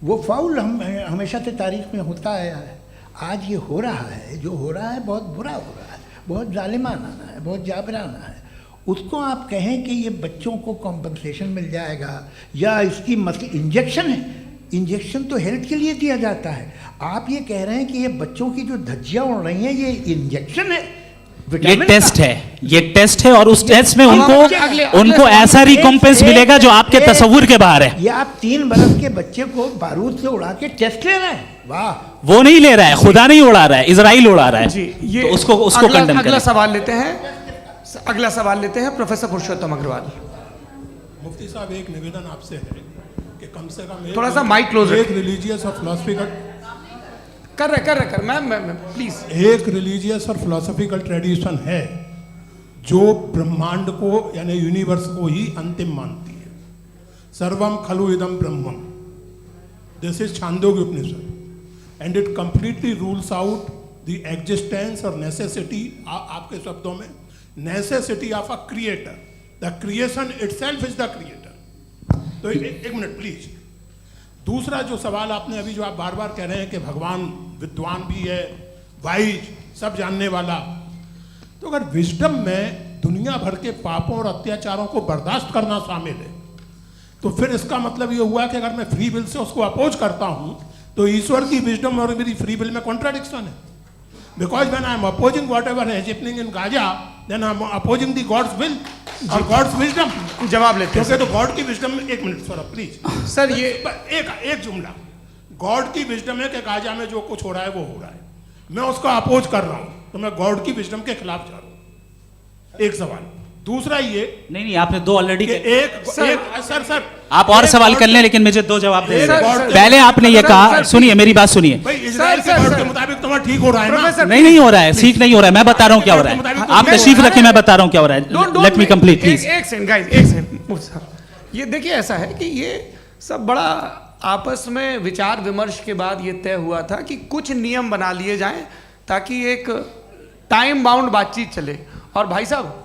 वो फाउल हमेशा से तारीख में होता आया है। आज ये हो रहा है, जो हो रहा है बहुत बुरा हो रहा है, बहुत जालिमाना है, बहुत जाबराना है। उसको आप कहें कि ये बच्चों को कॉम्पनसेशन मिल जाएगा या इसकी इंजेक्शन है, इंजेक्शन तो हेल्थ के लिए दिया जाता है। आप ये कह रहे हैं कि ये बच्चों की जो धज्जियाँ उड़ रही हैं ये इंजेक्शन है, ये विटामिन टेस्ट का। है, ये टेस्ट है और उस टेस्ट में उनको अगले उनको सवाल ऐसा रिकॉम्पेंस मिलेगा जो आपके तस्वुर के बाहर है। ये आप 3 बरस के बच्चे को बारूद से उड़ा के टेस्ट ले रहे हैं, वाह। वो नहीं ले रहा है, खुदा नहीं उड़ा रहा है, इजराइल उड़ा रहा है। जी, ये तो उसको कंडेम अगला करें। सवाल लेते हैं। अगला सवाल लेते हैं प्रोफेसर पुरुषोत्तम अग्रवाल। मुफ्ती साहब, एक निवेदन आपसे है कि कम से कम थोड़ा सा माइक क्लोज एक रिलीजियस और फिलोसफिकल कर मैं प्लीज। एक रिलीजियस और फिलोसफिकल ट्रेडिशन है जो ब्रह्मांड को यानी यूनिवर्स को ही अंतिम मानती है। सर्वम खलु इदम ब्रह्मम, this is Chandogya Upanishad, and it completely rules out the existence और नेसेसिटी, आपके शब्दों में necessity of a creator. The creation itself is the creator. तो एक मिनट प्लीज। दूसरा जो सवाल आपने अभी, जो आप बार बार कह रहे हैं कि भगवान विद्वान भी है, वाइज, सब जानने वाला, तो अगर विजडम में दुनिया भर के पापों और अत्याचारों को बर्दाश्त करना शामिल है, तो फिर इसका मतलब ये हुआ कि अगर मैं फ्री विल से उसको अपोज करता हूं तो ईश्वर की विजडम और मेरी फ्री विल में कॉन्ट्राडिक्शन है। Because when I am opposing whatever is happening in Gaza, then I am opposing the God's will और गॉड्स विजडम। जवाब लेते हैं क्योंकि तो गॉड की विजडम में, एक मिनट सर प्लीज सर, ये एक जुमला, गॉड की विजडम है कि गाजा में जो कुछ हो रहा है वो हो रहा है, मैं उसको अपोज कर रहा हूं, तो मैं गॉड की विजडम के खिलाफ जा रहा हूं। एक सवाल। दूसरा ये नहीं, आपने 2 ऑलरेडी। सर आप और सवाल कर लें, लेकिन मुझे 2 जवाब दे सर, दें। सर, पहले आपने ये सर, कहा, सर, सुनिए मेरी बात सुनिए। भाई इजराइल के गॉड के मुताबिक तुम्हारा ठीक हो रहा है ना? प्रोफेसर, नहीं हो रहा है, ठीक नहीं हो रहा है, मैं बता रहा हूं क्या हो रहा है। आप तशरीफ रखें, मैं बता रहा हूं क्या हो रहा है। Let me complete please. एक सेकंड गाइस, एक सेकंड। ये देखिए, ऐसा है कि ये सब बड़ा आपस में विचार विमर्श के बाद ये तय हुआ था कि कुछ नियम बना लिए जाएं ताकि एक टाइम बाउंड बातचीत चले। और भाई साहब,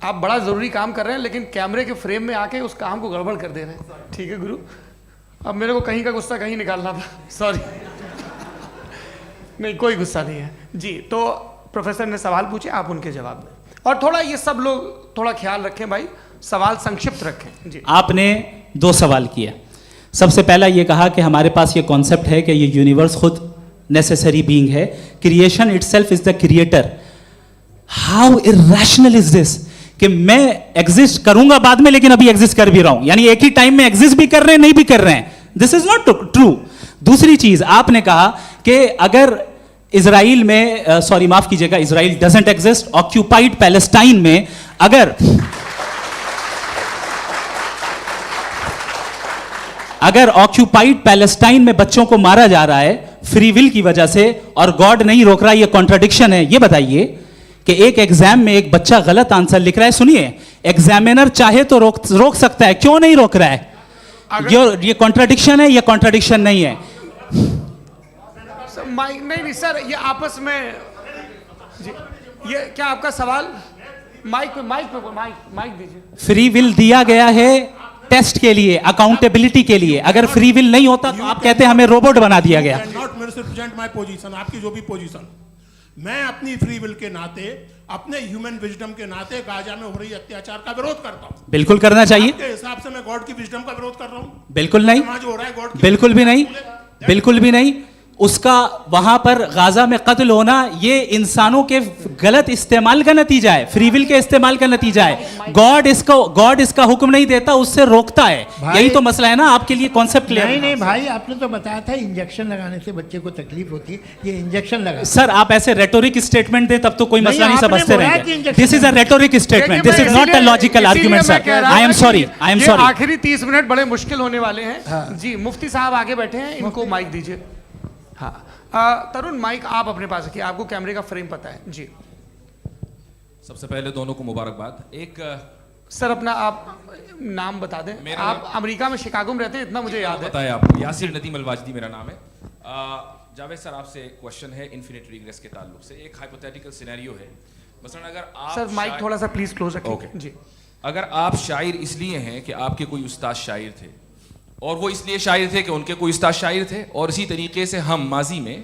आप बड़ा ज़रूरी काम कर रहे हैं, लेकिन कैमरे के फ्रेम में आके उस काम को गड़बड़ कर दे रहे हैं। ठीक है गुरु, अब मेरे को कहीं का गुस्सा कहीं निकालना था, सॉरी। नहीं, कोई गुस्सा नहीं है जी। तो प्रोफेसर ने सवाल पूछे, आप उनके जवाब दें, और थोड़ा ये सब लोग थोड़ा ख्याल रखें भाई, सवाल संक्षिप्त रखें जी। आपने 2 सवाल किया। सबसे पहला ये कहा कि हमारे पास ये कॉन्सेप्ट है कि ये यूनिवर्स खुद नेसेसरी बीइंग है, creation itself is the creator. How irrational is this कि मैं एग्जिस्ट करूंगा बाद में, लेकिन अभी एग्जिस्ट कर भी रहा हूं, यानी एक ही टाइम में एग्जिस्ट भी कर रहे हैं, नहीं भी कर रहे हैं। This is not true. दूसरी चीज, आपने कहा कि अगर इजराइल में, सॉरी माफ कीजिएगा, Israel doesn't exist, occupied Palestine में अगर ऑक्यूपाइड पैलेस्टाइन में बच्चों को मारा जा रहा है फ्री विल की वजह से और गॉड नहीं रोक रहा, ये कॉन्ट्रडिक्शन है। ये बताइए कि एक एग्जाम में एक बच्चा गलत आंसर लिख रहा है, सुनिए, एग्जामिनर चाहे तो रोक सकता है, क्यों नहीं रोक रहा है? ये कॉन्ट्रडिक्शन है, ये कॉन्ट्रडिक्शन नहीं है। माइक नहीं सर, ये आपस में जी, ये क्या आपका सवाल? माइक दीजिए। फ्री विल दिया गया है टेस्ट के लिए, अकाउंटेबिलिटी के लिए। अगर फ्री विल नहीं होता तो आप कहते हैं हमें रोबोट बना दिया गया। नॉट मिसरिप्रेजेंट माय पोजीशन, आपकी जो भी पोजीशन, मैं अपनी फ्री विल के नाते, अपने ह्यूमन विजडम के नाते गाजा में हो रही अत्याचार का विरोध करता हूं। बिल्कुल करना चाहिए। आपके हिसाब से मैं गॉड की विजडम का विरोध कर रहा हूं? बिल्कुल नहीं, वहां जो हो रहा है गॉड की बिल्कुल भी नहीं, बिल्कुल भी नहीं। उसका वहां पर गाजा में कत्ल होना ये इंसानों के गलत इस्तेमाल का नतीजा है, फ्री विल के इस्तेमाल का नतीजा है। गॉड इसका हुक्म नहीं देता, उससे रोकता है। यही तो मसला है ना, आपके लिए कॉन्सेप्ट क्लियर? नहीं भाई, आपने तो बताया था इंजेक्शन लगाने से बच्चे को तकलीफ होती है, ये इंजेक्शन लगा। सर आप ऐसे रेटोरिक स्टेटमेंट दे तब तो कोई मसला नहीं आपने समझते बोला कि रहेंगे। Injection this is a rhetoric statement, this is not a logical argument sir. I am sorry, I am sorry. आखिरी 30 मिनट बड़े मुश्किल होने वाले हैं जी। मुफ्ती साहब आगे बैठे हैं, इनको माइक दीजिए। हाँ, तरुण माइक आप अपने पास रखिए, आपको कैमरे का फ्रेम पता है जी। सबसे पहले दोनों को मुबारकबाद। एक सर अपना आप नाम बता दें। आप अमेरिका में शिकागो में रहते हैं, इतना मुझे याद है। बताया आपको, यासिर नदीम अलवाजदी मेरा नाम है। जावेद सर, आपसे एक क्वेश्चन है इन्फिनिट रिग्रेस के ताल्लुक से। एक हाइपोथेटिकल सिनेरियो है, मसलन अगर आप सर माइक थोड़ा सा प्लीज क्लोज रखिए जी। अगर आप शायर इसलिए हैं कि आपके कोई उस्ताद शायर थे, और वो इसलिए शायर थे कि उनके कोई उस्ताद शायर थे, और इसी तरीके से हम माजी में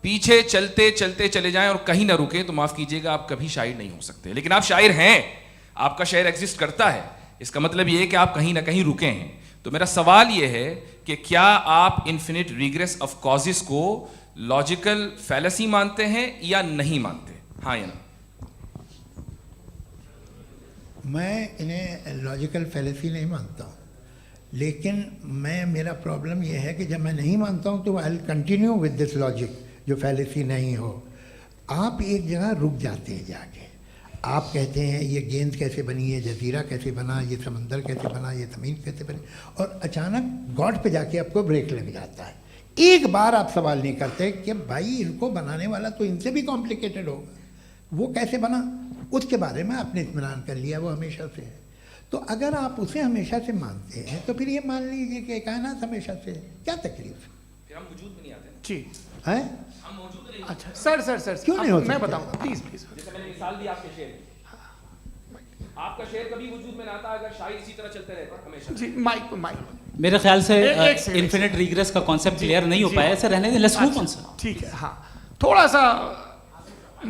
पीछे चलते चलते चले जाएं और कहीं ना रुके, तो माफ कीजिएगा आप कभी शायर नहीं हो सकते। लेकिन आप शायर हैं, आपका शायर एग्जिस्ट करता है, इसका मतलब ये है कि आप कहीं ना कहीं रुके हैं। तो मेरा सवाल ये है कि क्या आप इन्फिनिट रिग्रेस ऑफ कॉजेस को लॉजिकल फैलेसी मानते हैं या नहीं मानते? हाँ या ना? मैं इन्हें लॉजिकल फैलेसी नहीं मानता हूँ, लेकिन मेरा प्रॉब्लम यह है कि जब मैं नहीं मानता हूँ तो I continue with this logic जो फैलेसी नहीं हो। आप एक जगह रुक जाते हैं जाके, आप कहते हैं ये गेंद कैसे बनी, ये जजीरा कैसे बना, ये समंदर कैसे बना, ये ज़मीन कैसे बनी, और अचानक गॉड पे जाके आपको ब्रेक लग जाता है। एक बार आप सवाल नहीं करते कि भाई इनको बनाने वाला तो इनसे भी कॉम्प्लिकेटेड होगा, वो कैसे बना, उसके बारे में आपने इत्मीनान कर लिया, वो हमेशा से है। तो अगर आप उसे हमेशा से मानते हैं तो फिर ये मान लीजिए कि कायनात हमेशा से है, क्या तकलीफ फिर हम वजूद में नहीं आते ना। जी है? हम मौजूद नहीं। अच्छा सर क्यों नहीं हो मैं सकते? बताऊंगा, प्लीज प्लीज। जैसे मैंने मिसाल दी आपके शेर की। आपका शेर कभी वजूद में ना आता अगर शायर इसी तरह चलते रहते हमेशा। जी माइक मेरे ख्याल से एक सेकंड, इन्फिनिट रिग्रेस का कॉन्सेप्ट क्लियर नहीं हो जी। पाया, ऐसे रहने दें, लेट्स मूव ऑन सर। ठीक है। हाँ, थोड़ा सा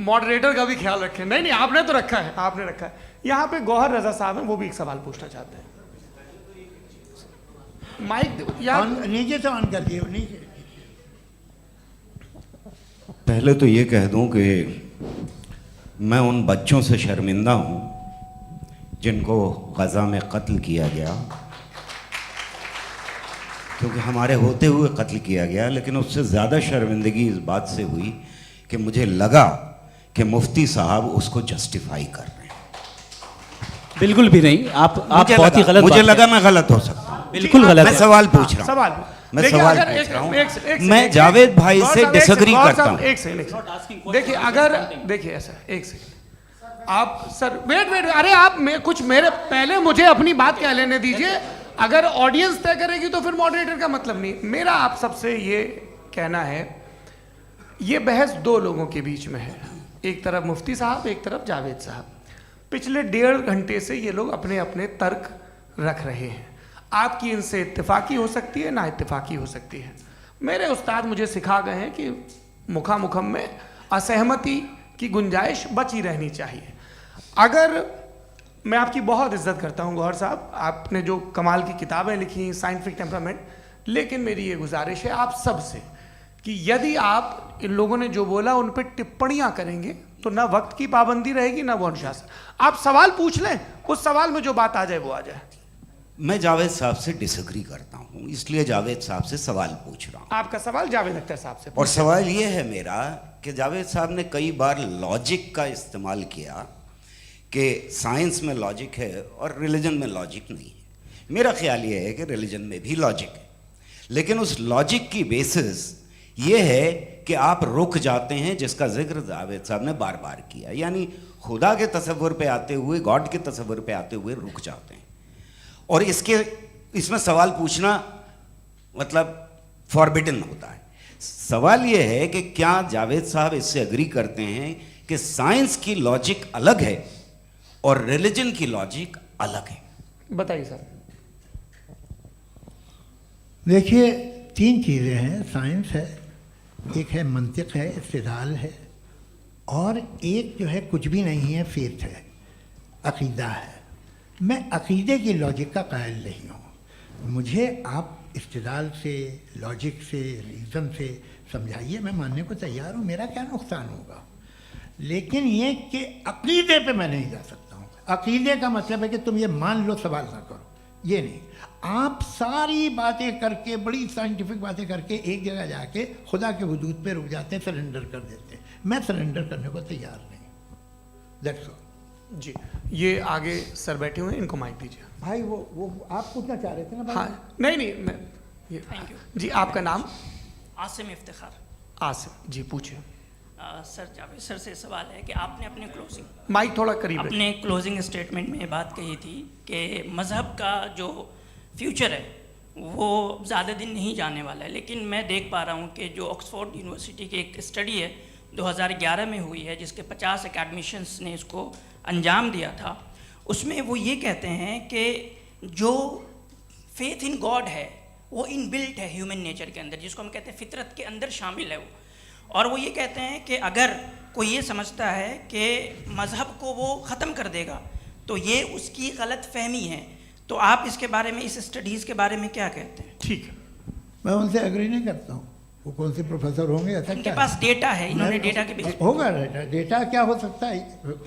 मॉडरेटर का भी ख्याल रखें। नहीं नहीं, आपने तो रखा है, आपने रखा है। यहाँ पे गौहर रजा साहब हैं, वो भी एक सवाल पूछना चाहते हैं। माइक यार नीचे से ऑन कर दिए, नीचे। पहले तो ये कह दूं कि मैं उन बच्चों से शर्मिंदा हूं जिनको गज़ा में कत्ल किया गया, क्योंकि हमारे होते हुए कत्ल किया गया। लेकिन उससे ज़्यादा शर्मिंदगी इस बात से हुई कि मुझे लगा कि मुफ्ती साहब उसको जस्टिफाई कर रहे हैं। बिल्कुल भी नहीं, आप बहुत ही गलत मुझे बात लगा कह मैं गलत हो सकता हूं। बिल्कुल गलत मैं है। सवाल पूछ रहा हूं। सवाल मैं देखिए, सवाल अगर पूछ रहा हूं। एक मैं सेकंड, जावेद भाई गौर से साहब, एक डिसएग्री सेकंड, करता गौर हूं। साहब, एक सेकंड। देखिए अगर देखिए ऐसा, एक सेकंड आप सर वेट, अरे आप कुछ मेरे पहले मुझे अपनी बात कह लेने दीजिए। अगर ऑडियंस तय करेगी तो फिर मॉडरेटर का मतलब नहीं। मेरा आप सबसे ये कहना है, ये बहस दो लोगों के बीच में है, एक तरफ मुफ्ती साहब, एक तरफ जावेद साहब। पिछले 1.5 घंटे से ये लोग अपने अपने तर्क रख रहे हैं। आपकी इनसे इत्तेफाकी हो सकती है, ना इत्तेफाकी हो सकती है। मेरे उस्ताद मुझे सिखा गए हैं कि मुखामुखम में असहमति की गुंजाइश बची रहनी चाहिए। अगर मैं आपकी बहुत इज्जत करता हूं गौहर साहब, आपने जो कमाल की किताबें लिखी, साइंटिफिक टेम्परामेंट, लेकिन मेरी ये गुजारिश है आप सबसे कि यदि आप इन लोगों ने जो बोला उन पर टिप्पणियां करेंगे तो ना वक्त की पाबंदी रहेगी, ना वो अनुशासन। आप सवाल पूछ लें, उस सवाल में जो बात आ जाए वो आ जाए। मैं जावेद साहब से डिसएग्री करता हूं, इसलिए जावेद साहब से सवाल पूछ रहा हूं। आपका सवाल जावेद अख्तर साहब से। और सवाल ये है मेरा कि जावेद साहब ने कई बार लॉजिक का इस्तेमाल किया कि साइंस में लॉजिक है और रिलीजन में लॉजिक नहीं है। मेरा ख्याल ये है कि रिलीजन में भी लॉजिक है, लेकिन उस लॉजिक की बेसिस ये है कि आप रुक जाते हैं, जिसका जिक्र जावेद साहब ने बार बार किया, यानी खुदा के तसव्वुर पे आते हुए, गॉड के तसव्वुर पे आते हुए रुक जाते हैं। और इसमें सवाल पूछना मतलब फॉरबिडन होता है। सवाल ये है कि क्या जावेद साहब इससे एग्री करते हैं कि साइंस की लॉजिक अलग है और रिलीजन की लॉजिक अलग है? बताइए सर। देखिए, 3 चीज़ें हैं। साइंस है, एक है मंतिक है, इस्तिदलाल है, और एक जो है कुछ भी नहीं है, फेथ है, अकीदा है। मैं अकीदे की लॉजिक का कायल नहीं हूँ। मुझे आप इस्तिदलाल से, लॉजिक से, रीज़न से समझाइए, मैं मानने को तैयार हूँ, मेरा क्या नुकसान होगा। लेकिन ये कि अकीदे पे मैं नहीं जा सकता हूँ। अकीदे का मतलब है कि तुम ये मान लो, सवाल ना करो, ये नहीं। आप सारी बातें करके, बड़ी साइंटिफिक बातें करके एक जगह जाके खुदा के वजूद पे रुक जाते हैं, सरेंडर कर देते हैं। मैं सरेंडर करने को तैयार नहीं। That's all. जी, ये आगे सर बैठे हुए हैं, इनको माइक दीजिए। भाई वो आप पूछना चाह रहे थे ना भाई? हाँ, नहीं मैं ये थैंक यू जी। आपका नाम? आसिम इफ्तिखार। आसिम जी, पूछिए। सर, जावेद सर से सवाल है कि आपने अपने माइक थोड़ा करीब रखिए। अपने क्लोजिंग स्टेटमेंट में बात कही थी कि मज़हब का जो फ्यूचर है वो ज़्यादा दिन नहीं जाने वाला है, लेकिन मैं देख पा रहा हूँ कि जो ऑक्सफोर्ड यूनिवर्सिटी की एक स्टडी है 2011 में हुई है, जिसके 50 एकेडमिशियंस ने इसको अंजाम दिया था, उसमें वो ये कहते हैं कि जो फेथ इन गॉड है वो इनबिल्ट है ह्यूमन नेचर के अंदर, जिसको हम कहते हैं फितरत के अंदर शामिल है वो। और वो ये कहते हैं कि अगर कोई ये समझता है कि मज़हब को वो ख़त्म कर देगा तो ये उसकी गलत फहमी है। तो आप इसके बारे में, इस स्टडीज़ के बारे में क्या कहते हैं? ठीक है, मैं उनसे एग्री नहीं करता हूँ। वो कौन से प्रोफेसर होंगे, ऐसा उनके क्या पास डेटा है, इन्होंने डेटा के बेस होगा। डेटा क्या हो सकता है?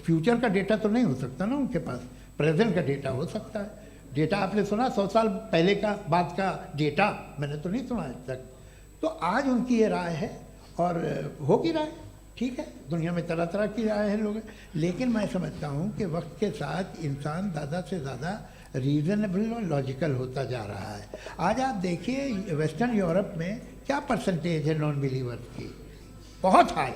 फ्यूचर का डेटा तो नहीं हो सकता ना उनके पास। प्रेजेंट का डेटा हो सकता है। डेटा आपने सुना 100 साल पहले का बाद का डेटा, मैंने तो नहीं सुना आज तक। तो आज उनकी ये राय है और होगी राय, ठीक है। दुनिया में तरह तरह की राय है लोग, लेकिन मैं समझता हूँ कि वक्त के साथ इंसान ज़्यादा से ज़्यादा रीज़नेबल और लॉजिकल होता जा रहा है। आज आप देखिए वेस्टर्न यूरोप में क्या परसेंटेज है नॉन बिलीवर्स की, बहुत हाई।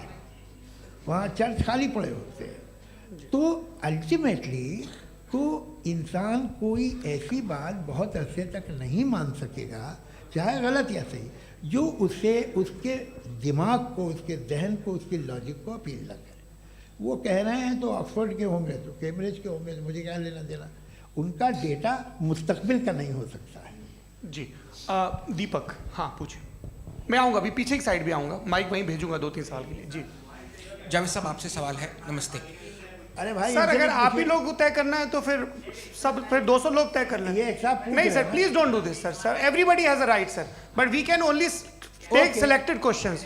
वहाँ चर्च खाली पड़े होते हैं। तो अल्टीमेटली तो इंसान कोई ऐसी बात बहुत अरसे तक नहीं मान सकेगा, चाहे गलत या सही, जो उससे उसके दिमाग को, उसके जहन को, उसके लॉजिक को अपील न करे। वो कह रहे हैं तो ऑक्सफोर्ड के होंगे तो कैम्ब्रिज के होंगे, तो मुझे क्या लेना देना। उनका डेटा मुस्तकबिल का नहीं हो सकता है। जी दीपक, हाँ पूछिए। मैं आऊँगा, अभी पीछे की साइड भी आऊँगा, माइक वहीं भेजूंगा 2-3 साल के लिए। जी जावेद साहब, आपसे सवाल है। नमस्ते। अरे भाई सर, अगर आप ही लोग को तय करना है तो फिर 200 लोग तय कर लें। ये एक साथ नहीं sir, please don't do this sir. Everybody has a right sir, but we can only take selected questions.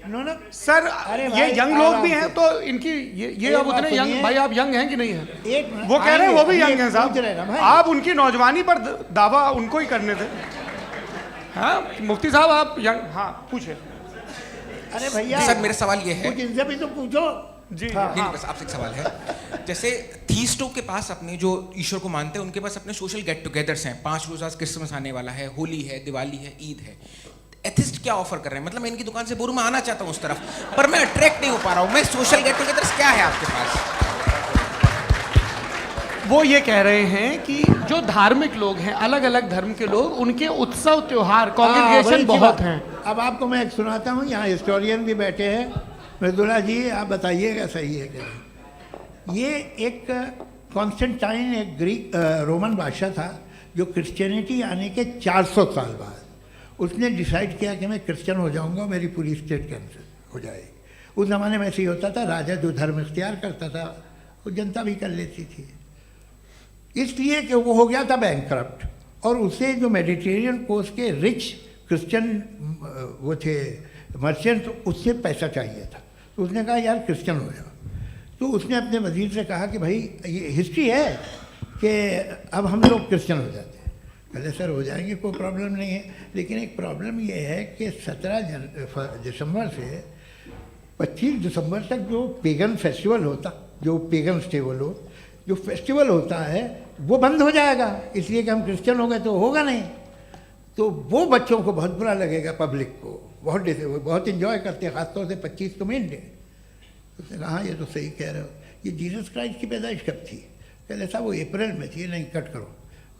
No sir, ये यंग लोग भी हैं तो इनकी ये अब उतने बात यंग, सुनिए। भाई आप यंग हैं कि नहीं हैं? एक मिनट, वो कह रहे हैं वो भी आइए, यंग हैं पूछ रहे हैं ना साहब, भाई। आप उनकी नौजवानी पर दावा उनको ही करने थे। हाँ मुफ्ती साहब आप यंग, हाँ पूछे। अरे भैया सर, मेरा सवाल ये है। कुछ इनसे भी तो पूछो। जी नहीं, बस आपसे एक सवाल है। जैसे थीस्टों के पास अपने जो ईश्वर को मानते हैं, उनके पास अपने सोशल गेट टुगेदर्स हैं। 5 रोज़ आज क्रिसमस आने वाला है, होली है, दिवाली है, ईद है। एथिस्ट क्या ऑफर कर रहे हैं? मतलब मैं इनकी दुकान से बोलूं, मैं आना चाहता हूं उस तरफ, पर मैं अट्रैक्ट नहीं हो पा रहा हूं। मैं सोशल गेट टुगेदर्स क्या है आपके पास? वो ये कह रहे हैं कि जो धार्मिक लोग हैं, अलग अलग धर्म के लोग, उनके उत्सव त्योहार, कॉन्ग्रेगेशन बहुत हैं। अब आपको मैं एक सुनाता हूँ, यहाँ हिस्टोरियन भी बैठे हैं। मृदुला जी आप बताइएगा सही है क्या। ये एक कॉन्स्टेंटाइन, एक ग्रीक रोमन बादशाह था, जो क्रिश्चियनिटी आने के 400 साल बाद उसने डिसाइड किया कि मैं क्रिश्चियन हो जाऊंगा, मेरी पूरी स्टेट कैंसिल हो जाएगी। उस ज़माने में ऐसे ही होता था, राजा जो धर्म इख्तियार करता था वो जनता भी कर लेती थी। इसलिए कि वो हो गया था बैंकक्रप्ट, और उसे जो मेडिटेरियन कोस्ट के रिच क्रिश्चियन वो थे मर्चेंट, उससे पैसा चाहिए था। तो उसने कहा यार क्रिश्चियन हो जाओ। तो उसने अपने वजीर से कहा कि भाई ये हिस्ट्री है कि अब हम लोग क्रिश्चियन हो जाते हैं। पहले सर हो जाएंगे, कोई प्रॉब्लम नहीं है, लेकिन एक प्रॉब्लम ये है कि 17 दिसंबर से 25 दिसंबर तक जो पेगन फेस्टिवल होता, जो पेगन जो फेस्टिवल होता है वो बंद हो जाएगा, इसलिए कि हम क्रिश्चियन हो गए तो होगा नहीं। तो वो बच्चों को बहुत बुरा लगेगा, पब्लिक को बहुत इन्जॉय करते हैं, ख़ासतौर से 25 को मेन डे। उसने कहा ये तो सही कह रहे हो, ये जीसस क्राइस्ट की पैदाइश कब थी? पहले साहब वो अप्रैल में थी। नहीं, कट करो,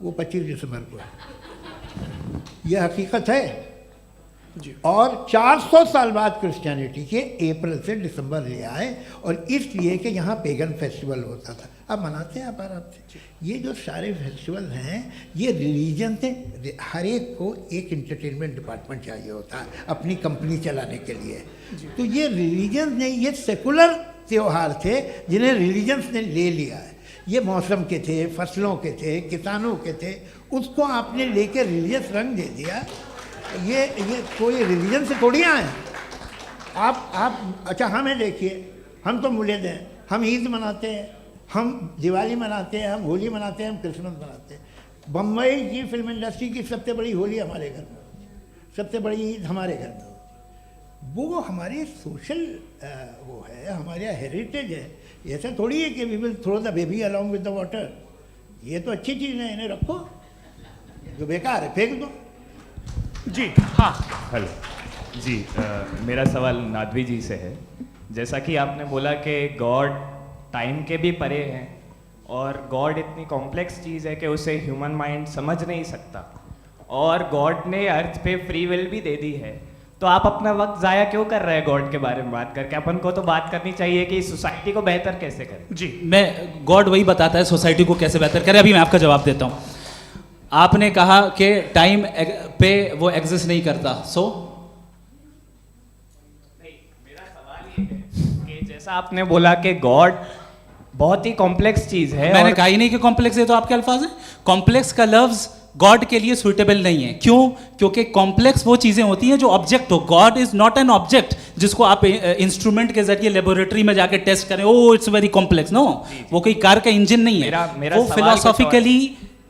वो 25 दिसंबर को है। यह हकीकत है। और 400 साल बाद क्रिश्चियनिटी के अप्रैल से दिसंबर ले आए, और इसलिए कि यहाँ पेगन फेस्टिवल होता था। अब मनाते हैं आप आराम से। ये जो सारे फेस्टिवल हैं, ये रिलीजन से, हर एक को एक इंटरटेनमेंट डिपार्टमेंट चाहिए होता है अपनी कंपनी चलाने के लिए। तो ये रिलीजन ने, ये सेकुलर त्यौहार थे जिन्हें रिलीजन्स ने ले लिया है। ये मौसम के थे, फसलों के थे, किसानों के थे, उसको आपने लेके रिलीजियस रंग दे दिया। ये कोई रिलीजन से थोड़ी आए आप। अच्छा हमें देखिए, हम तो मुल्द हैं, हम ईद मनाते हैं, हम दिवाली मनाते हैं, हम होली मनाते हैं, हम क्रिसमस मनाते हैं। बम्बई की फिल्म इंडस्ट्री की सबसे बड़ी होली हमारे घर में, सबसे बड़ी ईद हमारे घर में। वो हमारी सोशल वो है, हमारा हेरिटेज है। ऐसा थोड़ी है कि we will throw the baby along with the water. ये तो अच्छी चीज़ है, इन्हें रखो, जो बेकार है फेंक दो। जी हाँ, हेलो जी, मेरा सवाल नादवी जी से है। जैसा कि आपने बोला कि गॉड टाइम के भी परे हैं, और गॉड इतनी कॉम्प्लेक्स चीज़ है कि उसे ह्यूमन माइंड समझ नहीं सकता, और गॉड ने अर्थ पे फ्री विल भी दे दी है। तो आप अपना वक्त ज़ाया क्यों कर रहे हैं गॉड के बारे में बात करके? अपन को तो बात करनी चाहिए कि सोसाइटी को बेहतर कैसे करें। जी मैं गॉड वही बताता है सोसाइटी को कैसे बेहतर करें। अभी मैं आपका जवाब देता हूँ। आपने कहा कि टाइम पे वो एग्जिस्ट नहीं करता, मेरा सवाल ये है कि जैसा आपने बोला कि गॉड बहुत ही कॉम्प्लेक्स चीज है। मैंने कहा ही नहीं कि कॉम्प्लेक्स है, तो आपके अल्फाज हैं। कॉम्प्लेक्स का लफ्ज गॉड के लिए सुइटेबल नहीं है। क्यों? क्योंकि कॉम्प्लेक्स वो चीजें होती हैं जो ऑब्जेक्ट हो। God is not an object. जिसको आप इंस्ट्रूमेंट के जरिए लेबोरेटरी में जाके टेस्ट करें, oh it's very complex. No, वो कोई कार का इंजन नहीं है। मेरा वो सवाल फिलोसॉफिकली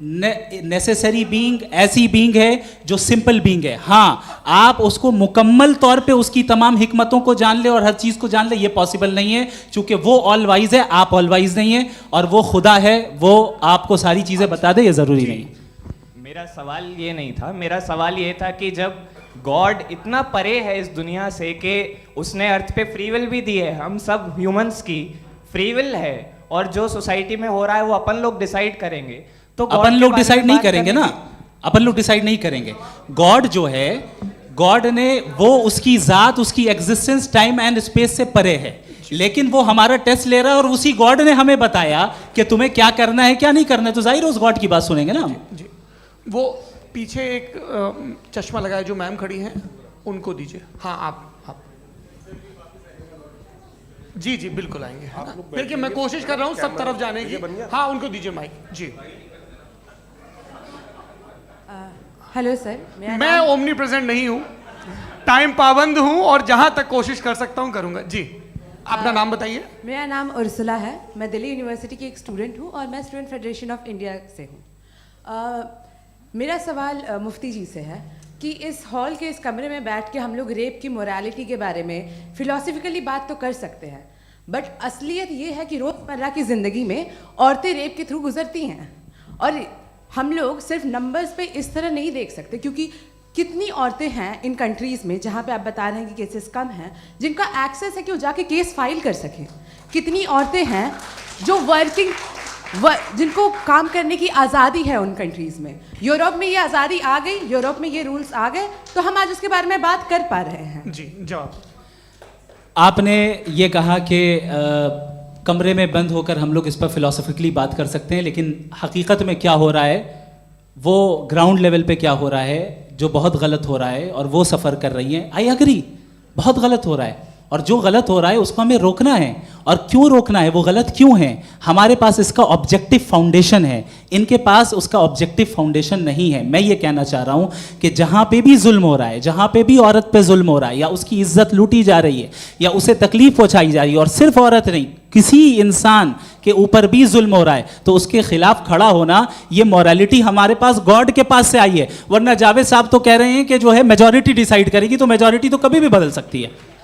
नेसेसरी बीइंग ऐसी बीइंग है जो सिंपल बीइंग है। हाँ, आप उसको मुकम्मल तौर पे उसकी तमाम हिकमतों को जान ले और हर चीज़ को जान ले, ये पॉसिबल नहीं है, क्योंकि वो ऑल वाइज है, आप ऑल वाइज नहीं है, और वो खुदा है, वो आपको सारी चीज़ें बता दे, ये ज़रूरी नहीं। मेरा सवाल ये नहीं था, मेरा सवाल ये था कि जब गॉड इतना परे है इस दुनिया से कि उसने अर्थ पे फ्री विल भी दी है, हम सब ह्यूमंस की फ्री विल है, और जो सोसाइटी में हो रहा है वो अपन लोग डिसाइड करेंगे, तो अपन लोग डिसाइड नहीं करेंगे ना, अपन लोग डिसाइड नहीं करेंगे। गॉड जो है, गॉड ने वो उसकी जात, उसकी एग्जिस्टेंस टाइम एंड स्पेस से परे है, लेकिन वो हमारा टेस्ट ले रहा है और उसी गॉड ने हमें बताया कि तुम्हें क्या करना है क्या नहीं करना है, तो जाहिर है उस गॉड की बात सुनेंगे ना हम। जी, वो पीछे एक चश्मा लगाए जो मैम खड़ी हैं, उनको दीजिए। हाँ, आप जी जी बिल्कुल आएंगे। देखिए मैं कोशिश कर रहा हूँ सब तरफ जाने की। हाँ, उनको दीजिए माइक। जी, हेलो सर, मैं ओमनी प्रेजेंट नहीं हूँ, टाइम पाबंद हूँ और जहाँ तक कोशिश कर सकता हूँ करूँगा। जी, अपना नाम बताइए। मेरा नाम उर्सुला है, मैं दिल्ली यूनिवर्सिटी की एक स्टूडेंट हूँ और मैं स्टूडेंट फेडरेशन ऑफ इंडिया से हूँ। मेरा सवाल मुफ्ती जी से है कि इस हॉल के इस कमरे में बैठ के हम लोग रेप की मोरालिटी के बारे में फिलोसफिकली बात तो कर सकते हैं, बट असलियत ये है कि रोज़मर्रा की ज़िंदगी में औरतें रेप के थ्रू गुजरती हैं, और हम लोग सिर्फ नंबर्स पे इस तरह नहीं देख सकते, क्योंकि कितनी औरतें हैं इन कंट्रीज़ में जहाँ पे आप बता रहे हैं कि केसेस कम हैं, जिनका एक्सेस है कि वो जाके केस फाइल कर सकें। कितनी औरतें हैं जो जिनको काम करने की आज़ादी है उन कंट्रीज़ में। यूरोप में ये आज़ादी आ गई, यूरोप में ये रूल्स आ गए, तो हम आज उसके बारे में बात कर पा रहे हैं। जी, जवाब। आपने ये कहा कि कमरे में बंद होकर हम लोग इस पर फिलोसफिकली बात कर सकते हैं, लेकिन हकीकत में क्या हो रहा है, वो ग्राउंड लेवल पे क्या हो रहा है जो बहुत गलत हो रहा है, और वो सफ़र कर रही हैं। आई एग्री, बहुत गलत हो रहा है, और जो गलत हो रहा है उसको हमें रोकना है। और क्यों रोकना है, वो गलत क्यों है, हमारे पास इसका ऑब्जेक्टिव फाउंडेशन है, इनके पास उसका ऑब्जेक्टिव फाउंडेशन नहीं है। मैं ये कहना चाह रहा हूँ कि जहाँ पे भी जुल्म हो रहा है, जहाँ पे भी औरत पे जुल्म हो रहा है, या उसकी इज्जत लूटी जा रही है, या उसे तकलीफ पहुँचाई जा रही है, और सिर्फ औरत नहीं, किसी इंसान के ऊपर भी जुल्म हो रहा है, तो उसके खिलाफ खड़ा होना, ये मॉरलिटी हमारे पास गॉड के पास से आई है। वरना जावेद साहब तो कह रहे हैं कि जो है मेजॉरिटी डिसाइड करेगी, तो मेजॉरिटी तो कभी भी बदल सकती है।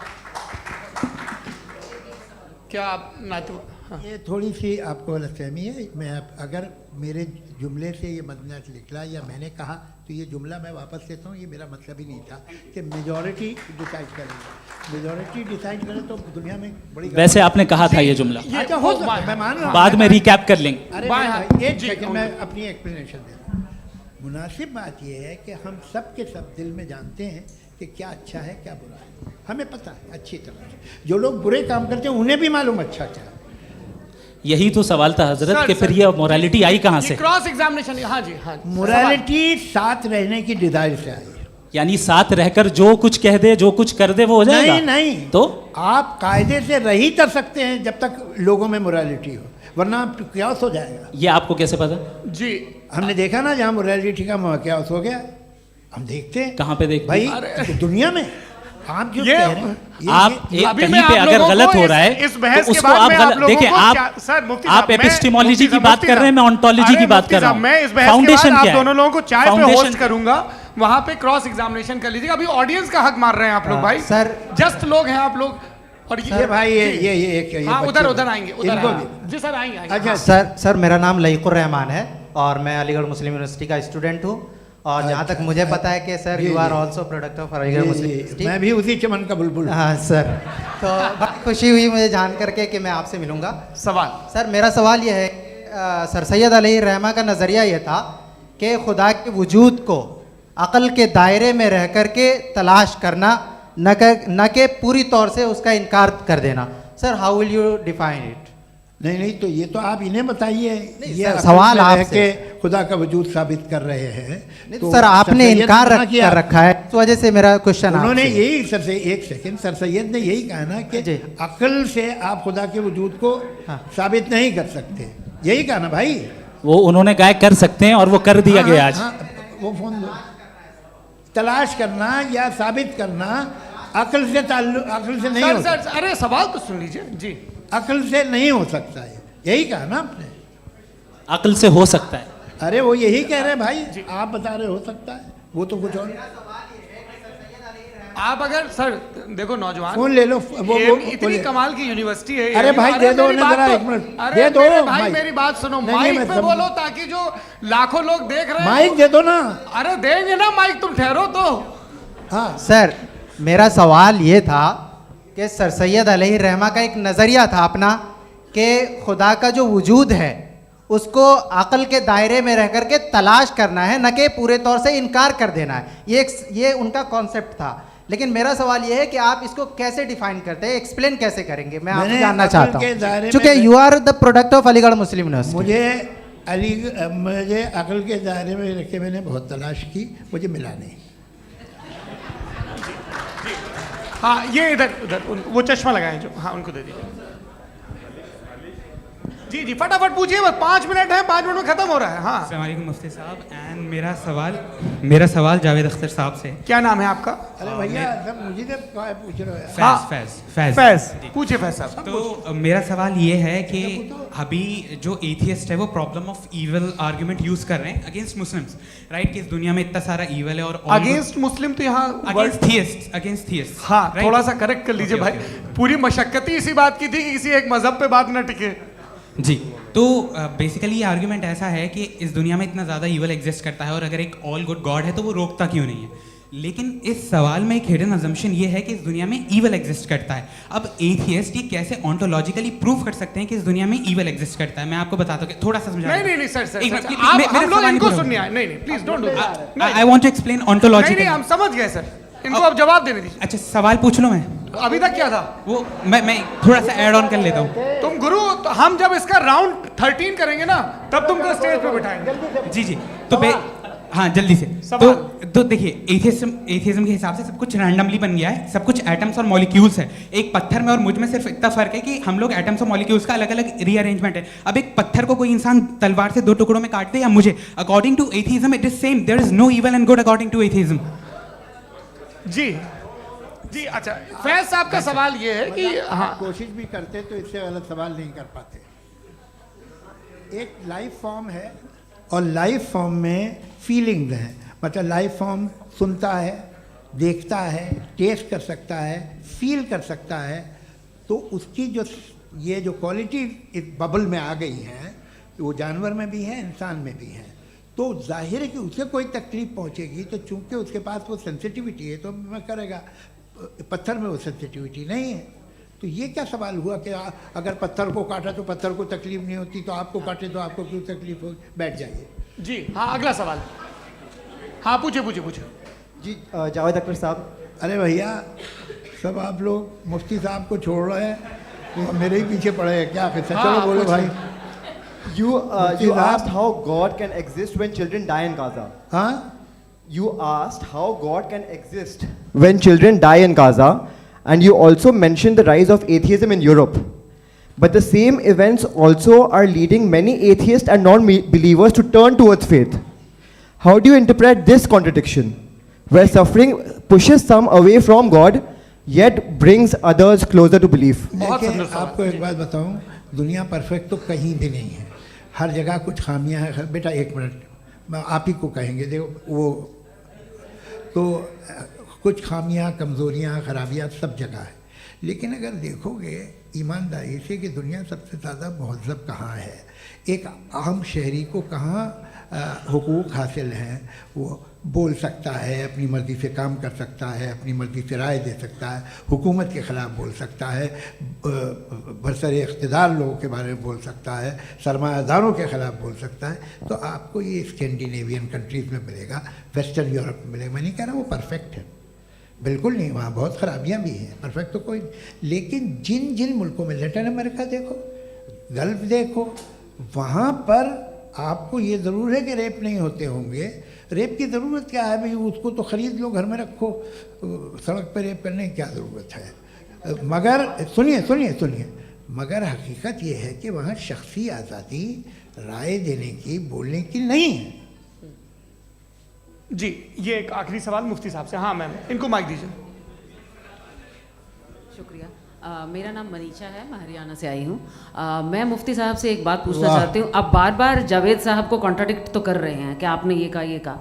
क्या आप नातू? हाँ। ये थोड़ी सी आपको गलतफहमी है। मैं अगर मेरे जुमले से ये मदनत निकला या मैंने कहा, तो ये जुमला मैं वापस लेता हूँ, ये मेरा मतलब ही नहीं था कि मेजॉरिटी डिसाइड करेगी। मेजॉरिटी डिसाइड करे तो दुनिया में बड़ी, वैसे आपने कहा था ये जुमला। अच्छा, हो सकता है, मैं मान रहा हूँ, बाद में रिकैप कर लेंगे। अरे एक सेकंड, मैं अपनी एक्सप्लेनेशन देता हूँ। मुनासिब बात यह है कि हम सब के सब दिल में जानते हैं कि क्या अच्छा है क्या बुरा है, हमें पता है अच्छी तरह से। जो लोग बुरे काम करते हैं उन्हें भी मालूम अच्छा क्या है। यही तो सवाल था हजरत कि फिर ये मोरालिटी आई कहाँ से? Cross examination. हाँ जी, हाँ। मोरालिटी साथ रहने की डिजायर से आई है, यानी साथ रहकर जो कुछ कह दे, जो कुछ कर दे, वो हो जाएगा? नहीं नहीं, तो आप कायदे से रह ही कर सकते हैं जब तक लोगों में मोरालिटी हो, वरना क्यास हो जाएगा। ये आपको कैसे पता? जी, हमने देखा ना, जहाँ मोरालिटी का क्यास हो गया, हम देखते हैं। कहाँ पे देखते भाई? दुनिया में। आप जो कह रहे हैं, आप कहीं पे अगर गलत हो रहा है, इस बहस तो के उसको बाद आप मैं गलत देखिए। आप एपिस्टेमोलॉजी की बात कर रहे हैं, मैं ओंटोलॉजी की बात कर रहा हूँ। मैं इस बहस के बाद आप दोनों लोगों को चाय पे होस्ट करूंगा, वहां पे क्रॉस एग्जामिनेशन कर लीजिएगा। अभी ऑडियंस का हक मार रहे हैं आप लोग भाई, सर जस्ट लोग हैं आप लोग। और ये भाई ये हाँ, उधर आएंगे, इनको जी सर आएंगे। अच्छा सर मेरा नाम लईकुर रहमान है और मैं अलीगढ़ मुस्लिम यूनिवर्सिटी का स्टूडेंट हूँ, और जहाँ तक मुझे पता है कि sir you are also product of Aligarh Muslim University. मैं भी उसी चमन का बुलबुल। हाँ सर, तो बहुत खुशी हुई मुझे जान करके कि मैं आपसे मिलूंगा। सवाल सर, मेरा सवाल यह है, सर सैयद अलैहिर्रहमा का नज़रिया यह था कि खुदा के वजूद को अक़ल के दायरे में रह कर के तलाश करना, न कि पूरी तौर से उसका इनकार कर देना। Sir how will you define it? नहीं, तो ये तो आप इन्हें बताइए। ये सवाल आपसे खुदा का वजूद साबित कर रहे हैं, तो सर आपने इनकार कर रखा है, इस वजह से मेरा क्वेश्चन उन्होंने यही सर से एक सेकंड, सर सैयद ने यही कहा ना कि अक्ल से आप खुदा के वजूद को साबित नहीं कर सकते, यही कहा ना भाई। वो उन्होंने कहा कर सकते हैं और वो कर दिया गया आज। वो फोन तलाश करना या साबित करना अकल से ताल्लुक, अकल से नहीं सर हो सर अरे सवाल तो सुन लीजिए जी। अकल से नहीं हो सकता है, यही कहा ना आपने। अकल से हो सकता है। अरे वो यही कह रहे हैं भाई, आप बता रहे हो सकता है, वो तो कुछ और। आप अगर सर देखो नौजवान फोन ले लो, वो इतनी बोले। कमाल की यूनिवर्सिटी है। अरे भाई दे दो मेरी ना बात जरा तो- 1 मिनट, अरे दे दो मेरे भाई माइक। मेरी बात सुनो, नहीं, माइक मैं पे समझ- बोलो ताकि जो लाखों लोग देख रहे हैं माइक दे दो ना। अरे देंगे ना माइक, तुम ठहरो तो। हाँ सर, मेरा सवाल ये था कि सर सैयद अलैहि रहमा का एक नज़रिया था अपना कि खुदा का जो वजूद है उसको अक़ल के दायरे में रह कर के तलाश करना है, न कि पूरे तौर से इनकार कर देना है। ये उनका कॉन्सेप्ट था। लेकिन मेरा सवाल ये है कि आप इसको कैसे डिफाइन करते हैं, एक्सप्लेन कैसे करेंगे, मैं आपसे जानना चाहता हूँ, क्योंकि you are the product of Aligarh Muslim University. मुझे अकल के दायरे में रखे मैंने बहुत तलाश की, मुझे मिला नहीं। हाँ ये इधर उधर वो चश्मा लगाए जो, हाँ उनको दे दीजिए। जी जी फटाफट पूछिए, बस 5 मिनट है, 5 मिनट में खत्म हो रहा है। हाँ अस्सलाम वालेकुम मुफ्ती साहब। एंड मेरा सवाल जावेद अख्तर साहब से। क्या नाम है आपका? अरे भैया सब मुझे जब पूछ रहे हो। फैज पूछिए फैज साहब। तो मेरा सवाल ये है कि अभी जो एथियस्ट है वो problem of evil argument use कर रहे हैं अगेंस्ट मुस्लिम्स, राइट? कि इस दुनिया में इतना सारा इविल है और अगेंस्ट मुस्लिम तो यहाँ अगेंस्ट थियस्ट। हाँ थोड़ा सा करेक्ट कर लीजिए भाई, पूरी मशक्कत ही इसी बात की थी कि किसी एक मजहब पे बात ना टिके। जी, तो बेसिकली ये आर्गुमेंट ऐसा है कि इस दुनिया में इतना ज़्यादा ईवल एग्जिस्ट करता है और अगर एक ऑल गुड गॉड है तो वो रोकता क्यों नहीं है? लेकिन इस सवाल में एक हिडन अजम्पशन ये है कि इस दुनिया में ईवल एग्जिस्ट करता है। अब एथियस्ट ये कैसे ऑन्टोलॉजिकली प्रूव कर सकते हैं कि इस दुनिया में ईवल एग्जिस्ट करता है? मैं आपको बताता हूँ, थोड़ा सा समझा। नहीं सर हम लोग इनको सुनिए। नहीं please don't do that. I want to explain ontologically. नहीं हम समझ गए सर, इनको अब जवाब देने दीजिए। अच्छा सवाल पूछ लो मैं। अभी तक क्या था वो मैं थोड़ा सा ऐड ऑन कर लेता हूँ। तुम गुरु, तो हम जब इसका राउंड 13 करेंगे ना तब तुमको स्टेज पे बिठाएंगे। जी तो हाँ जल्दी से। तो देखिए एथियज्म के हिसाब से सब कुछ रैंडमली बन गया है, सब कुछ एटम्स और मॉलिक्यूल्स है। एक पत्थर में और मुझ में सिर्फ इतना फर्क है कि हम लोग एटम्स और मॉलिक्यूल्स का अलग अलग रीअरेंजमेंट है। अब एक पत्थर को कोई इंसान तलवार से 2 टुकड़ों में काट दे या मुझे, according to atheism it is same. There is no evil and good according to atheism. जी अच्छा फैज साहब का सवाल ये है कि हाँ कोशिश भी करते तो इससे गलत सवाल नहीं कर पाते। एक लाइफ फॉर्म है और लाइफ फॉर्म में फीलिंग्स हैं, मतलब लाइफ फॉर्म सुनता है, देखता है, टेस्ट कर सकता है, फील कर सकता है, तो उसकी जो ये जो क्वालिटी इस बबल में आ गई हैं वो जानवर में भी है, इंसान में भी है। तो जाहिर है कि उसे कोई तकलीफ पहुंचेगी, तो चूंकि उसके पास वो सेंसिटिविटी है तो मैं करेगा। पत्थर में वो सेंसिटिविटी नहीं है। तो ये क्या सवाल हुआ कि अगर पत्थर को काटा तो पत्थर को तकलीफ नहीं होती, तो आपको काटे तो आपको क्यों तकलीफ हो? बैठ जाइए। जी हाँ अगला सवाल। हाँ पूछिए जी जावेद अख्तर साहब। अरे भैया सब आप लोग मुफ्ती साहब को छोड़ रहे हैं, तो मेरे ही पीछे पड़े हैं क्या? फिर चलो बोलो भाई। You asked how God can exist when children die in Gaza. हाँ? You asked how God can exist when children die in Gaza, and you also mentioned the rise of atheism in Europe. But the same events also are leading many atheists and non-believers to turn towards faith. How do you interpret this contradiction, where suffering pushes some away from God, yet brings others closer to belief? देखिए आपको एक बात बताऊं, दुनिया perfect तो कहीं भी नहीं है, हर जगह कुछ खामियां हैं। बेटा 1 मिनट आप ही को कहेंगे, देखो वो तो कुछ खामियां, कमज़ोरियां, खराबियां सब जगह है। लेकिन अगर देखोगे ईमानदारी से कि दुनिया सबसे ज़्यादा महज़ब कहाँ है, एक आम शहरी को कहाँ हुकूक हासिल हैं, वो बोल सकता है, अपनी मर्ज़ी से काम कर सकता है, अपनी मर्ज़ी से राय दे सकता है, हुकूमत के ख़िलाफ़ बोल सकता है, बरसर इक़्तिदार लोगों के बारे में बोल सकता है, सरमायादारों के ख़िलाफ़ बोल सकता है। तो आपको ये स्कैंडिनेवियन कंट्रीज़ में मिलेगा, वेस्टर्न यूरोप में मिलेगा। मैं नहीं कह रहा वो परफेक्ट है, बिल्कुल नहीं, वहाँ बहुत ख़राबियाँ भी हैं, परफेक्ट तो कोई। लेकिन जिन जिन मुल्कों में, लैटिन अमेरिका देखो, गल्फ़ देखो, वहाँ पर आपको ये ज़रूर है कि रेप नहीं होते होंगे। रेप की ज़रूरत क्या है भाई? उसको तो ख़रीद लो, घर में रखो, सड़क पर रेप करने की क्या ज़रूरत है? मगर सुनिए, मगर हकीकत ये है कि वहाँ शख्सी आज़ादी राय देने की, बोलने की नहीं है। जी ये एक आखिरी सवाल मुफ्ती साहब से। हाँ मैम, इनको माइक दीजिए। शुक्रिया। मेरा नाम मनीषा है, मैं हरियाणा से आई हूँ। मैं मुफ्ती साहब से एक बात पूछना चाहती हूँ। आप बार बार जावेद साहब को कॉन्ट्राडिक्ट तो कर रहे हैं कि आपने ये कहा,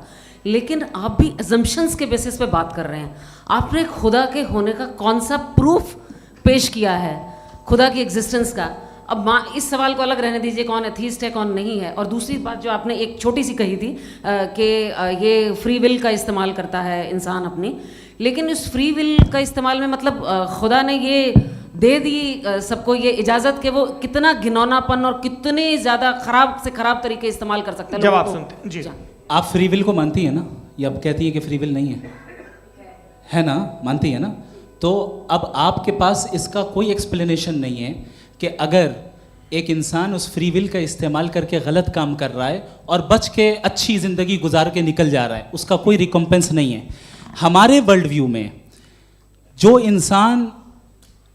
लेकिन आप भी अजम्पशंस के बेसिस पे बात कर रहे हैं। आपने खुदा के होने का कौन सा प्रूफ पेश किया है, खुदा की एग्जिस्टेंस का? अब इस सवाल को अलग रहने दीजिए, कौन एथीस्ट है कौन नहीं है। और दूसरी बात जो आपने एक छोटी सी कही थी कि ये फ्री विल का इस्तेमाल करता है इंसान अपनी, लेकिन इस फ्री विल का इस्तेमाल में मतलब खुदा ने ये दे दी सबको ये इजाज़त कि वो कितना घिनौनापन और कितने ज़्यादा ख़राब से ख़राब तरीके इस्तेमाल कर सकते हैं। जवाब सुनते जी। आप फ्री विल को मानती है ना, या अब कहती है कि फ्री विल नहीं है ना, मानती है ना? तो अब आपके पास इसका कोई एक्सप्लेनेशन नहीं है कि अगर एक इंसान उस फ्री विल का इस्तेमाल करके गलत काम कर रहा है और बच के अच्छी ज़िंदगी गुजार के निकल जा रहा है, उसका कोई रिकम्पेंस नहीं है। हमारे वर्ल्ड व्यू में जो इंसान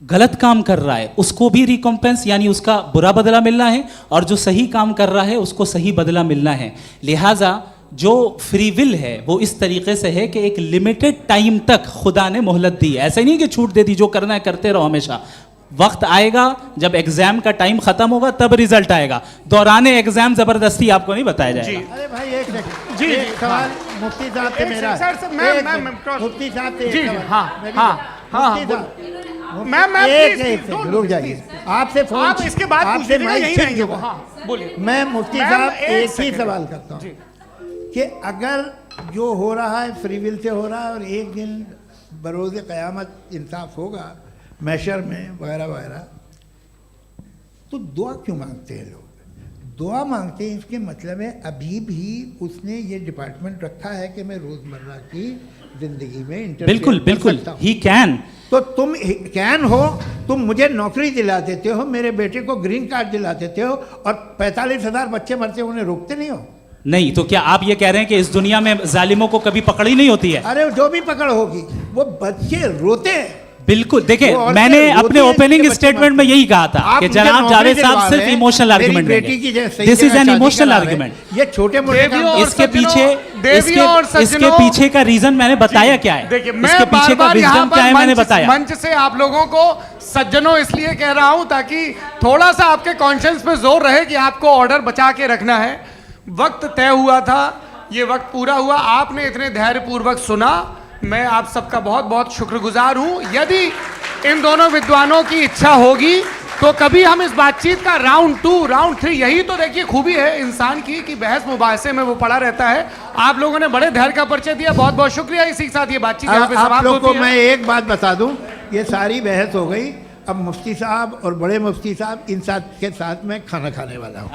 गलत काम कर रहा है उसको भी रिकम्पेंस यानी उसका बुरा बदला मिलना है, और जो सही काम कर रहा है उसको सही बदला मिलना है। लिहाजा जो फ्री विल है वो इस तरीके से है कि एक लिमिटेड टाइम तक खुदा ने मोहलत दी है। ऐसा नहीं कि छूट दे दी, जो करना है करते रहो हमेशा। वक्त आएगा जब एग्जाम का टाइम खत्म होगा तब रिजल्ट आएगा, दौराने एग्जाम जबरदस्ती आपको नहीं बताया जाएगा। अरे भाई एक सेकंड, जी एक सवाल मुफ्ती साहब से मेरा है। मुफ्ती साहब से जी एक जी, सवाल। हाँ मैं भी- हाँ हाँ, मुफ्ती साहब, मैम एक रुक जाइए। आपसे फोन, आप इसके बाद आपसे पूछिएगा, माइक यहीं छीन रहेंगे वो। चुका। हाँ बोलिए। मैं मुफ्ती मैम, साहब एक एक ही सेकंड। सवाल करता हूँ कि अगर जो हो रहा है फ्री विल से हो रहा है और एक दिन बरोज़ क़यामत इंसाफ होगा मैशर में वगैरह वगैरह, तो दुआ क्यों मांगते हैं लोग? दुआ मांगते हैं इसके मतलब है अभी भी उसने ये डिपार्टमेंट रखा है कि मैं रोज़मर्रा की ज़िंदगी में इंटरफेयर बिल्कुल कर बिल्कुल, सकता हूं। He can. तो तुम कैन हो, तुम मुझे नौकरी दिला देते हो, मेरे बेटे को ग्रीन कार्ड दिला देते हो, और 45,000 बच्चे मरते हो, उन्हें रोकते नहीं हो। नहीं तो क्या आप ये कह रहे हैं कि इस दुनिया में जालिमों को कभी पकड़ ही नहीं होती है? अरे जो भी पकड़ होगी वो बच्चे रोते हैं। बिल्कुल, देखिए वो मैंने औरतें अपने रोती हैं ओपनिंग जिनके बच्चे स्टेटमेंट में यही कहा था आप कि मुझे जनाब नौकरी जावेद दिलवा साहब सिर्फ रहे हैं, इमोशनल मेरी आर्गुमेंट बेटी की जैसे सही दिस इज जगह एन शादी इमोशनल करा रहे हैं। आर्गुमेंट। ये छोटे मोटे काम इसके पीछे इसके पीछे का रीजन मैंने बताया क्या है, देखिए इसके मैं पीछे बार का बार यहाँ विजडम क्या है पर मैंने बताया। मंच से आप लोगों को सज्जनों इसलिए कह रहा हूं ताकि थोड़ा सा आपके कॉन्शियंस पे जोर रहे कि आपको ऑर्डर बचा के रखना है। वक्त तय हुआ था, ये वक्त पूरा हुआ, आपने इतने धैर्यपूर्वक सुना, मैं आप सबका बहुत बहुत शुक्रगुजार हूं। यदि इन दोनों विद्वानों की इच्छा होगी तो कभी हम इस बातचीत का राउंड 2 राउंड 3, यही तो देखिए खूबी है इंसान की कि बहस मुबाहसे में वो पड़ा रहता है। आप लोगों ने बड़े धैर्य का परिचय दिया, बहुत बहुत शुक्रिया। इसी के साथ ये बातचीत यहाँ पे आप समाप्त लोग को होती है। मैं एक बात बता दूं, ये सारी बहस हो गई, अब मुफ्ती साहब और बड़े मुफ्ती साहब इन साथ के साथ मैं खाना खाने वाला हूँ।